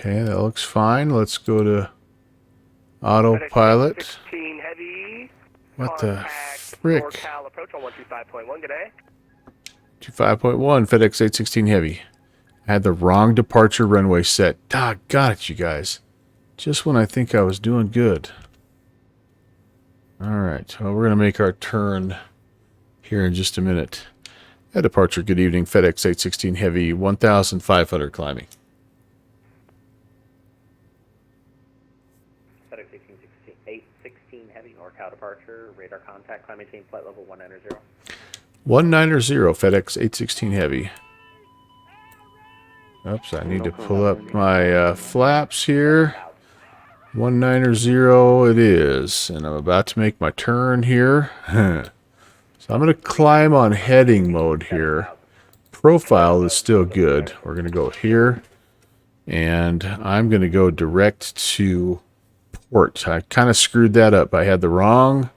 Okay, that looks fine. Let's go to autopilot. 16 heavy. What the Contact frick? NorCal approach on 125.1. Good day. 25.1 FedEx 816 Heavy. I had the wrong departure runway set. Got it, you guys. Just when I think I was doing good. Alright, well, we're going to make our turn here in just a minute. At departure, good evening, FedEx 816 Heavy, 1,500 climbing. FedEx 816 Heavy, NorCal departure, radar contact, climb maintain flight level 190. 190 FedEx 816 Heavy. Oops, I need to pull up my flaps here. 190 it is, and I'm about to make my turn here. So I'm going to climb on heading mode here. Profile is still good. We're going to go here, and I'm going to go direct to port. I kind of screwed that up. I had the wrong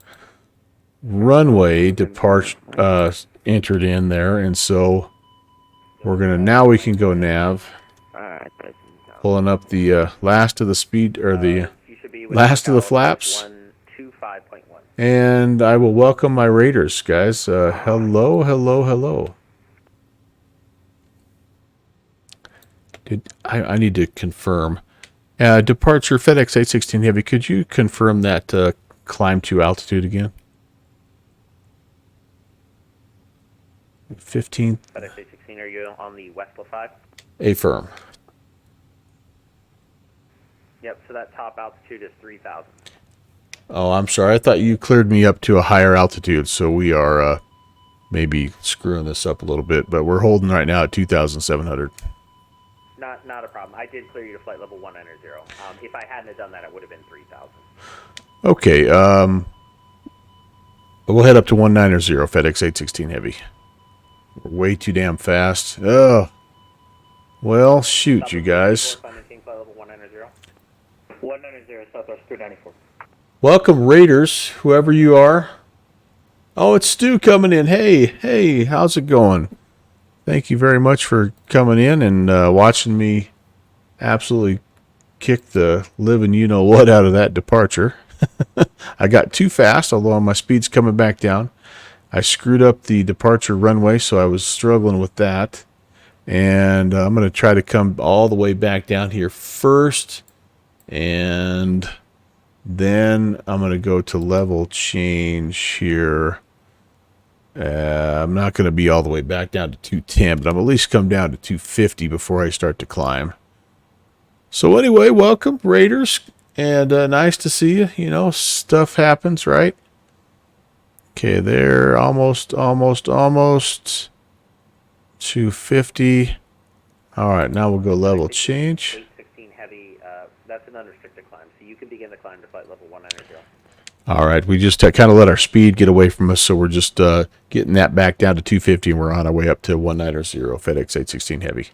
runway entered in there, and so we're going to, now we can go nav. Pulling up the last of the speed, or the last of the flaps. And I will welcome my raiders, guys. Hello, hello, hello. I need to confirm. Departure FedEx 816 Heavy, could you confirm that climb to altitude again? 15. FedEx 816, are you on the Westlaw 5? Affirm. Yep, so that top altitude is 3,000. Oh, I'm sorry. I thought you cleared me up to a higher altitude, so we are maybe screwing this up a little bit, but we're holding right now at 2,700. Not a problem. I did clear you to flight level 190. If I hadn't have done that, it would have been 3,000. Okay, we'll head up to 190 FedEx 816 Heavy. We're way too damn fast. Oh, well, shoot, you guys. 190 Southwest 294. Welcome, Raiders, whoever you are. Oh, it's Stu coming in. Hey, how's it going? Thank you very much for coming in and watching me absolutely kick the living you-know-what out of that departure. I got too fast, although my speed's coming back down. I screwed up the departure runway, so I was struggling with that. And I'm going to try to come all the way back down here first. And then I'm going to go to level change here. I'm not going to be all the way back down to 210, but I'm at least come down to 250 before I start to climb. So anyway, welcome, Raiders. And nice to see you. You know, stuff happens, right? Okay, there, almost. 250. All right, now we'll go level change. 816 Heavy, that's an unrestricted climb, so you can begin the climb to flight level 190. All right, we just kind of let our speed get away from us, so we're just getting that back down to 250, and we're on our way up to 190 FedEx 816 Heavy.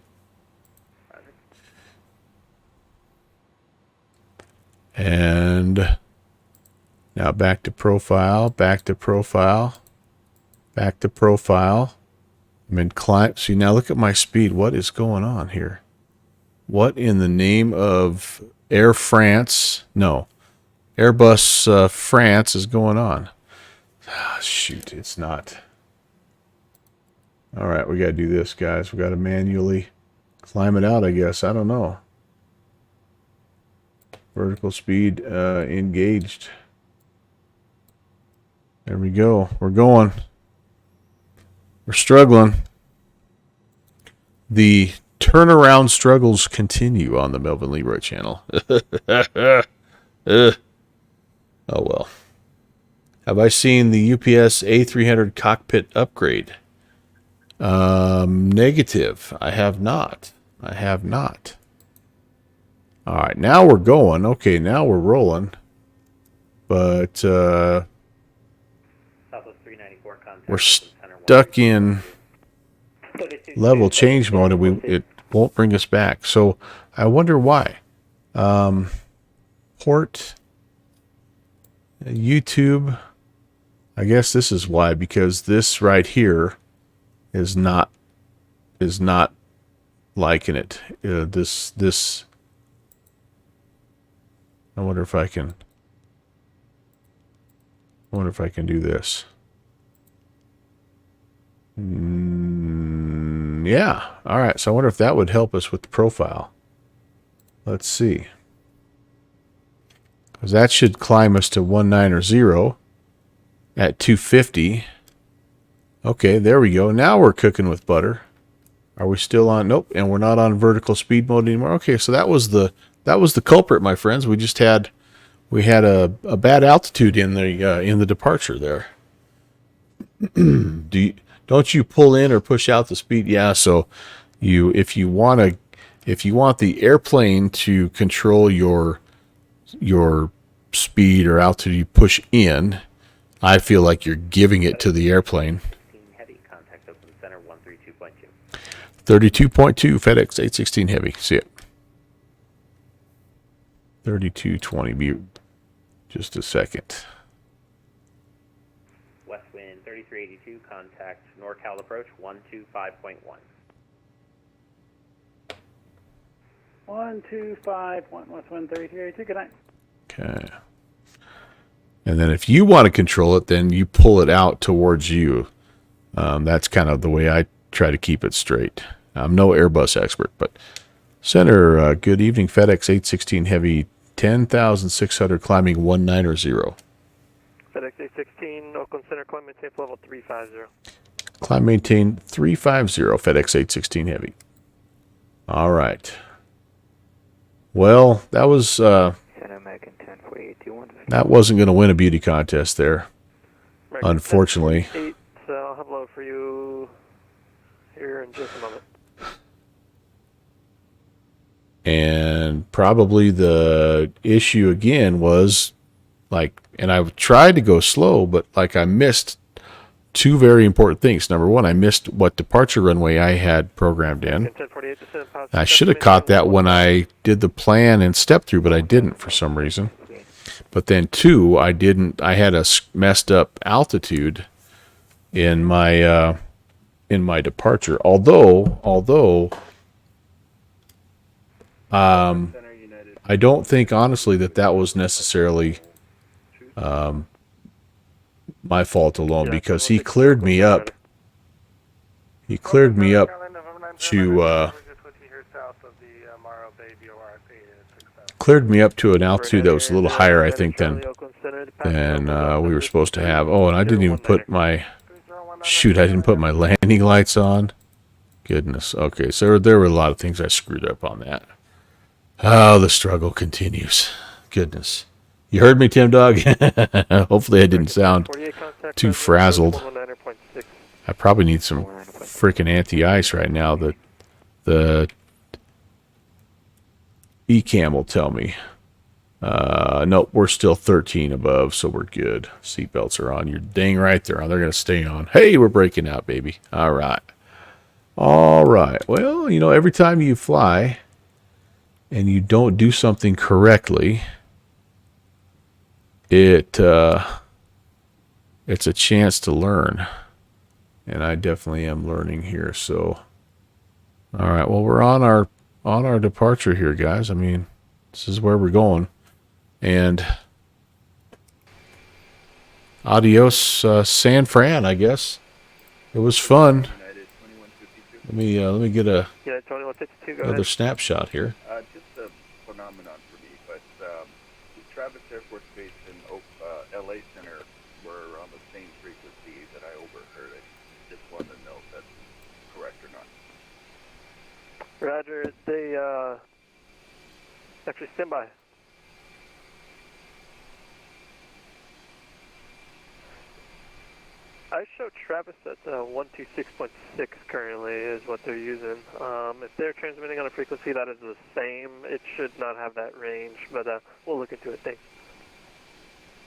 And now back to profile, back to profile, back to profile. I'm in climb. See, now look at my speed. What is going on here? What in the name of Air France? No. Airbus France is going on. Ah, shoot, it's not. All right, we got to do this, guys. We got to manually climb it out, I guess. I don't know. Vertical speed engaged. There we go. We're going. We're struggling. The turnaround struggles continue on the Melvin Leroy channel. Oh well. Have I seen the UPS A300 cockpit upgrade? Negative. I have not. I have not. All right, now we're going. Okay, now we're rolling. But we're stuck in level change mode, and it won't bring us back. So I wonder why. Port YouTube. I guess this is why, because this right here is not liking it. This I wonder if I can do this. Yeah. All right. So I wonder if that would help us with the profile. Let's see. Because that should climb us to 190 at 250. Okay, there we go. Now we're cooking with butter. Are we still on? Nope. And we're not on vertical speed mode anymore. Okay, so that was the culprit, my friends. We just had a bad altitude in the departure there. Don't you pull in or push out the speed? Yeah. So if you want the airplane to control your speed or altitude, you push in. I feel like you're giving it to the airplane. Heavy, contact open center 132.2. 32.2 FedEx 816 Heavy. See it. 3220. Be just a second. West wind 3382, contact NorCal approach 125.1. 125.1 West wind 3382. Good night. Okay. And then if you want to control it, then you pull it out towards you. That's kind of the way I try to keep it straight. I'm no Airbus expert, but center, good evening, FedEx 816 Heavy, 10,600 climbing 190. FedEx 816, Oakland Center, climb maintain level 350. Climb maintain 350, FedEx 816 Heavy. All right. Well, that was that wasn't going to win a beauty contest there, unfortunately. So I'll have a load for you here in just a moment. And probably the issue again was and I tried to go slow, but I missed two very important things. Number one, I missed what departure runway I had programmed in. I should have caught that when I did the plan and step through, but I didn't for some reason. But then two, I had a messed up altitude in my departure. Although I don't think honestly that was necessarily my fault alone, because he cleared me up. He cleared me up to an altitude that was a little higher, I think, than we were supposed to have. Oh, and I didn't even put my landing lights on. Goodness. Okay, so there were a lot of things I screwed up on that. Oh, the struggle continues. Goodness. You heard me, Tim Dog? Hopefully I didn't sound too frazzled. I probably need some freaking anti-ice right now. The ECAM will tell me. Nope, we're still 13 above, so we're good. Seatbelts are on. You're dang right they're on. They're going to stay on. Hey, we're breaking out, baby. All right. All right. Well, every time you fly and you don't do something correctly, it's a chance to learn. And I definitely am learning here. So, all right. Well, we're on our departure here, guys. I mean, this is where we're going. And adios, San Fran, I guess. It was fun. Let me get another snapshot here. Just a phenomenon for me, but Travis Air Force Base and LA Center were on the same frequency that I overheard. I just wanted to know if that's correct or not. Roger, they actually stand by. I show Travis at 126.6 currently is what they're using. If they're transmitting on a frequency that is the same, it should not have that range, but we'll look into it. Thanks.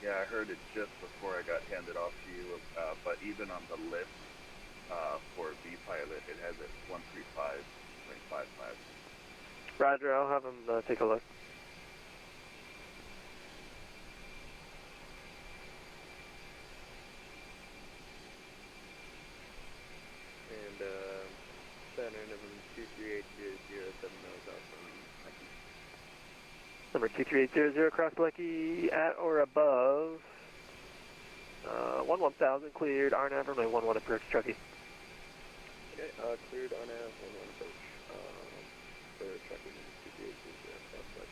Yeah, I heard it just before I got handed off to you, but even on the list for V-Pilot, it has it 135.55. Roger, I'll have him take a look. And center number 23807 knows out from Number 23800, cross Lucky at or above. 1000 cleared, RNAV, runway 11 approach, Truckee. Okay, cleared RNAV, 11 approach. For Truckee, 23800, cross Lucky.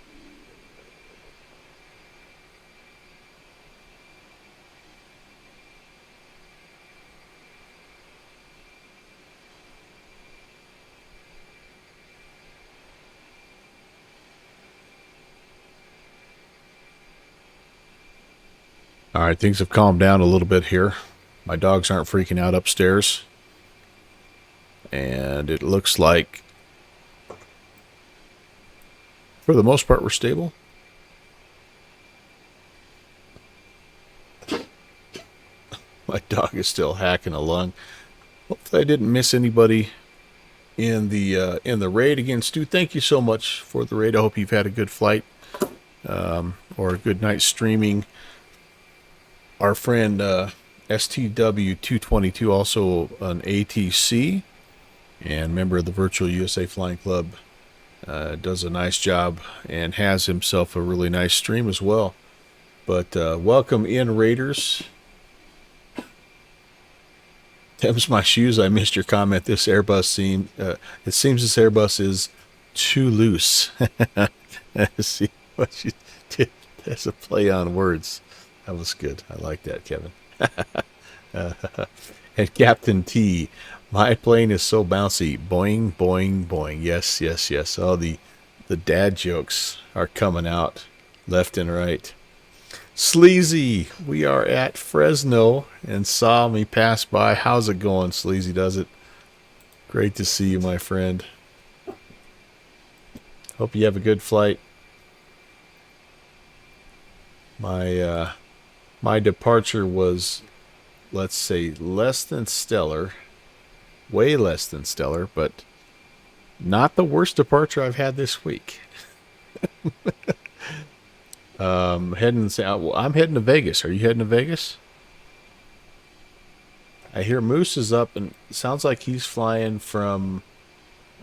All right, things have calmed down a little bit here. My dogs aren't freaking out upstairs. And it looks like, for the most part, we're stable. My dog is still hacking a lung. Hopefully I didn't miss anybody in the raid. Again, Stu, thank you so much for the raid. I hope you've had a good flight or a good night streaming. Our friend STW222, also an ATC and member of the Virtual USA Flying Club, does a nice job and has himself a really nice stream as well. But welcome in, Raiders. Them's my shoes. I missed your comment. This Airbus seems it seems this Airbus is too loose. See what you did? That's a play on words. That was good. I like that, Kevin. And Captain T, my plane is so bouncy. Boing, boing, boing. Yes, yes, yes. Oh, the dad jokes are coming out left and right. Sleazy, we are at Fresno and saw me pass by. How's it going, Sleazy? Does it? Great to see you, my friend. Hope you have a good flight. My departure was, let's say, less than stellar. Way less than stellar, but not the worst departure I've had this week. I'm heading to Vegas. Are you heading to Vegas? I hear Moose is up, and it sounds like he's flying from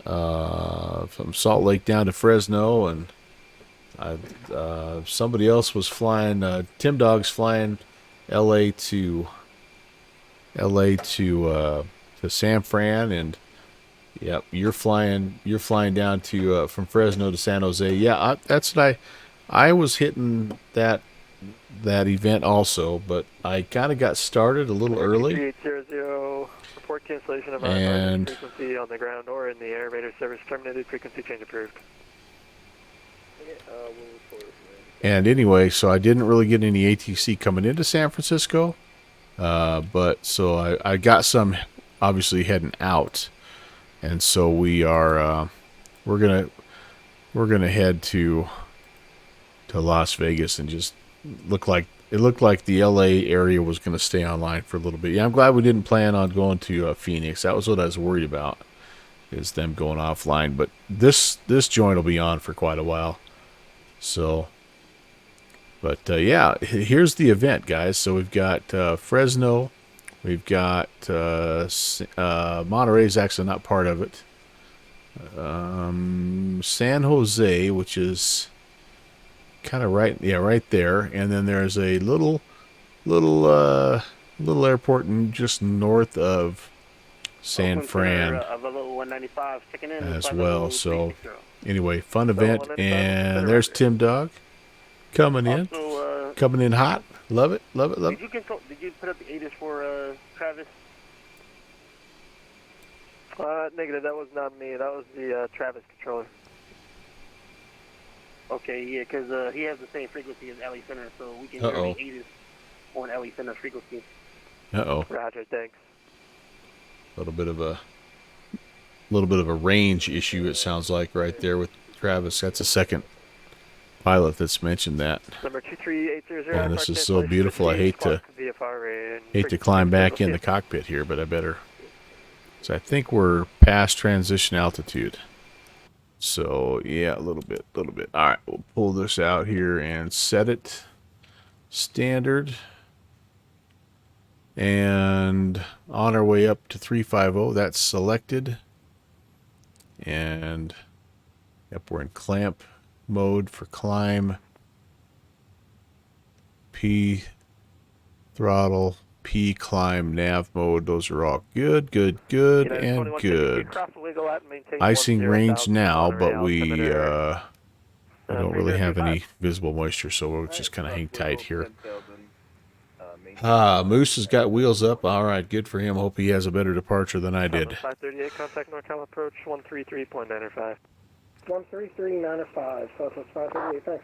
Salt Lake down to Fresno, and somebody else was flying. Tim Dog's flying L.A. to San Fran, and yep, you're flying down to from Fresno to San Jose. Yeah, that's what I was hitting that event also, but I kind of got started a little early. 3800, report cancellation of our frequency on the ground or in the air. Radar service terminated. Frequency change approved. Okay, we'll report. And anyway, so I didn't really get any ATC coming into San Francisco, but so I got some obviously heading out, and so we are we're gonna head to Las Vegas and just looked like the LA area was going to stay online for a little bit. Yeah, I'm glad we didn't plan on going to Phoenix. That was what I was worried about, is them going offline. But this joint will be on for quite a while. So, but yeah, here's the event, guys. So we've got Fresno, we've got Monterey's actually not part of it. San Jose, which is kind of right there, and then there's a little airport just north of San Fran as well. So anyway, fun event, and there's Tim Dog coming in hot. Love it. Did you put up the ATIS for Travis? Negative. That was not me. That was the Travis controller. Okay, yeah, because he has the same frequency as LA Center, so we can hear the ATIS on LA Center frequency. Roger, thanks. A little bit of a range issue, it sounds like, right there with Travis. That's the second pilot that's mentioned that. Number 23800. And this is so beautiful. I hate to climb back in the cockpit here, but I better. So I think we're past transition altitude. So yeah, a little bit. All right, we'll pull this out here and set it standard. And on our way up to 350, that's selected. And yep, we're in clamp mode for climb. P throttle, P climb, nav mode. Those are all good, good, good, and good. Icing range now, but we don't really have any visible moisture, so we'll just kind of hang tight here. Moose has got wheels up. All right, good for him. Hope he has a better departure than I did. 538, contact NorCal approach 133.95. 133.95, Southwest 538, thanks.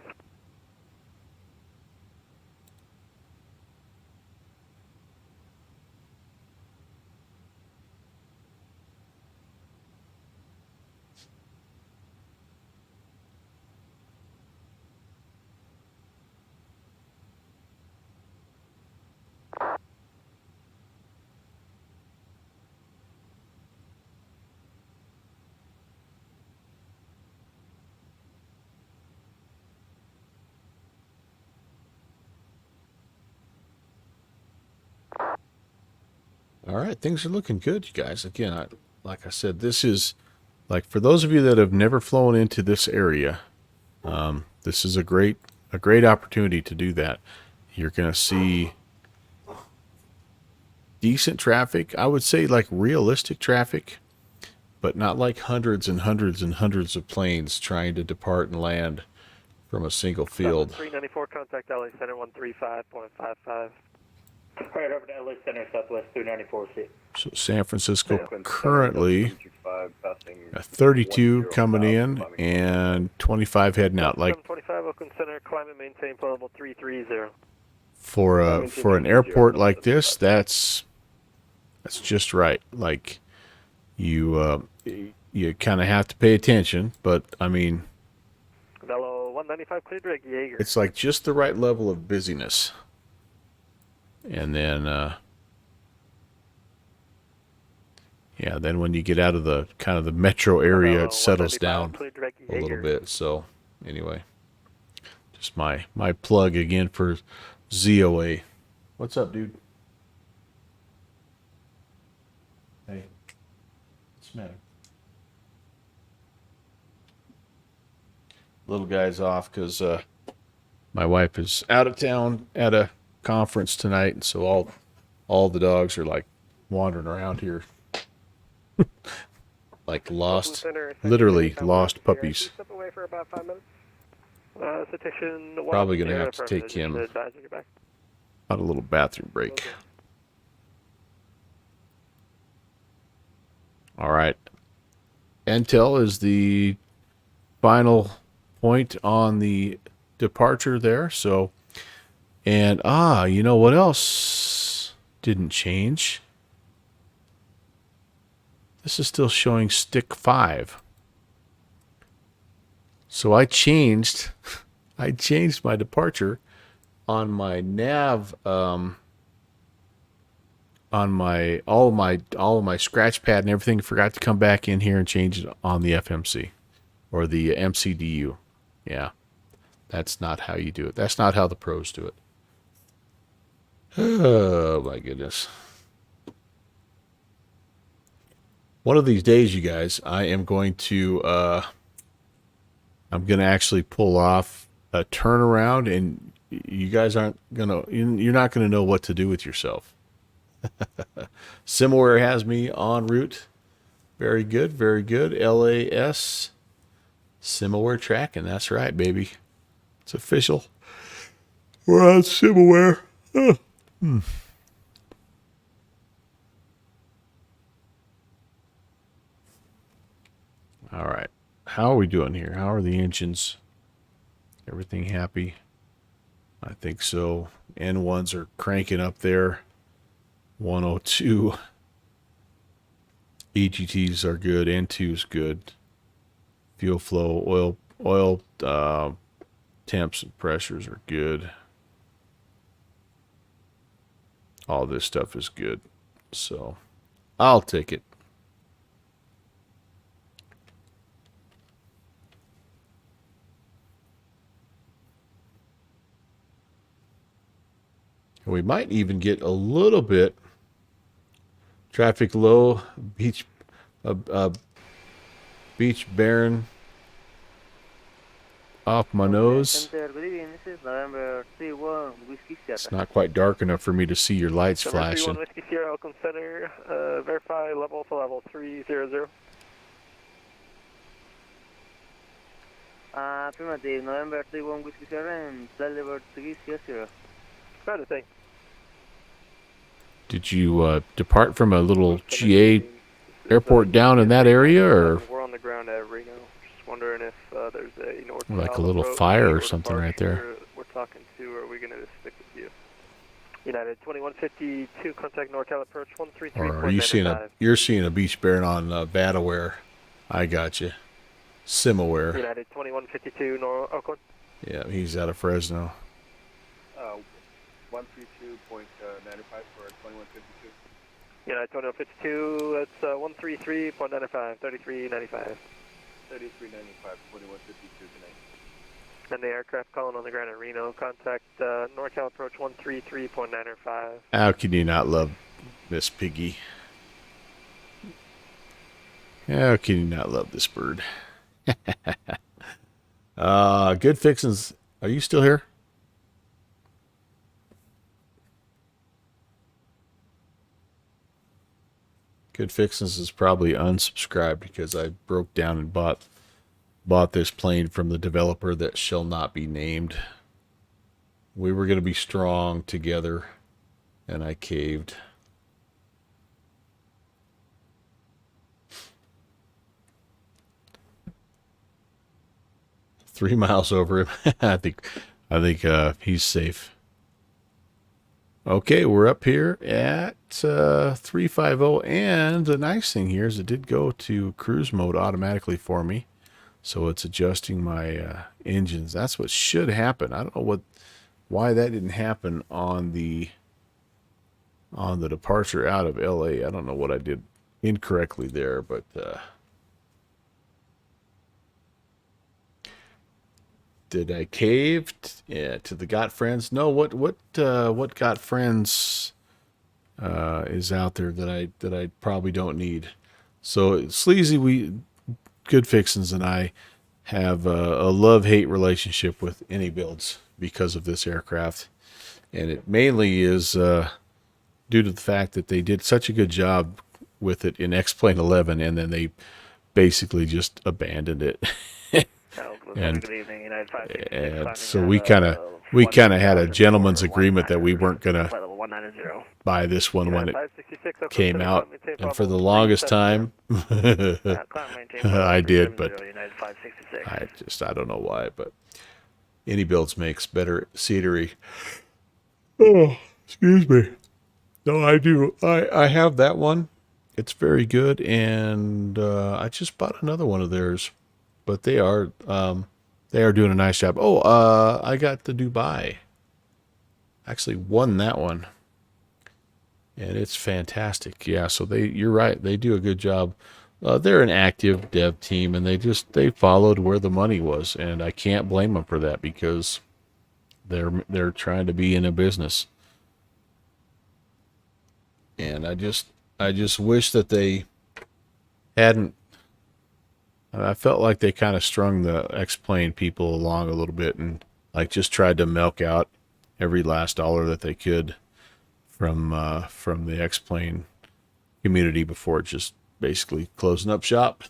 All right, things are looking good, you guys. Again, like I said, this is, like, for those of you that have never flown into this area, this is a great opportunity to do that. You're going to see decent traffic. I would say like realistic traffic, but not like hundreds and hundreds and hundreds of planes trying to depart and land from a single field. 394, contact LA Center 135.55. Right over to LA Center, Southwest 394 seat. So San Francisco currently 32 coming in and 25 heading out. Like 725 Oakland Center, climb and maintain flow level 330. For an airport like this, that's just right. Like you kind of have to pay attention, but I mean, Velo 195 cleared direct Jaeger. it's like just the right level of busyness. And then, yeah, then when you get out of the kind of the metro area, it settles down a little bit. So, anyway, just my plug again for ZOA. What's up, dude? Hey, what's the matter? Little guy's off because my wife is out of town at a conference tonight, and so all the dogs are like wandering around here like lost, literally lost puppies. Step away for about 5 minutes. Probably gonna have to take him on a little bathroom break. All right, Intel is the final point on the departure there. So, and you know what else didn't change? This is still showing stick 5. So I changed my departure on my nav, on my all of my scratch pad and everything. Forgot to come back in here and change it on the FMC or the MCDU. Yeah, that's not how you do it. That's not how the pros do it. Oh my goodness. One of these days, you guys, I am going to I'm going to actually pull off a turnaround, and you guys you're not going to know what to do with yourself. Simware has me en route. Very good, very good. LAS Simware tracking. That's right, baby. It's official. We're on Simware. All right. How are we doing here? How are the engines? Everything happy? I think so. N1s are cranking up there. 102. EGTs are good. N2's good. Fuel flow, oil temps and pressures are good. All this stuff is good. So I'll take it. We might even get a little bit traffic low, beach barren. off my nose. Center, good evening. This is November 31 Whiskey Sierra. It's not quite dark enough for me to see your lights November flashing. 31 Whiskey Sierra, Oakland Center. Verify level to level 300. Affirmative. November 31 Whiskey Sierra and flight level 300. Try to think. Did you depart from a little GA airport down in that area, or We're on the ground at Reno. Just wondering if there's a north like a little fire or something right there? We're talking to, or are we going to stick with you? United 2152, contact NorCal approach 133. Or are you seeing a beach bearing on Bataware? I got you. Simaware. United 2152, Oakland. Yeah, he's out of Fresno. 132.95 for 2152. United 2152, that's 133.95, 3395. 3395, 2152 tonight. And the aircraft calling on the ground at Reno, contact NorCal approach 133.95. How can you not love Miss Piggy? How can you not love this bird? Good Fixins. Are you still here? Good Fixins is probably unsubscribed because I broke down and bought this plane from the developer that shall not be named. We were going to be strong together, and I caved. Three miles over him. I think he's safe. Okay, we're up here at 350, and the nice thing here is it did go to cruise mode automatically for me, so it's adjusting my engines. That's what should happen. I don't know why that didn't happen on the departure out of LA. I don't know what I did incorrectly there, but did I cave to the Got Friends? No. What Got Friends is out there that I probably don't need? So Sleazy, Good Fixins, and I have a love-hate relationship with any builds because of this aircraft, and it mainly is due to the fact that they did such a good job with it in X-Plane 11, and then they basically just abandoned it. And so we kind of had a gentleman's agreement that we weren't gonna buy this one when it came out, and for the longest time I did, but I don't know why, but Any Builds makes better scenery. Oh, excuse me. No, I do. I have that one. It's very good, and I just bought another one of theirs. But they are doing a nice job. Oh, I got the Dubai. Actually won that one. And it's fantastic. Yeah, so you're right. They do a good job. They're an active dev team, and they followed where the money was, and I can't blame them for that because they're trying to be in a business. And I just wish that they hadn't. I felt like they kind of strung the X-Plane people along a little bit and like just tried to milk out every last dollar that they could from the X-Plane community before just basically closing up shop.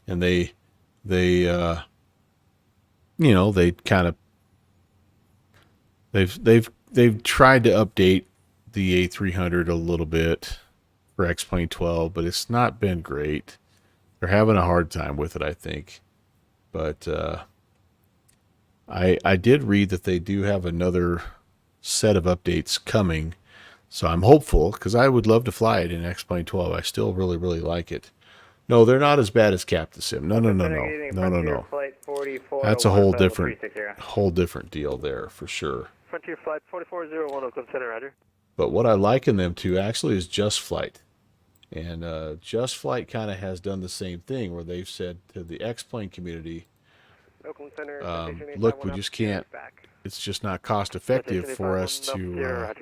And they kind of they've tried to update the A300 a little bit for X-Plane 12, but it's not been great. They're having a hard time with it, I think. But I did read that they do have another set of updates coming. So I'm hopeful, because I would love to fly it in X-Plane 12. I still really, really like it. No, they're not as bad as Captain Sim. No. That's a whole different deal there, for sure. Frontier Flight 4401, Oakland Center, roger. But what I liken them to actually is Just Flight. And Just Flight kind of has done the same thing where they've said to the X-Plane community, Oakland Center, look, we just can't, it's just not cost effective for us to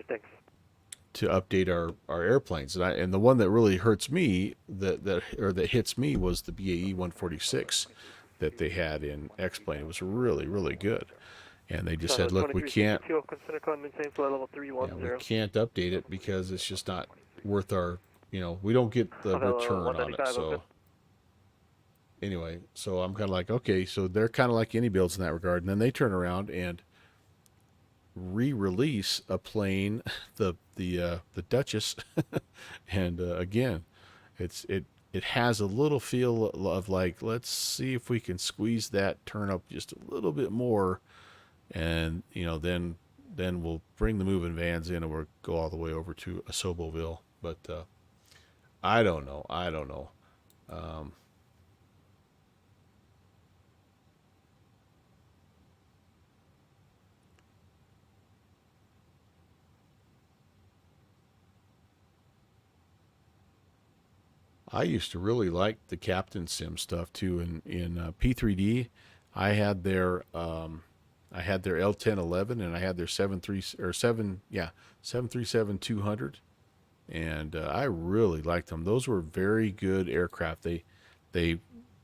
update our airplanes. And the one that really hurts me, that hits me was the BAE 146. that they had in X-Plane. It was really, really good. And they just Southwest said, look, we can't, 2362, Oakland Center, climb maintain flight level we 310. can't update it because it's just not worth our, we don't get the return on it. So anyway, so I'm kind of like, okay, so they're kind of like any builds in that regard. And then they turn around and re-release a plane, the Duchess, and again, it has a little feel of like, let's see if we can squeeze that turn up just a little bit more, and then we'll bring the moving vans in and we'll go all the way over to Asoboville. But I don't know. I used to really like the Captain Sim stuff too. In P3D, I had their L1011 and I had their 737-200, and I really liked them. Those were very good aircraft. They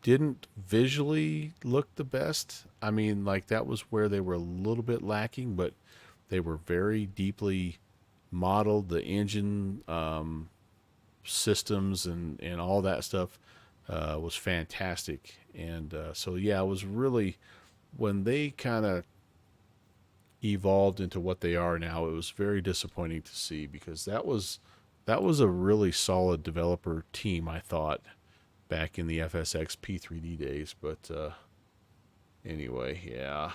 didn't visually look the best. I mean, like that was where they were a little bit lacking, but they were very deeply modeled. The engine systems and all that stuff was fantastic. And so yeah, it was really, when they kind of evolved into what they are now, it was very disappointing to see, because that was a really solid developer team, I thought, back in the FSX P3D days. But anyway, yeah.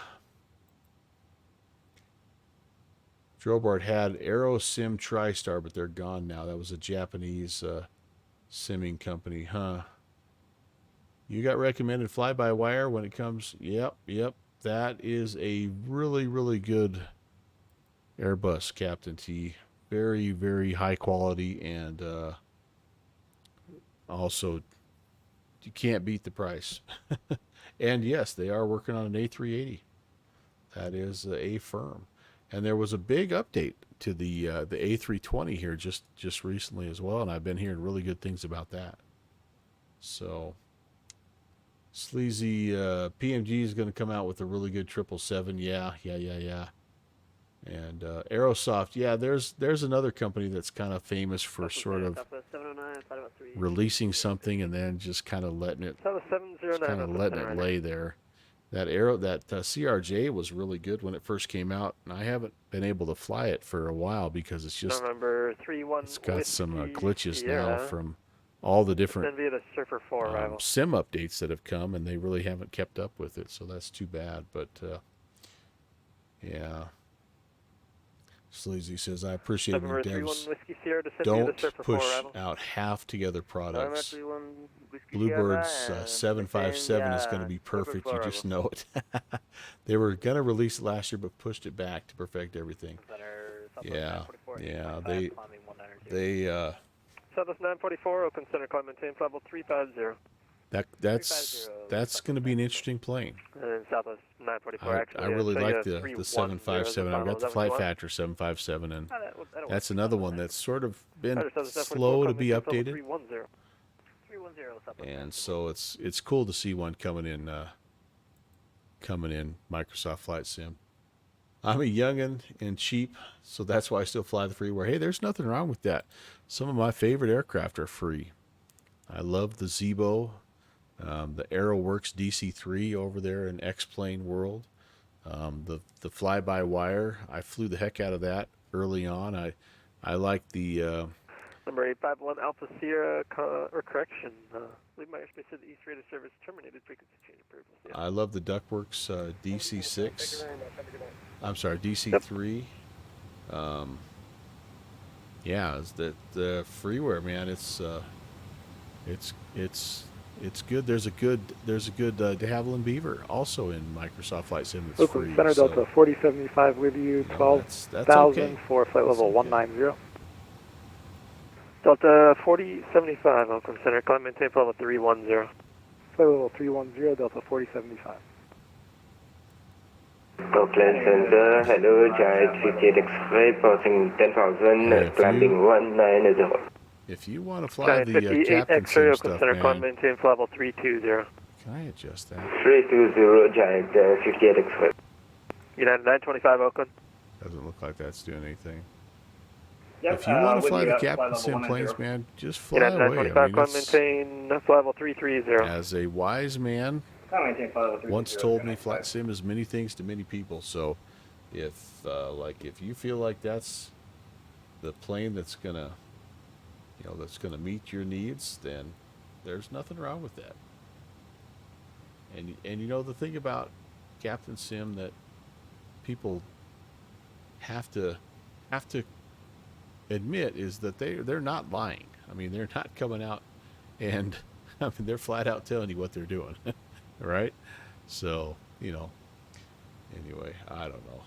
Drobart had Aero Sim TriStar, but they're gone now. That was a Japanese simming company, huh? You got recommended fly-by-wire when it comes. Yep. That is a really, really good Airbus, Captain T. Very, very high quality, and also you can't beat the price. And yes, they are working on an A380. That is a firm. And there was a big update to the A320 here just recently as well, and I've been hearing really good things about that. So Sleazy PMG is going to come out with a really good 777. Yeah. And Aerosoft, yeah, there's another company that's kind of famous for sort of releasing something and then just kind of letting it lay there. That CRJ was really good when it first came out, and I haven't been able to fly it for a while because it's just it's got some glitches now from all the different sim updates that have come, and they really haven't kept up with it, so that's too bad. But yeah. Sleazy says, I appreciate when devs don't push out half-together products. Bluebird's 757 is going to be perfect. You just know it. They were going to release it last year, but pushed it back to perfect everything. Yeah. They Southwest 944, Oakland Center, climb maintain level 350. That's going to be an interesting plane. And Southwest 944, actually. I really like the 757. I've got the Flight Factor 757, and that's another one that's sort of been slow to be updated. And so it's cool to see one coming in Microsoft Flight Sim. I'm a youngin' and cheap, so that's why I still fly the freeware. Hey, there's nothing wrong with that. Some of my favorite aircraft are free. I love the Zebo. The AeroWorks DC-3 over there in X-Plane World. The fly-by-wire, I flew the heck out of that early on. I like the... Number 851 Alpha Sierra, correction. Leave my airspace to the east rate of service terminated, frequency change approved. Yeah. I love the Duckworks DC-6. I'm sorry, DC-3. Yeah, it's the freeware, man. It's good. There's a good de Havilland Beaver also in Microsoft Flight Sim. It's Oakland free. Center, Delta 4075 with you, 12,000 okay. for flight level 190. Delta 4075, Oakland Center, climb maintain level 310. Flight level 310, Delta 4075. Oakland Center, hello, Giant X-ray, passing 10,000, landing 190. If you want to fly the Captain Sim stuff, man, climb maintain level 320. Can I adjust that? 320 Giant 58 Express. United 925 Oakland. Doesn't look like that's doing anything. Yep, If you want to with fly you the at flight Captain level Sim 190. planes, man, just fly United away. 925, climb, it's, maintain flight level 330. as a wise man Maintain flight level 330. once told me, flight sim is many things to many people. So if if you feel like that's the plane that's gonna meet your needs, then there's nothing wrong with that. And you know, the thing about Captain Sim that people have to admit is that they're not lying. I mean, they're not coming out and I mean, they're flat out telling you what they're doing. Right? So, you know, anyway, I don't know.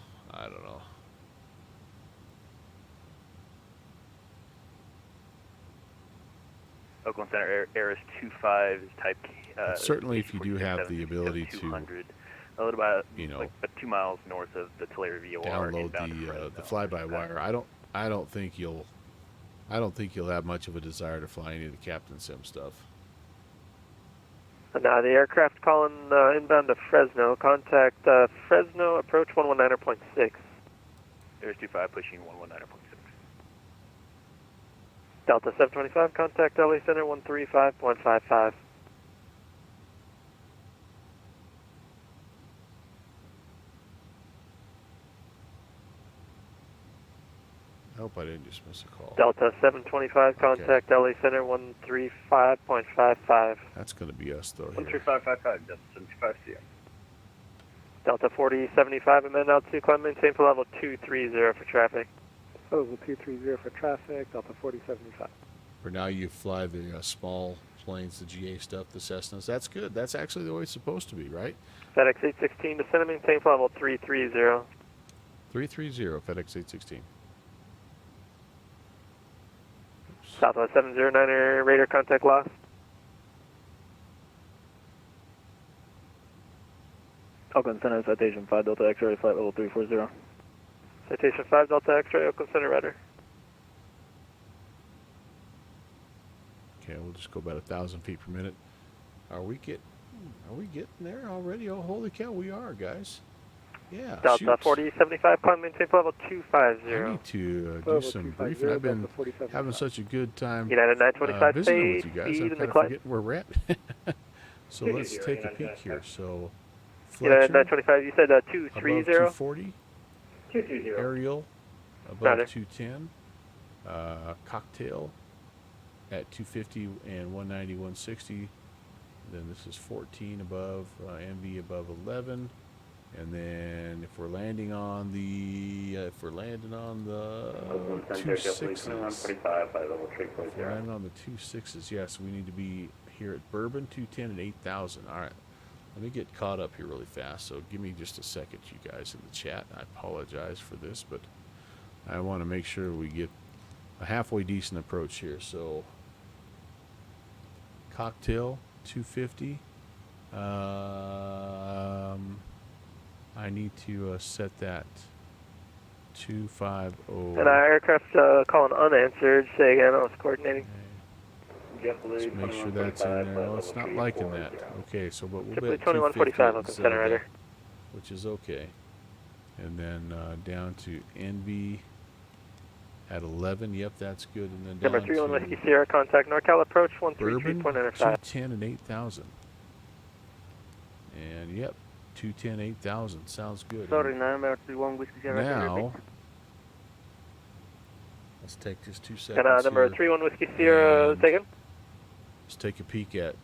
Oakland Center Aris 25 is type. Certainly, if you do have the ability to, 200, a little about, you know, like about 2 miles north of the Tulare VOR. download the fly-by-wire. I don't think you'll have much of a desire to fly any of the Captain Sim stuff. Now the aircraft calling inbound to Fresno. Contact Fresno approach 119.6. Aris 25 pushing 119.6. Delta 725, contact LA Center 135.55. I hope I didn't just miss a call. Delta 725, contact LA Center 135.55. That's going to be us, though. 13555, Delta 75 CM. Delta 4075, amend altitude, climb, maintain for level 230 for traffic. Level 230 for traffic, Delta 4075. For now, you fly the small planes, the GA stuff, the Cessnas. That's good. That's actually the way it's supposed to be, right? FedEx 816, descend and maintain for level 330. 330, FedEx 816. Southwest 709er, radar contact lost. Oakland Center, Citation 5, Delta X-ray, flight level 340. Citation 5, Delta X-ray, Oakland Center, radar. Okay, we'll just go about 1,000 feet per minute. Are we getting there already? Oh, holy cow, we are, guys. Yeah. Delta 4075, climb, maintain for level 250. I need to do some briefing. I've been having such a good time United 925, visiting with you guys. I'm speed in kind the of forgetting where we're at. So let's take a peek here. So United Fletcher, 925, you said above 230? 240. 230. Aerial, above Roger. 210. Cocktail at 250 and 190, 160. Then this is 14 above, MV above 11. And then if we're landing on the 26s, yes, we need to be here at Bourbon 210 and 8,000. All right, let me get caught up here really fast. So give me just a second, you guys in the chat. I apologize for this, but I want to make sure we get a halfway decent approach here. So Cocktail 250. I need to set that 250. And our aircraft calling unanswered. Say again, I was coordinating. Let's make sure that's in there. Well, it's not liking that. Okay, so but we'll be at 2145, 250 Oakland Center, radar. which is okay. And then down to NV at 11. Yep, that's good. And then Number down 31 to Whiskey Sierra, contact NorCal approach Bourbon 133.95. 210 and 8,000. And yep, 210, 8,000. Sounds good. Sorry, number 31 Whiskey Sierra. Now, let's take just 2 seconds. And number here. 31 Whiskey Sierra, And taken. let's take a peek at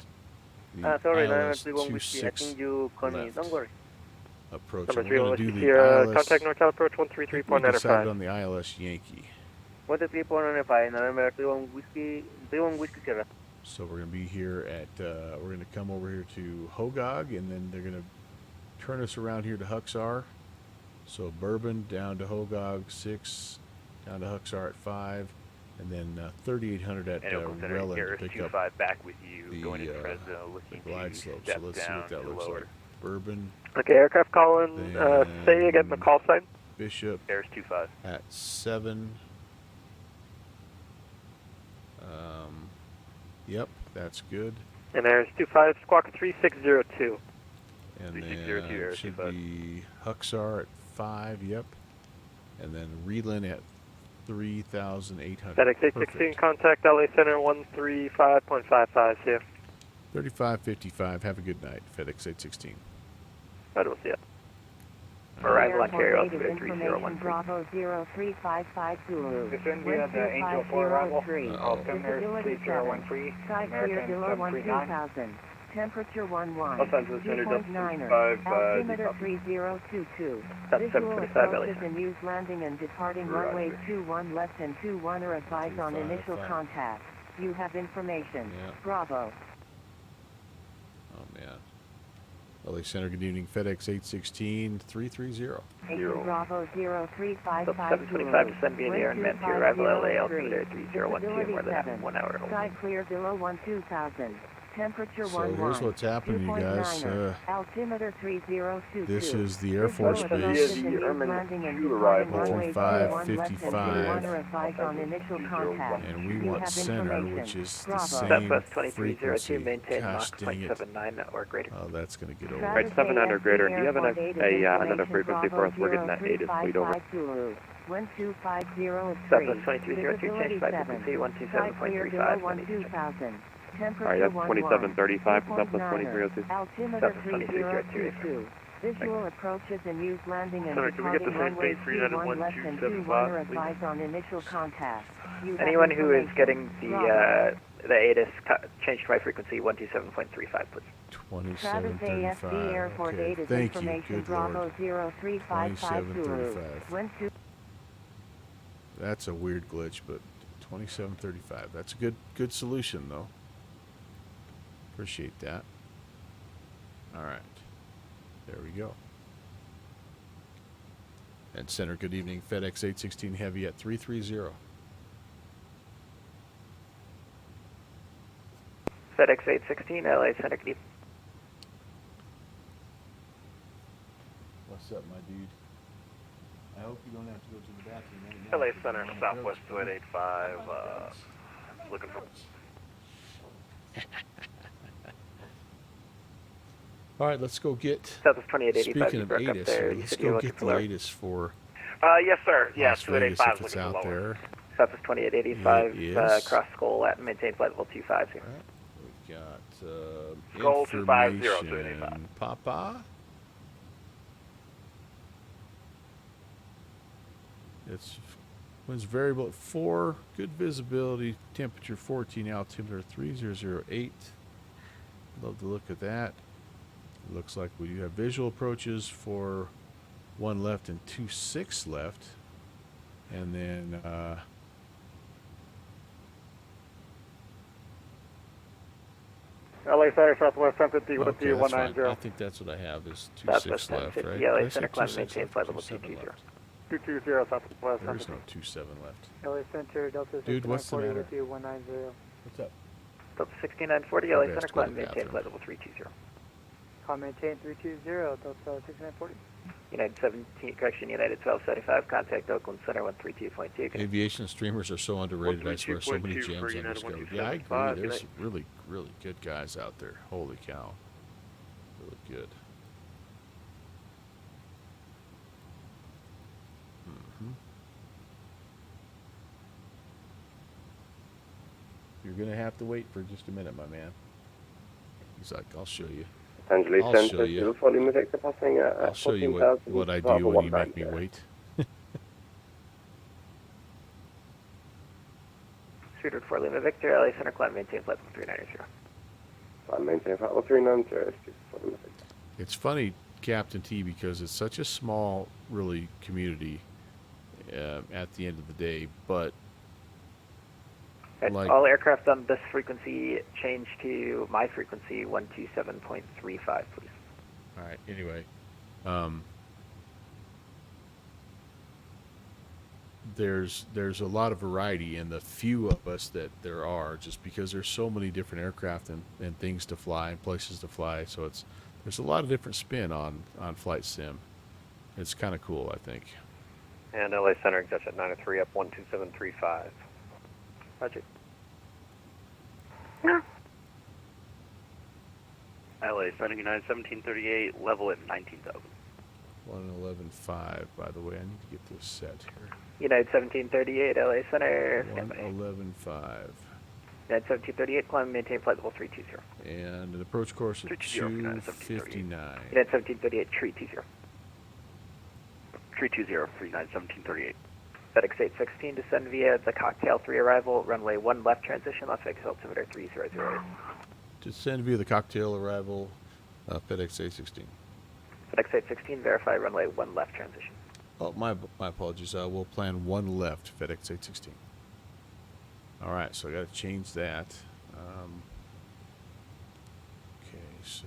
the Sorry, number ILS 31 Whiskey. I 26 think you call me. left Don't worry. approach. Number And 31 we're going to Whiskey do the Sierra, ILS. contact NorCal approach We decided 133.95. on the ILS Yankee. 133.95, number 31 Whiskey Sierra. So we're going to be here at, we're going to come over here to Hogog, and then they're going to turn us around here to Huxar. So Bourbon down to Hogog 6, down to Huxar at 5, and then 3,800 at And Oakland Center, Relin to Aris pick 25 up back with you, the, going into Fresno, looking glide to slope. So step let's see down what that to looks lower. like. Bourbon, Okay, aircraft calling, say again the call sign. Bishop Aris 25. at 7. Yep, that's good. And Air is 25, squawk 3602. And 3602, then Air should 25. be Huxar at 5, yep. And then Reland at 3,800. FedEx 816, contact LA Center 135.55, see you. 3555, have a good night, FedEx 816. Right, we'll see you. Arrival Airport Ontario, native information 3013. Bravo 0355 Zulu. Descend via the Angel 4 arrival. 125003. Altimeter Visibility 3013. Sky clear below 12,000. Temperature 11. Los Angeles Center, Delta 2.9er. 75, Altimeter 3022. That's Visual 725 approaches LA. and use landing and departing runway 21 left and 21 are advised on initial 255. contact. You have information. Yeah. Bravo. Oh, man. LA Center, good evening, FedEx 816, 330. Agent Bravo 0355 725 descend via the air and man to arrival LA, altimeter 3012, Visibility more than 7. 1 hour. Sky clear below 12,000. Temperature So 11. here's what's happening, you guys. 2.9er. Altimeter 3022. This is the Air Visual Force approaches Base. and use Airman landing and 2 departing arrival, runway 25, 21 left and 21 are advised on initial contact. And we You want have center, information. which is the Bravo. same Southwest 2302, frequency. maintain Gosh Mach dang it. 0.79 or greater. Oh, that's going to get over. Travis Right, 700 AFC greater. Do you have Airport another frequency for us? We're getting that 8 is fleet over. 12503. Southwest 2302, Visibility change by 7. frequency Sky clear below 127.35. 12,000. Temperature Alright, that's 11. 2735 from Southwest 2.9er. 2302. Altimeter Southwest 3022. Visual approaches and use landing and Sorry, can we get departing the same runway thing for United 21 left and 21 1275, are please? advised on initial contact. You have Anyone who is information. getting Bravo. the ATIS, change to my frequency 127.35, please. Travis AFC 2735. Airport Okay, 8 is thank you. information Good Bravo Lord. 0355 Zulu. 2735. 12. That's a weird glitch, but 2735. That's a good solution, though. Appreciate that. All right. There we go. And center, good evening. FedEx 816 Heavy at 330. FedEx 816, LA Center, good evening. What's up, my dude? I hope you don't have to go to the bathroom right now. LA Center, Southwest 2885, looking for... All right, let's go get. Southwest 2885, Speaking of broke up ATIS, there. here, You let's said you were go looking get for the lower. ATIS for yes, sir. Yeah, Las Vegas 2885 if is it's looking for out lower. there. Southwest 2885, It is. cross Skull at maintain flight level 25. All right, we've got Goal 250 to information. 85. Papa. It's winds variable at 4, good visibility, temperature 14, altimeter 3008. Love the look of that. It looks like we do have visual approaches for 1 left and 26 left. And then LA Center, Southwest 1050 with okay, you, that's fine. 190. I think that's what I have is 26 Southwest left, 1050, right? LA Did I say Center, climb 26 maintain left flight or level 27 220. left? 220 Southwest There's 1050. no 27 left. LA Center, Delta Dude, what's the 6940 matter? with you, 190. What's up? Delta 6940, LA Okay, Center, let's go to climb the maintain bathroom. flight level 320. Climb maintain 320, Delta 6940. United 17, correction, United 1275, contact Oakland Center 132.2. Aviation streamers are so underrated. I swear, so many 132.2 gems for United undiscovered. Yeah, I 1275. agree. There's Good really, really good guys out there. Holy cow, really good. You're gonna have to wait for just a minute, my man. He's like, I'll show you. Angeles I'll Center, show you. still volume effector passing I'll show you what I do when you make me wait. Suited for Lima Victor, LA Center, climb maintain flight level 390. Climb maintain flight level 390, volume effector. It's funny, Captain T, because it's such a small, really, community at the end of the day, but like, all aircraft on this frequency change to my frequency 127.35, please. all right, anyway, there's a lot of variety in the few of us that there are, just because there's so many different aircraft and things to fly and places to fly, so there's a lot of different spin on flight sim. It's kind of cool, I think. And LA Center, Dutch at 903 up 12735. Roger. LA Center United 1738, level at 19,000. 111.5, by the way. I need to get this set here. United 1738, LA Center, standby. 111.5. United 1738, climb and maintain flight level 320. And an approach course of 259. United 1738, tree 20. 320 for United 1738. FedEx 816, descend via the Cocktail 3 arrival, runway 1 left transition, Las Vegas altimeter 3008. Descend via the Cocktail arrival, FedEx 816. FedEx 816, verify runway 1 left transition. Oh, my apologies. We'll plan 1 left, FedEx 816. All right, so I got to change that. Okay, so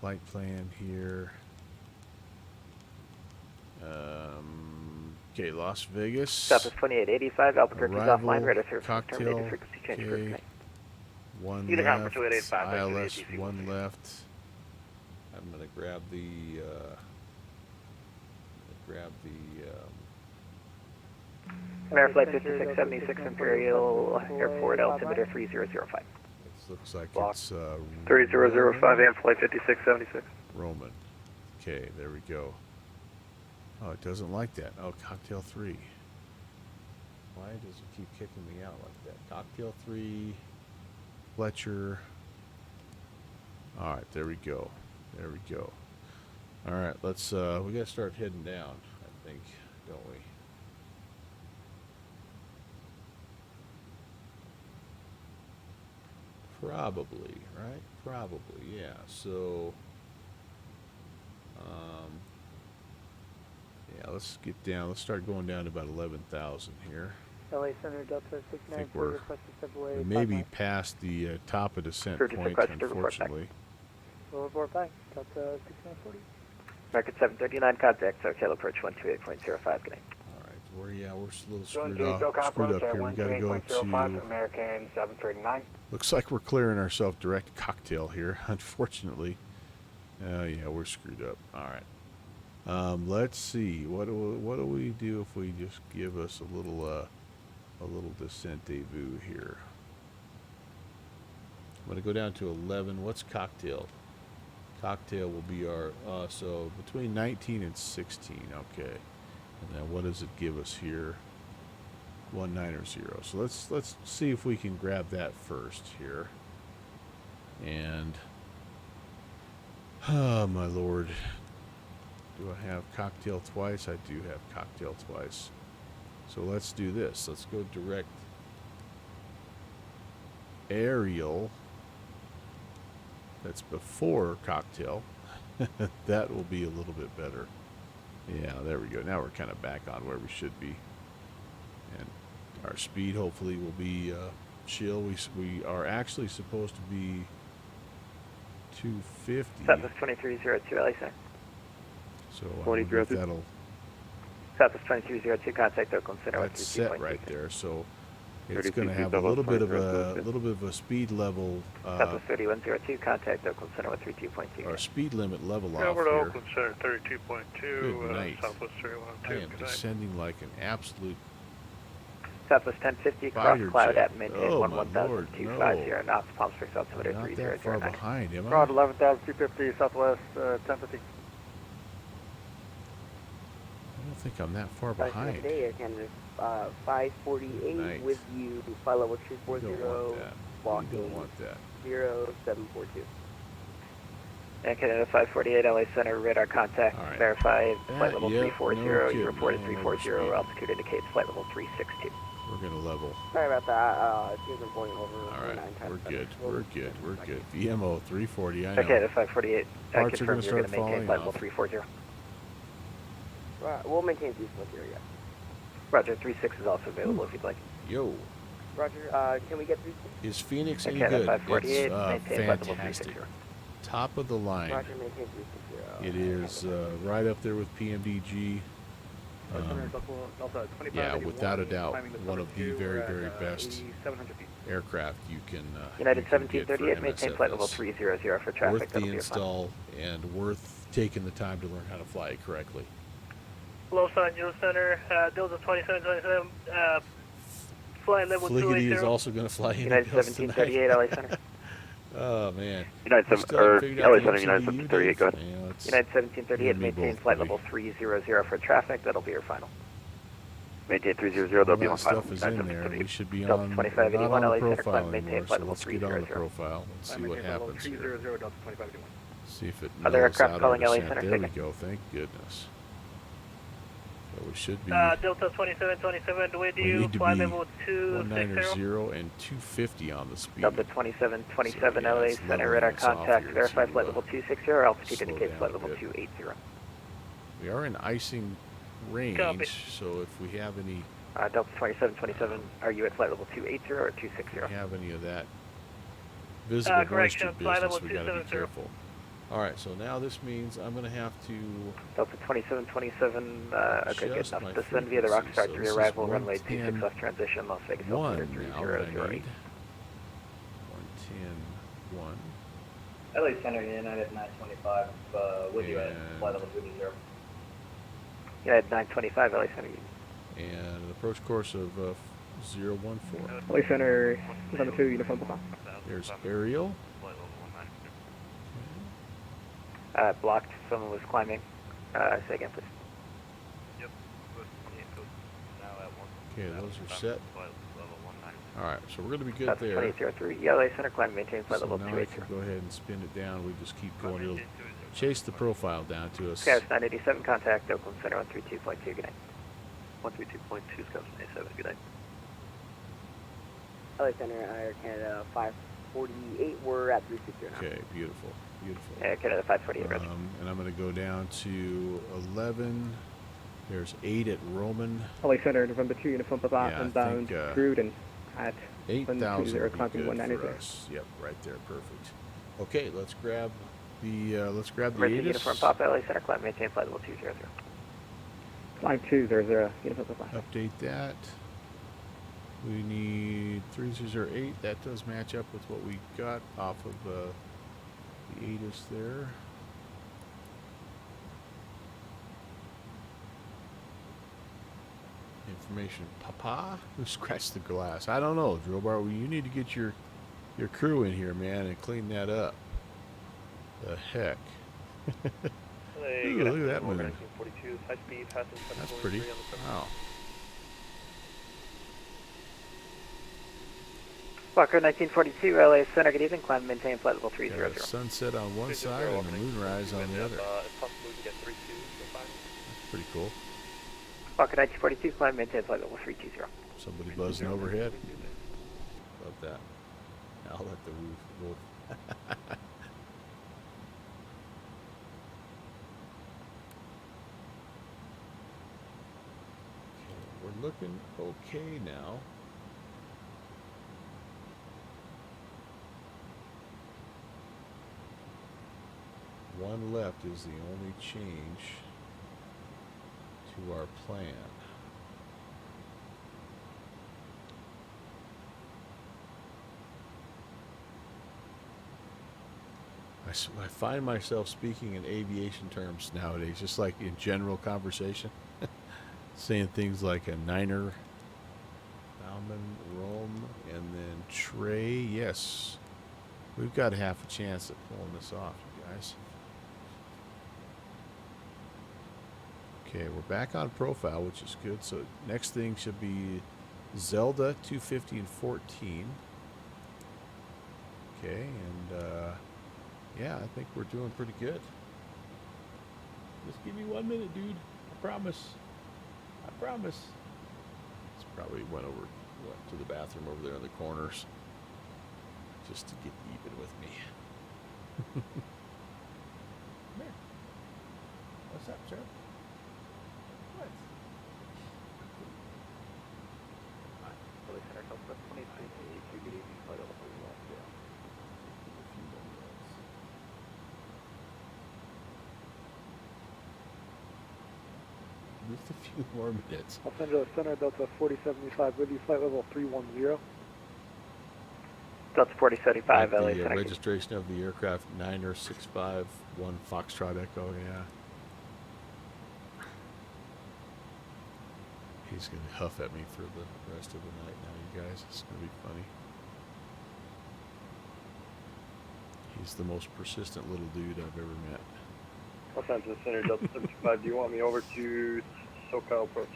flight plan here. Okay, Las Vegas. Southwest 2885, Albuquerque is Arrival, offline, radar service Cocktail, terminated, frequency change for okay. tonight. 1 Either left, conference 2885, ILS 1 left. I'm going to grab the, Flight 5676 Imperial Airport, altimeter 3005. It looks like it's 3005 and flight 5676. Roman. Okay, there we go. Oh, it doesn't like that. Oh, Cocktail 3. Why does it keep kicking me out like that? Cocktail 3, Fletcher. All right, there we go. There we go. All right, let's, we got to start heading down, I think, don't we? Probably, right? Probably, yeah. So, yeah, let's get down. Let's start going down to about 11,000 here. LA Center Delta I 693, think we're request to step away. we may be past the top of descent Sturgis point, request to report back. unfortunately. We'll report back. Delta 6940. American 739, contact Hotel approach 128.05, good night. All right, we're a little Going screwed to up here. We got to go to. American 739. Looks like we're clearing ourselves direct Cocktail here. Unfortunately, yeah, we're screwed up. All right. Let's see. What do we do if we just give us a little descent debut here? I'm going to go down to 11. What's Cocktail? Cocktail will be our, so between 19 and 16, okay. And then what does it give us here? 190. So let's see if we can grab that first here. And, oh my lord. Do I have Cocktail twice? I do have Cocktail twice. So let's do this. Let's go direct aerial. That's before Cocktail. That will be a little bit better. Yeah, there we go. Now we're kind of back on where we should be. And our speed hopefully will be chill. We are actually supposed to be 250. Southwest 2302, LA Center. So I wonder if that'll... Southwest 2302, contact Oakland Center. That's set right there. So it's going to have a little bit of a speed level. Southwest 3102, contact Oakland Center with 32.2. Our speed limit level off Over to here. Oakland Center 32.2. Good night. Southwest 3102. I am descending like an absolute Southwest 1050, cross fighter cloud jet. at maintain Oh, 11,250 knots, Palm Springs altimeter I'm not that 3009. far behind, am I? Broad 11,250, Southwest 1050. I don't think I'm that far behind. Today, Air Canada 548 Nice. with you, flight level You don't 240, want that. You walking don't want that. 0742. Air Canada 548, LA Center, radar contact, All right. verified, flight level Yep, 340, no you kidding. reported No, no 340, speed. altitude indicates flight level 362. We're going to level. Sorry about that. Seems I'm going over. All right, 9 times we're better. good. We're good. We're good. VMO 340, I know. Okay, the 548, Parts are confirm gonna you're start going to maintain falling flight level off. 340. Right, we'll maintain 340, yeah. Roger, 36 is also available if you'd like. Yo, Roger, can we get 36? is Phoenix any Okay, the good? 548, It's maintain flight level fantastic. 360. Top of the line. Roger, maintain 360. It is right up there with PMDG. Yeah, without a doubt, one of the very, very best aircraft you can United you can get 1738, for maintain flight level MSFS. 300 for traffic. Worth That'll the be a fun. install and worth taking the time to learn how to fly it correctly. Los Angeles Center, Delta 2727, flying level Fliggity 280. is also going to fly in United 1738, LA Center. Oh man. United We 7 still haven't or figured out LA the 7 MCDU, United 738. Go ahead. Dave? Yeah, let's- United you and 1738, me maintain both, flight buddy. level 300 for traffic. That'll be your final. Maintain 300. All They'll be on that final. stuff is in there. We should be Delta on. We're 2581, not on LA the Center, profile climb, maintain anymore. flight So level let's get on the 300. profile and see what happens here. 300, Delta 2581. See if it Other mellows aircraft out calling our LA descent. Center, There we second. go. Thank goodness. So we should be. Delta 2727, with We you, need to flight be level 260. 190 and 250 on the speed. Delta 2727, So, yeah, LA it's Center, leveling radar us off contact, here verify to, flight level 260, altitude slow indicates down flight a level bit. 280. We are in icing range, Copy. so if we have any, Delta 2727, are you at flight level 280 or 260? if we have any of that visible correction, moisture flight business, level we got to be 270. careful. All right, so now this means I'm going to have to Delta 2727, okay, good adjust enough. my Descend via the frequency. Rockstar So 3 this is arrival, runway 110 26 left transition, Las Vegas, one altimeter now that I 3008. need. 110 1. LA Center, United 925, with you at And- flight level 280. United 925, LA Center. And an approach course of 014. LA Center, November 2, uniform Papa. There's Ariel. Blocked, someone was climbing. Say again, please. Okay, those are set. All right, so we're going to be good Delta there. 2803, LA Center, climb, maintain flight So level now I 280. can go ahead and spin it down. We just keep going. It'll chase the profile down to us. Scouts 987, contact Oakland Center 132.2, good night. 132.2, Scouts 97. Good night. LA Center, Air Canada 548. We're at 360 now. Okay, beautiful, beautiful. Yeah, Canada 548, roger. And I'm going to go down to 11. There's 8 at Roman. LA Center, November 2, uniform Papa, Yeah, I inbound, think, Cruden at 8,000 120, would be climbing good 190. for us. Yep, right there, perfect. Okay, let's grab the Emergency ATIS. uniform Papa, LA Center, climb, maintain flight level 200. Climb 200, uniform Papa. Update that. We need 3008. That does match up with what we got off of the ATIS there. Information, Papa? Who scratched the glass? I don't know, Drillbar. Well, you need to get your crew in here, man, and clean that up. The heck? Ooh, look at that moon. 1942, high speed, passing. That's pretty. Wow. Walker 1942, LA Center, good evening, climb, maintain flight level Got 300. a sunset on one side and a moonrise on the other. If possible, we can get 32, so fine. That's pretty cool. Walker 1942, climb, maintain flight level 320. Somebody buzzing overhead. Love that. I'll let the roof. Okay, we're looking okay now. One left is the only change to our plan. I find myself speaking in aviation terms nowadays, just like in general conversation, saying things like a Niner, Bauman, Rome, and then Trey. Yes, we've got half a chance at pulling this off, you guys. Okay, we're back on profile, which is good. So next thing should be Zelda 250 and 14. Okay, and yeah, I think we're doing pretty good. Just give me 1 minute, dude. I promise. I promise. It's probably went to the bathroom over there in the corners just to get even with me. Come here. What's up, sir? What? LA Center, Southwest 23, good evening, flight level 310. Just a few more minutes. Los Angeles Center, Delta 4075, with you, flight level 310. Delta 4075, LA The Center. registration of the aircraft 90651 Foxtrot Echo, yeah. He's going to huff at me for the rest of the night now, you guys. It's going to be funny. He's the most persistent little dude I've ever met. Los Angeles Center, Delta 75. Do you want me over to SoCal approach?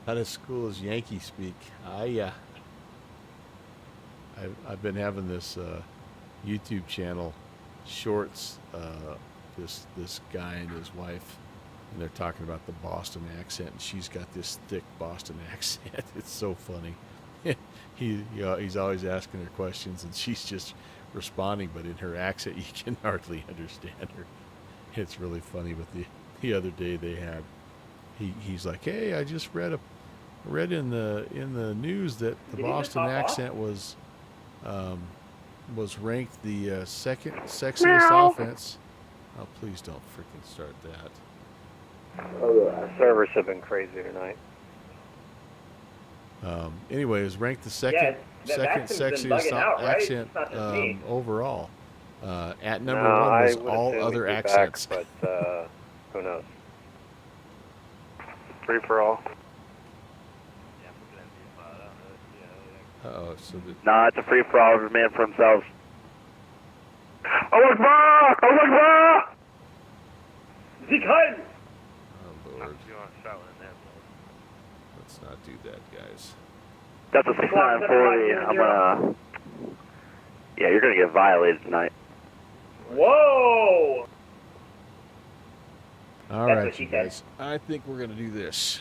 Not as cool as Yankee speak. I've been having this YouTube channel, Shorts. This guy and his wife, and they're talking about the Boston accent, and she's got this thick Boston accent. It's so funny. He's always asking her questions, and she's just responding, but in her accent, you can hardly understand her. It's really funny. But the other day they had, he's like, "Hey, I just read in the news that the Boston accent was ranked the second sexiest offense." Oh, please don't freaking start that. Servers have been crazy tonight. Anyway, it was ranked the second sexiest accent overall. At number one was all other accents. Back, but who knows? Free for all. Uh-oh, so Nah, it's a free for all. Every man for himself. Allah Akbar! Allah Akbar! Sieg Heil! Oh, Lord. Let's not do that, guys. That's a 6940. I'm gonna... Yeah, you're gonna get violated tonight. Whoa! All right, you guys. I think we're gonna do this.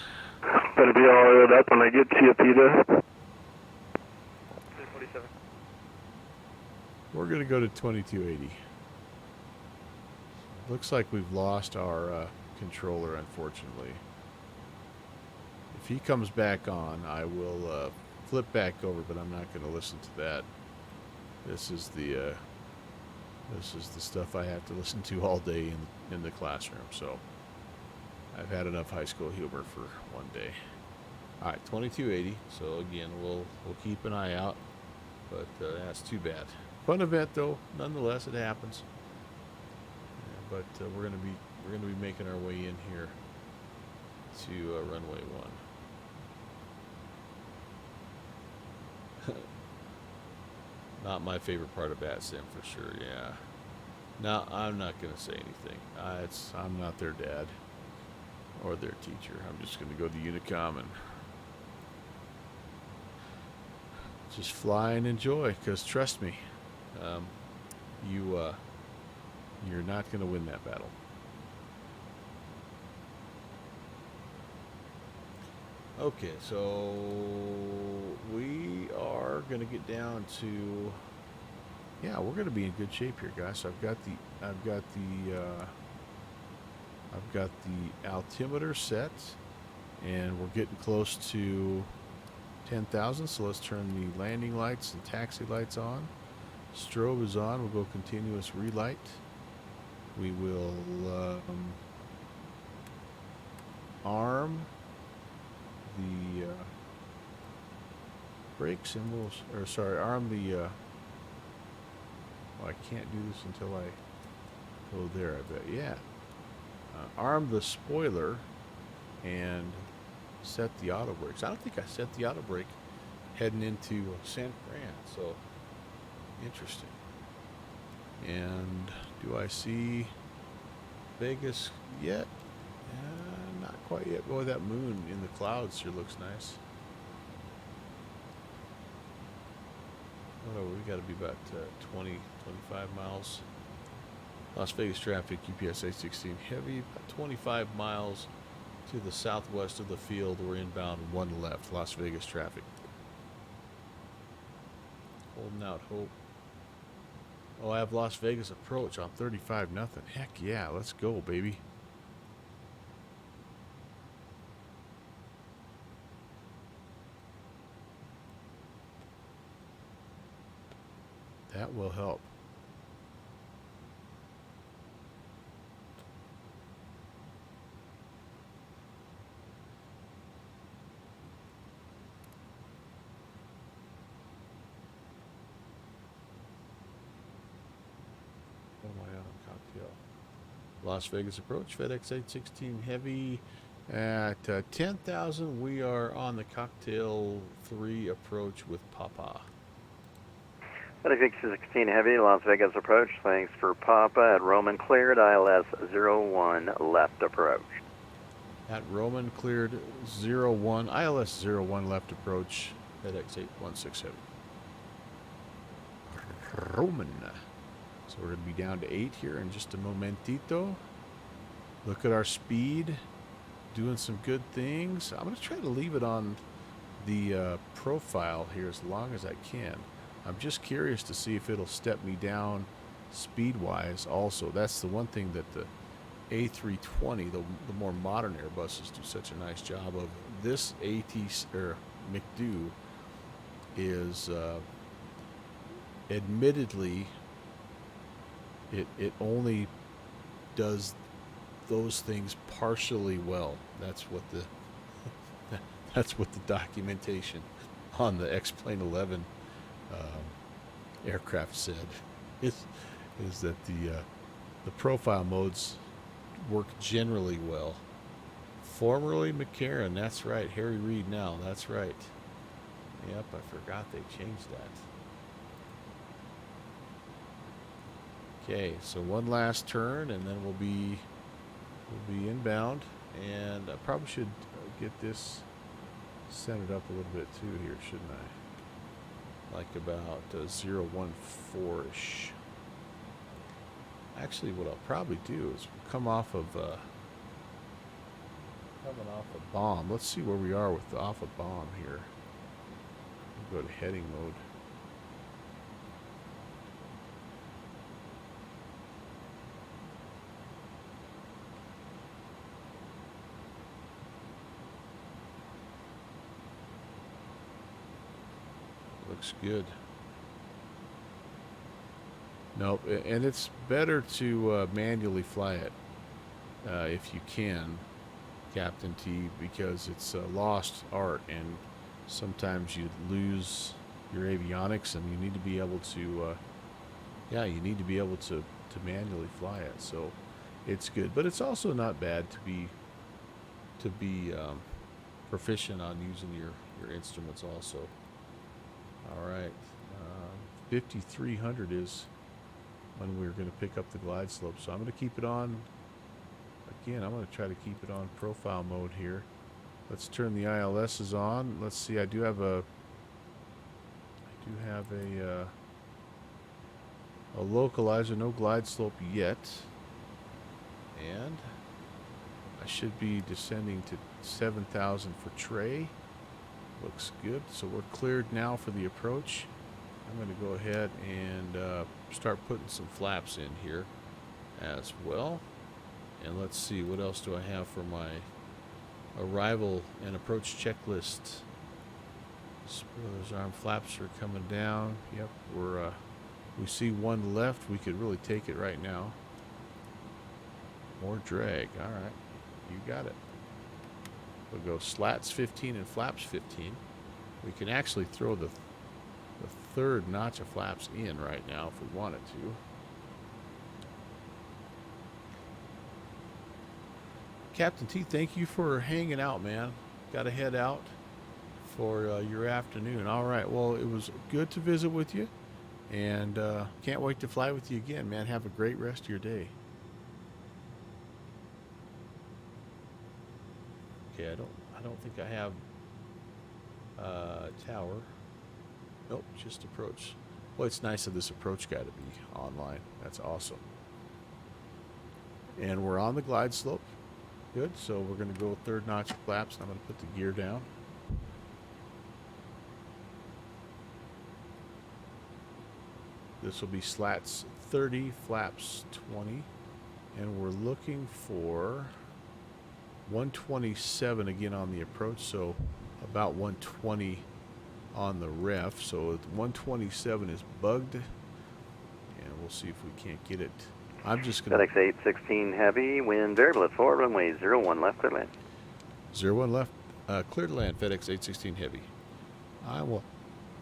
Better be all oiled up when I get to you, Peter. 347. We're gonna go to 2280. Looks like we've lost our controller, unfortunately. If he comes back on, I will flip back over, but I'm not going to listen to that. This is the stuff I have to listen to all day in the classroom. So I've had enough high school humor for one day. All right, 2280. So again, we'll keep an eye out, but that's too bad. Fun event though, nonetheless. It happens. But we're gonna be making our way in here to runway 1. Not my favorite part of Bat Sim for sure. Yeah. No, I'm not gonna say anything. I'm not their dad or their teacher. I'm just gonna go to Unicom and just fly and enjoy. Cause trust me, you're not going to win that battle. Okay, so we are going to get down to, yeah, we're going to be in good shape here, guys. So I've got the altimeter set, and we're getting close to 10,000. So let's turn the landing lights and taxi lights on. Strobe is on. We'll go continuous relight. We will arm the brakes, and arm the. Well, I can't do this until I go there. I bet. Yeah. Arm the spoiler and set the auto brakes. I don't think I set the auto brake heading into San Fran. So interesting. And do I see Vegas yet? Not quite yet. Boy, that moon in the clouds sure looks nice. Oh, we got to be about 20, 25 miles. Las Vegas traffic, UPS 816 heavy, about 25 miles to the southwest of the field. We're inbound 1 left, Las Vegas traffic. Holding out hope. Oh, I have Las Vegas approach on 35 nothing. Heck yeah, let's go, baby. That will help. Las Vegas approach, FedEx 816 heavy at 10,000. We are on the cocktail 3 approach with Papa. FedEx 16 Heavy, Las Vegas approach. Thanks for Papa at Roman cleared, ILS 01 left approach. At Roman cleared 01, ILS 01 left approach, FedEx 816 Heavy. Roman. So we're going to be down to 8 here in just a momentito. Look at our speed. Doing some good things. I'm going to try to leave it on the profile here as long as I can. I'm just curious to see if it'll step me down speed-wise also. That's the one thing that the A320, the more modern Airbuses, do such a nice job of. This McDo is admittedly it only does those things partially well. That's what the documentation on the X-Plane 11 aircraft said. Is that the profile modes work generally well. Formerly McCarran, that's right. Harry Reid now, that's right. Yep, I forgot they changed that. Okay, so one last turn and then we'll be inbound, and I probably should get this centered up a little bit too here, shouldn't I? Like about 014-ish. Actually, what I'll probably do is come off of coming off a bomb. Let's see where we are with off a bomb here. We'll go to heading mode. Looks good. Nope, and it's better to manually fly it if you can, Captain T, because it's a lost art, and sometimes you lose your avionics, and you need to be able to, you need to be able to manually fly it. So it's good, but it's also not bad to be proficient on using your instruments also. All right, 5,300 is when we're going to pick up the glide slope. So I'm going to keep it on. Again, I'm going to try to keep it on profile mode here. Let's turn the ILSs on. Let's see. I do have a localizer, no glide slope yet, and I should be descending to 7,000 for Trey. Looks good. So we're cleared now for the approach. I'm going to go ahead and start putting some flaps in here as well. And let's see, what else do I have for my arrival and approach checklist? Spoilers arm flaps are coming down. Yep, we see one left. We could really take it right now. More drag. All right, you got it. We'll go slats 15 and flaps 15. We can actually throw the third notch of flaps in right now if we wanted to. Captain T, thank you for hanging out, man. Got to head out for your afternoon. All right, well, it was good to visit with you, and can't wait to fly with you again, man. Have a great rest of your day. Okay, I don't think I have tower. Nope, just approach. Well, it's nice of this approach guy to be online. That's awesome. And we're on the glide slope. Good, so we're going to go third notch of flaps, and I'm going to put the gear down. This will be slats 30, flaps 20, and we're looking for 127 again on the approach, so about 120 on the ref. So 127 is bugged, and we'll see if we can't get it. I'm just going to... FedEx 816 Heavy, wind variable at 4, runway 01 left, clear to land. 01 left, clear to land, FedEx 816 Heavy. I want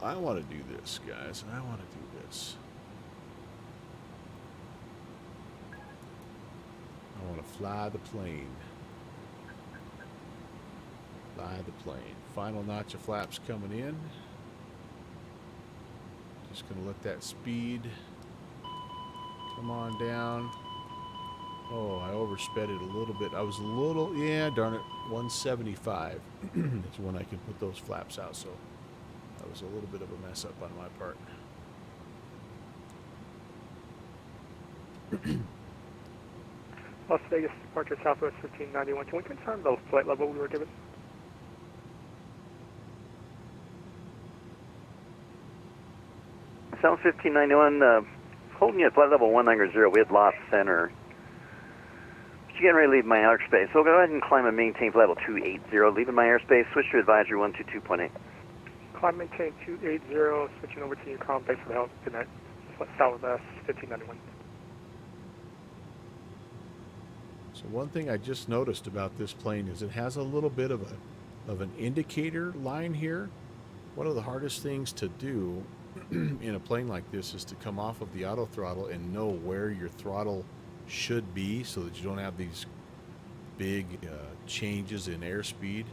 to do this, guys. I want to do this. I want to fly the plane. Fly the plane. Final notch of flaps coming in. just going to let that speed come on down. Oh, I oversped it a little bit. I was a little, yeah, darn it, 175 is when I can put those flaps out. So that was a little bit of a mess up on my part. Las Vegas, departure Southwest 1591. Can we confirm the flight level we were given? South 1591, holding you at flight level 190. We had lost center. You're getting ready to leave my airspace. So go ahead and climb and maintain flight level 280. Leaving my airspace, switch to advisory 122.8. Climb maintain 280, switching over to your comm base for the help. Good night. Southwest 1591. So one thing I just noticed about this plane is it has a little bit of an indicator line here. One of the hardest things to do in a plane like this is to come off of the auto throttle and know where your throttle should be so that you don't have these big changes in airspeed.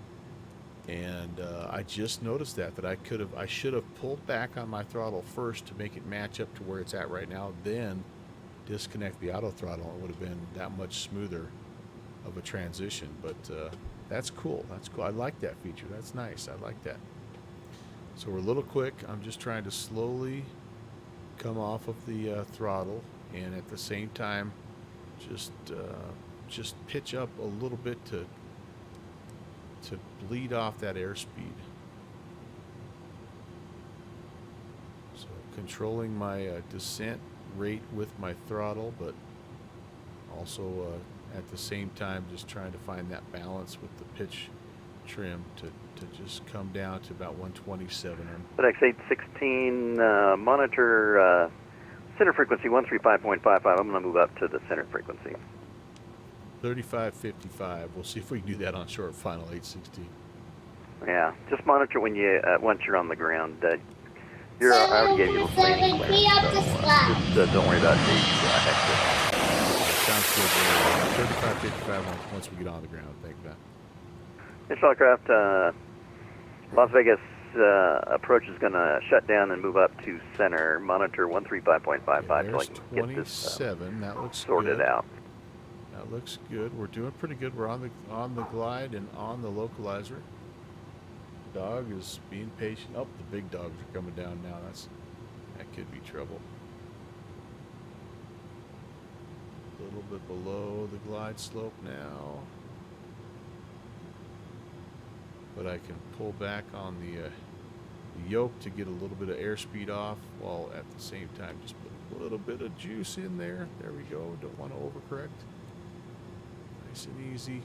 And I just noticed that I should have pulled back on my throttle first to make it match up to where it's at right now, then disconnect the auto throttle. It would have been that much smoother of a transition. But that's cool. That's cool. I like that feature. That's nice. I like that. So we're a little quick. I'm just trying to slowly come off of the throttle, and at the same time just pitch up a little bit to bleed off that airspeed. So controlling my descent rate with my throttle, but also at the same time just trying to find that balance with the pitch trim to just come down to about 127. FedEx 816, monitor center frequency 135.55. I'm going to move up to the center frequency. 3555. We'll see if we can do that on short final 816. Yeah, just monitor when you once you're on the ground. I already gave you the landing clearance, so don't worry about the exit. Sounds good. 3555 once we get on the ground. Thank you. This aircraft, Las Vegas approach is going to shut down and move up to center. Monitor 135.55. There's 27. That looks sorted good. out. That looks good. We're doing pretty good. We're on the glide and on the localizer. Dog is being patient. Oh, the big dogs are coming down now. That could be trouble. A little bit below the glide slope now. But I can pull back on the yoke to get a little bit of airspeed off, while at the same time just put a little bit of juice in there. There we go. Don't want to overcorrect. Nice and easy.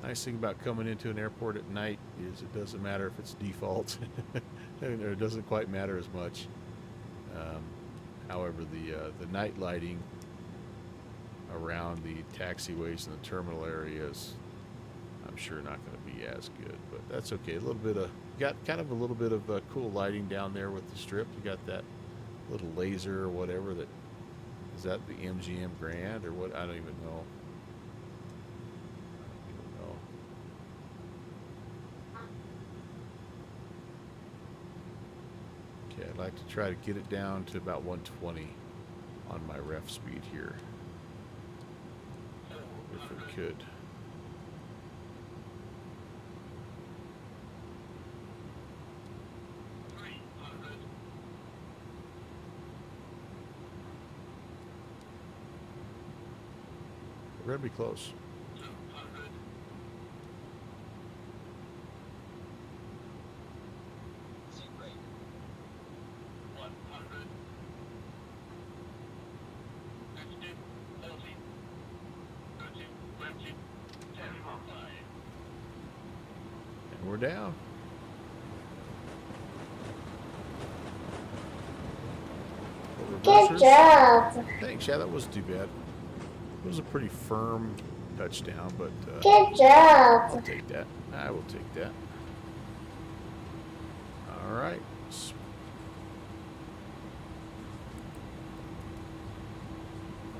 Nice thing about coming into an airport at night is it doesn't matter if it's default. It doesn't quite matter as much. However, the night lighting around the taxiways and the terminal areas, I'm sure not going to be as good, but that's okay. Got kind of a little bit of cool lighting down there with the strip. You got that little laser or whatever is that the MGM Grand or what? I don't even know. Okay, I'd like to try to get it down to about 120 on my ref speed here, if we could. We're going to be close. And we're down. Good job. Thanks. Yeah, that wasn't too bad. It was a pretty firm touchdown, but good job. I'll take that. I will take that. All right.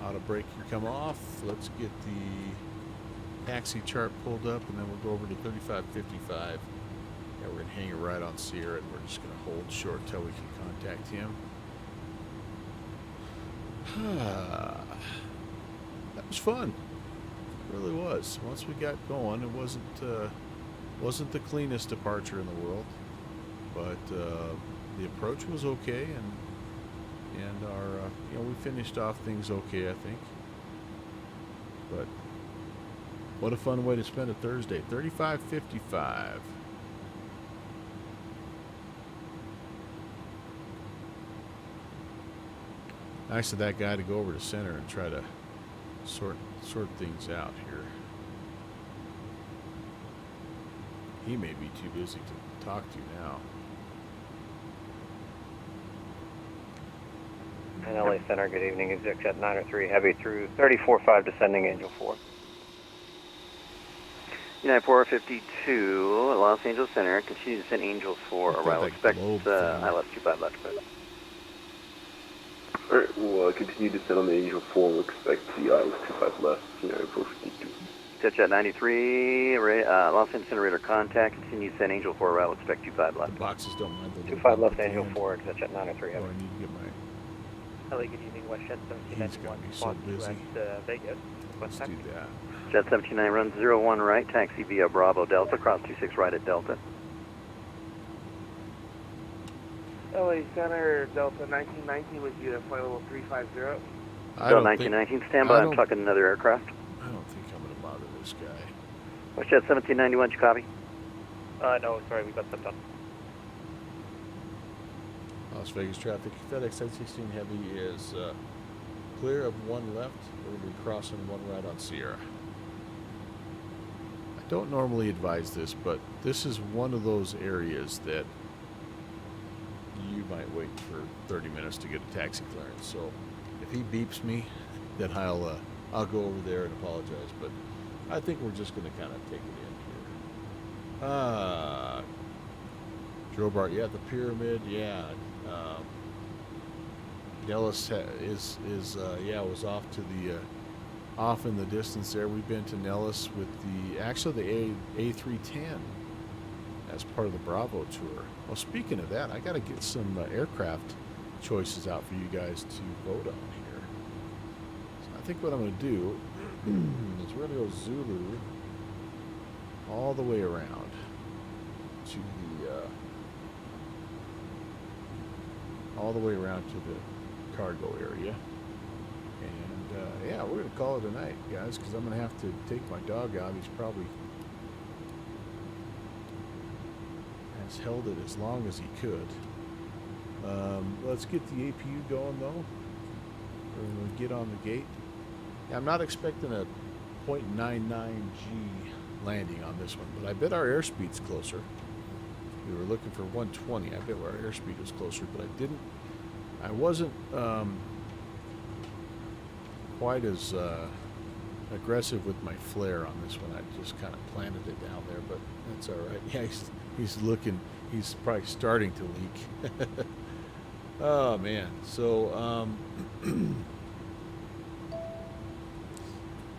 Auto brake here come off. Let's get the taxi chart pulled up, and then we'll go over to 3555 Yeah, we're going to hang it right on Sierra, and we're just going to hold short till we can contact him. That was fun. It really was. Once we got going, it wasn't the cleanest departure in the world, but the approach was okay, and our we finished off things okay, I think. But what a fun way to spend a Thursday. 35:55. Nice of that guy to go over to center and try to sort things out here. He may be too busy to talk to now. And LA Center, good evening. ExecJet 903 Heavy through 34.5 descending Angel 4. United 452, Los Angeles Center. Continue to send Angel 4 arrival. Expect ILS 25 left. Alright, we'll continue to send on the Angel 4. We'll expect the ILS 25 left, United 452. ExecJet 93, Los Angeles Center radar contact. Continue to send Angel 4 arrival. Expect 25 left. The boxes don't mind the 25 left Angel 4, ExecJet 903 Heavy. I need to get my... LA, good evening, WestJet 1791. He's got me so busy. Vegas. Let's do that. Jet 179 runs 01 right, taxi via Bravo Delta, cross 26 right at Delta. LA Center, Delta 1919 with you at flight level 350. Delta 1919, stand by, I'm talking another aircraft. I don't think I'm going to bother this guy. WestJet 1791, you copy? No, sorry, we got some done. Las Vegas traffic, FedEx 1016 Heavy is clear of one left. We're going to be crossing one right on Sierra. I don't normally advise this, but this is one of those areas that you might wait for 30 minutes to get a taxi clearance. So if he beeps me, then I'll go over there and apologize. But I think we're just going to kind of take it in here. Drobart, yeah, the pyramid, yeah. Nellis was off to the off in the distance there. We've been to Nellis with the A310 as part of the Bravo tour. Well, speaking of that, I got to get some aircraft choices out for you guys to vote on here. So I think what I'm going to do is we're going to go Zulu all the way around to the cargo area, and yeah, we're gonna call it a night, guys, because I'm gonna have to take my dog out. He's probably has held it as long as he could. Let's get the APU going though. We're gonna get on the gate. Yeah, I'm not expecting a 0.99G landing on this one, but I bet our airspeed's closer. We were looking for 120. I bet our airspeed was closer, but I wasn't quite as aggressive with my flare on this one. I just kind of planted it down there, but that's all right. Yeah, he's looking. He's probably starting to leak. Oh man. So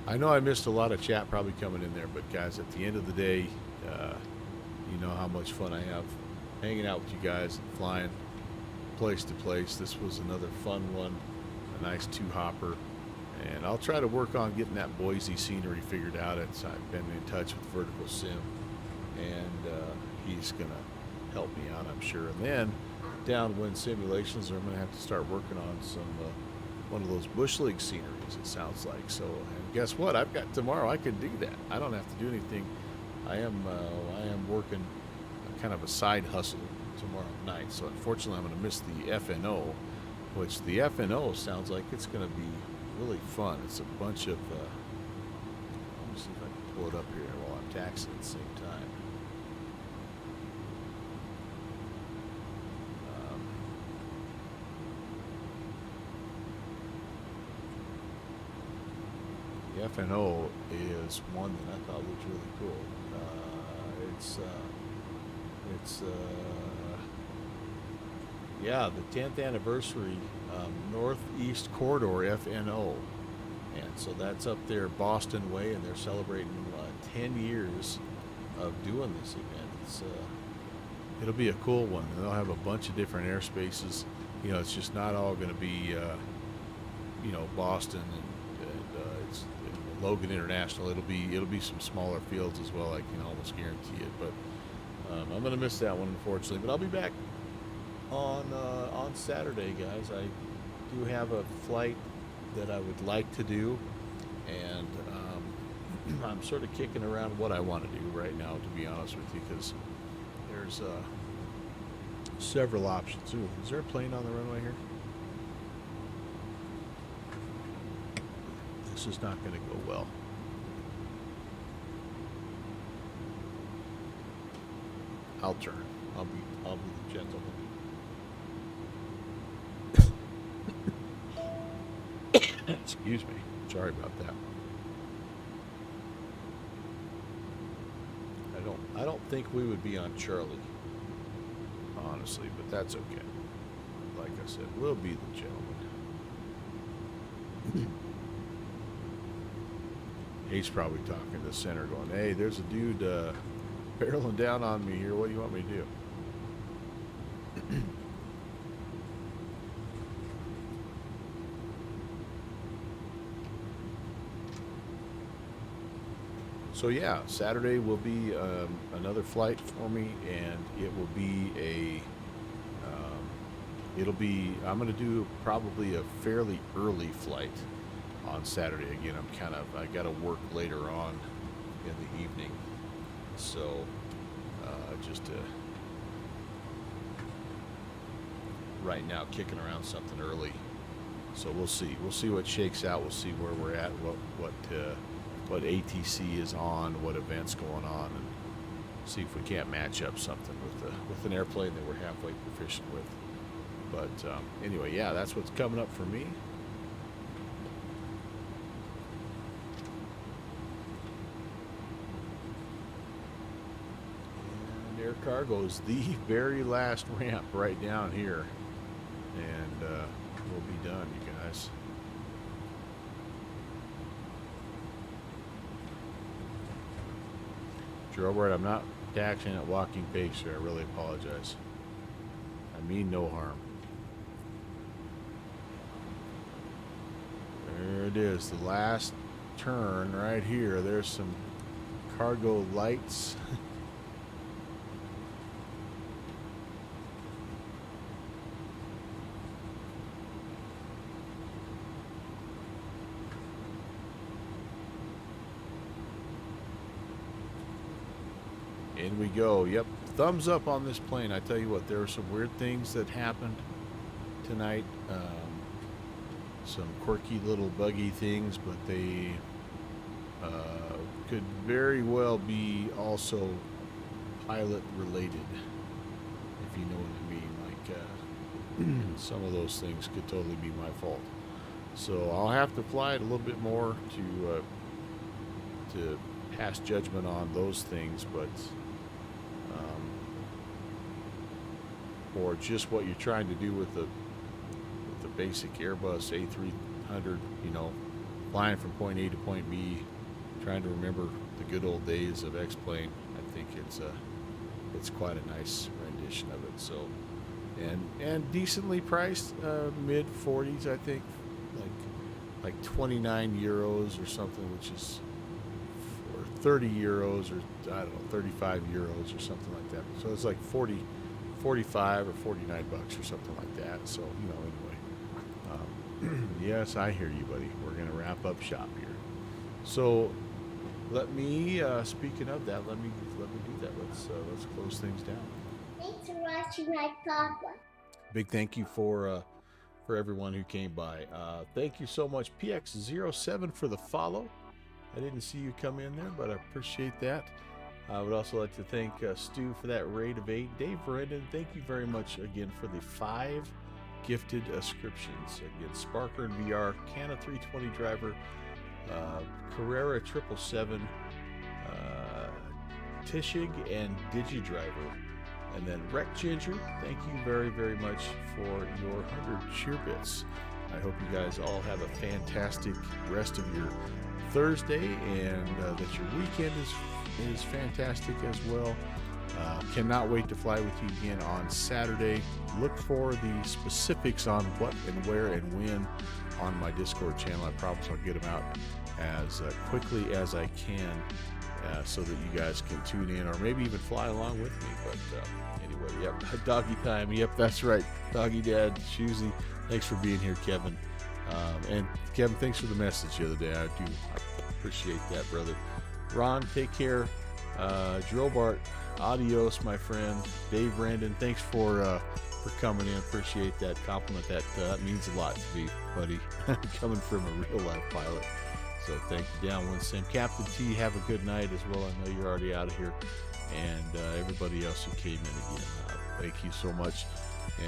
I know I missed a lot of chat probably coming in there, but guys, at the end of the day, you know how much fun I have hanging out with you guys and flying place to place. This was another fun one, a nice two-hopper, and I'll try to work on getting that Boise scenery figured out. I've been in touch with Vertical Sim, and he's going to help me out, I'm sure. And then downwind simulations, I'm going to have to start working on some one of those bush league sceneries, it sounds like. So, and guess what? I've got tomorrow. I can do that. I don't have to do anything. I am working kind of a side hustle tomorrow night, so unfortunately I'm going to miss the FNO, which the FNO sounds like it's going to be really fun. It's a bunch of let me see if I can pull it up here while I'm taxiing at the same time. The FNO is one that I thought looked really cool. Yeah, the 10th anniversary Northeast Corridor FNO, and so that's up there Boston way, and they're celebrating 10 years of doing this event. It's it'll be a cool one. They'll have a bunch of different airspaces. You know, it's just not all going to be, you know, Boston and it's Logan International. It'll be some smaller fields as well. I can almost guarantee it. But I'm going to miss that one, unfortunately. But I'll be back on Saturday, guys. I do have a flight that I would like to do, and I'm sort of kicking around what I want to do right now, to be honest with you, because there's several options. Ooh, is there a plane on the runway here? This is not going to go well. I'll turn. I'll be the gentleman. Excuse me. Sorry about that. I don't think we would be on Charlie, honestly, but that's okay. Like I said, we'll be the gentleman. He's probably talking to the center going, hey, there's a dude barreling down on me here. What do you want me to do? So yeah, Saturday will be another flight for me, and it will be I'm going to do probably a fairly early flight on Saturday. Again, I got to work later on in the evening, so just right now kicking around something early. So we'll see what shakes out. We'll see where we're at, what ATC is on, what events going on, and see if we can't match up something with an airplane that we're halfway proficient with. But anyway, yeah, that's what's coming up for me. And Air Cargo's the very last ramp right down here, and we'll be done, you guys. Robert, I'm not taxiing at walking pace here. I really apologize. I mean no harm. There it is, the last turn right here. There's some cargo lights. In we go. Yep, thumbs up on this plane. I tell you what, there are some weird things that happened tonight. Some quirky little buggy things, but they could very well be also pilot related, if you know what I mean. Like some of those things could totally be my fault. So I'll have to fly it a little bit more to pass judgment on those things, but or just what you're trying to do with the basic Airbus A300, you know, flying from point A to point B, trying to remember the good old days of X-Plane. I think it's quite a nice rendition of it. So, and decently priced, mid 40s, I think, like 29 euros or something, which is, or 30 euros, or I don't know, 35 euros or something like that. So it's like 45 or 49 bucks or something like that. So, you know, anyway. Yes, I hear you, buddy. We're going to wrap up shop here. So let me, speaking of that, let me do that. Let's close things down. Thanks for watching my papa. Big thank you for everyone who came by. Thank you so much, PX07, for the follow. I didn't see you come in there, but I appreciate that. I would also like to thank Stu for that raid of 8. Dave Verendon, thank you very much again for the 5 gifted ascriptions. Again, Sparker and VR, Canna 320 driver, Carrera 777, Tishig and DigiDriver. And then Wreck Ginger, thank you very, very much for your 100 cheer bits. I hope you guys all have a fantastic rest of your Thursday, and that your weekend is fantastic as well. Cannot wait to fly with you again on Saturday. Look for the specifics on what and where and when on my Discord channel. I promise I'll get them out as quickly as I can so that you guys can tune in or maybe even fly along with me. But anyway, yep, doggy time. Yep, that's right. Doggy Dad, Shoozy. Thanks for being here, Kevin. And Kevin, thanks for the message the other day. I appreciate that, brother. Ron, take care. Drill Bart, adios, my friend. Dave Brandon, thanks for coming in. Appreciate that compliment. That means a lot to me, buddy. Coming from a real life pilot. So thank you. Down one Sam. Captain T, have a good night as well. I know you're already out of here. And everybody else who came in again, thank you so much.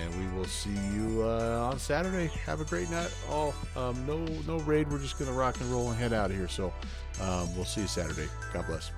And we will see you on Saturday. Have a great night. No raid. We're just going to rock and roll and head out of here. So we'll see you Saturday. God bless.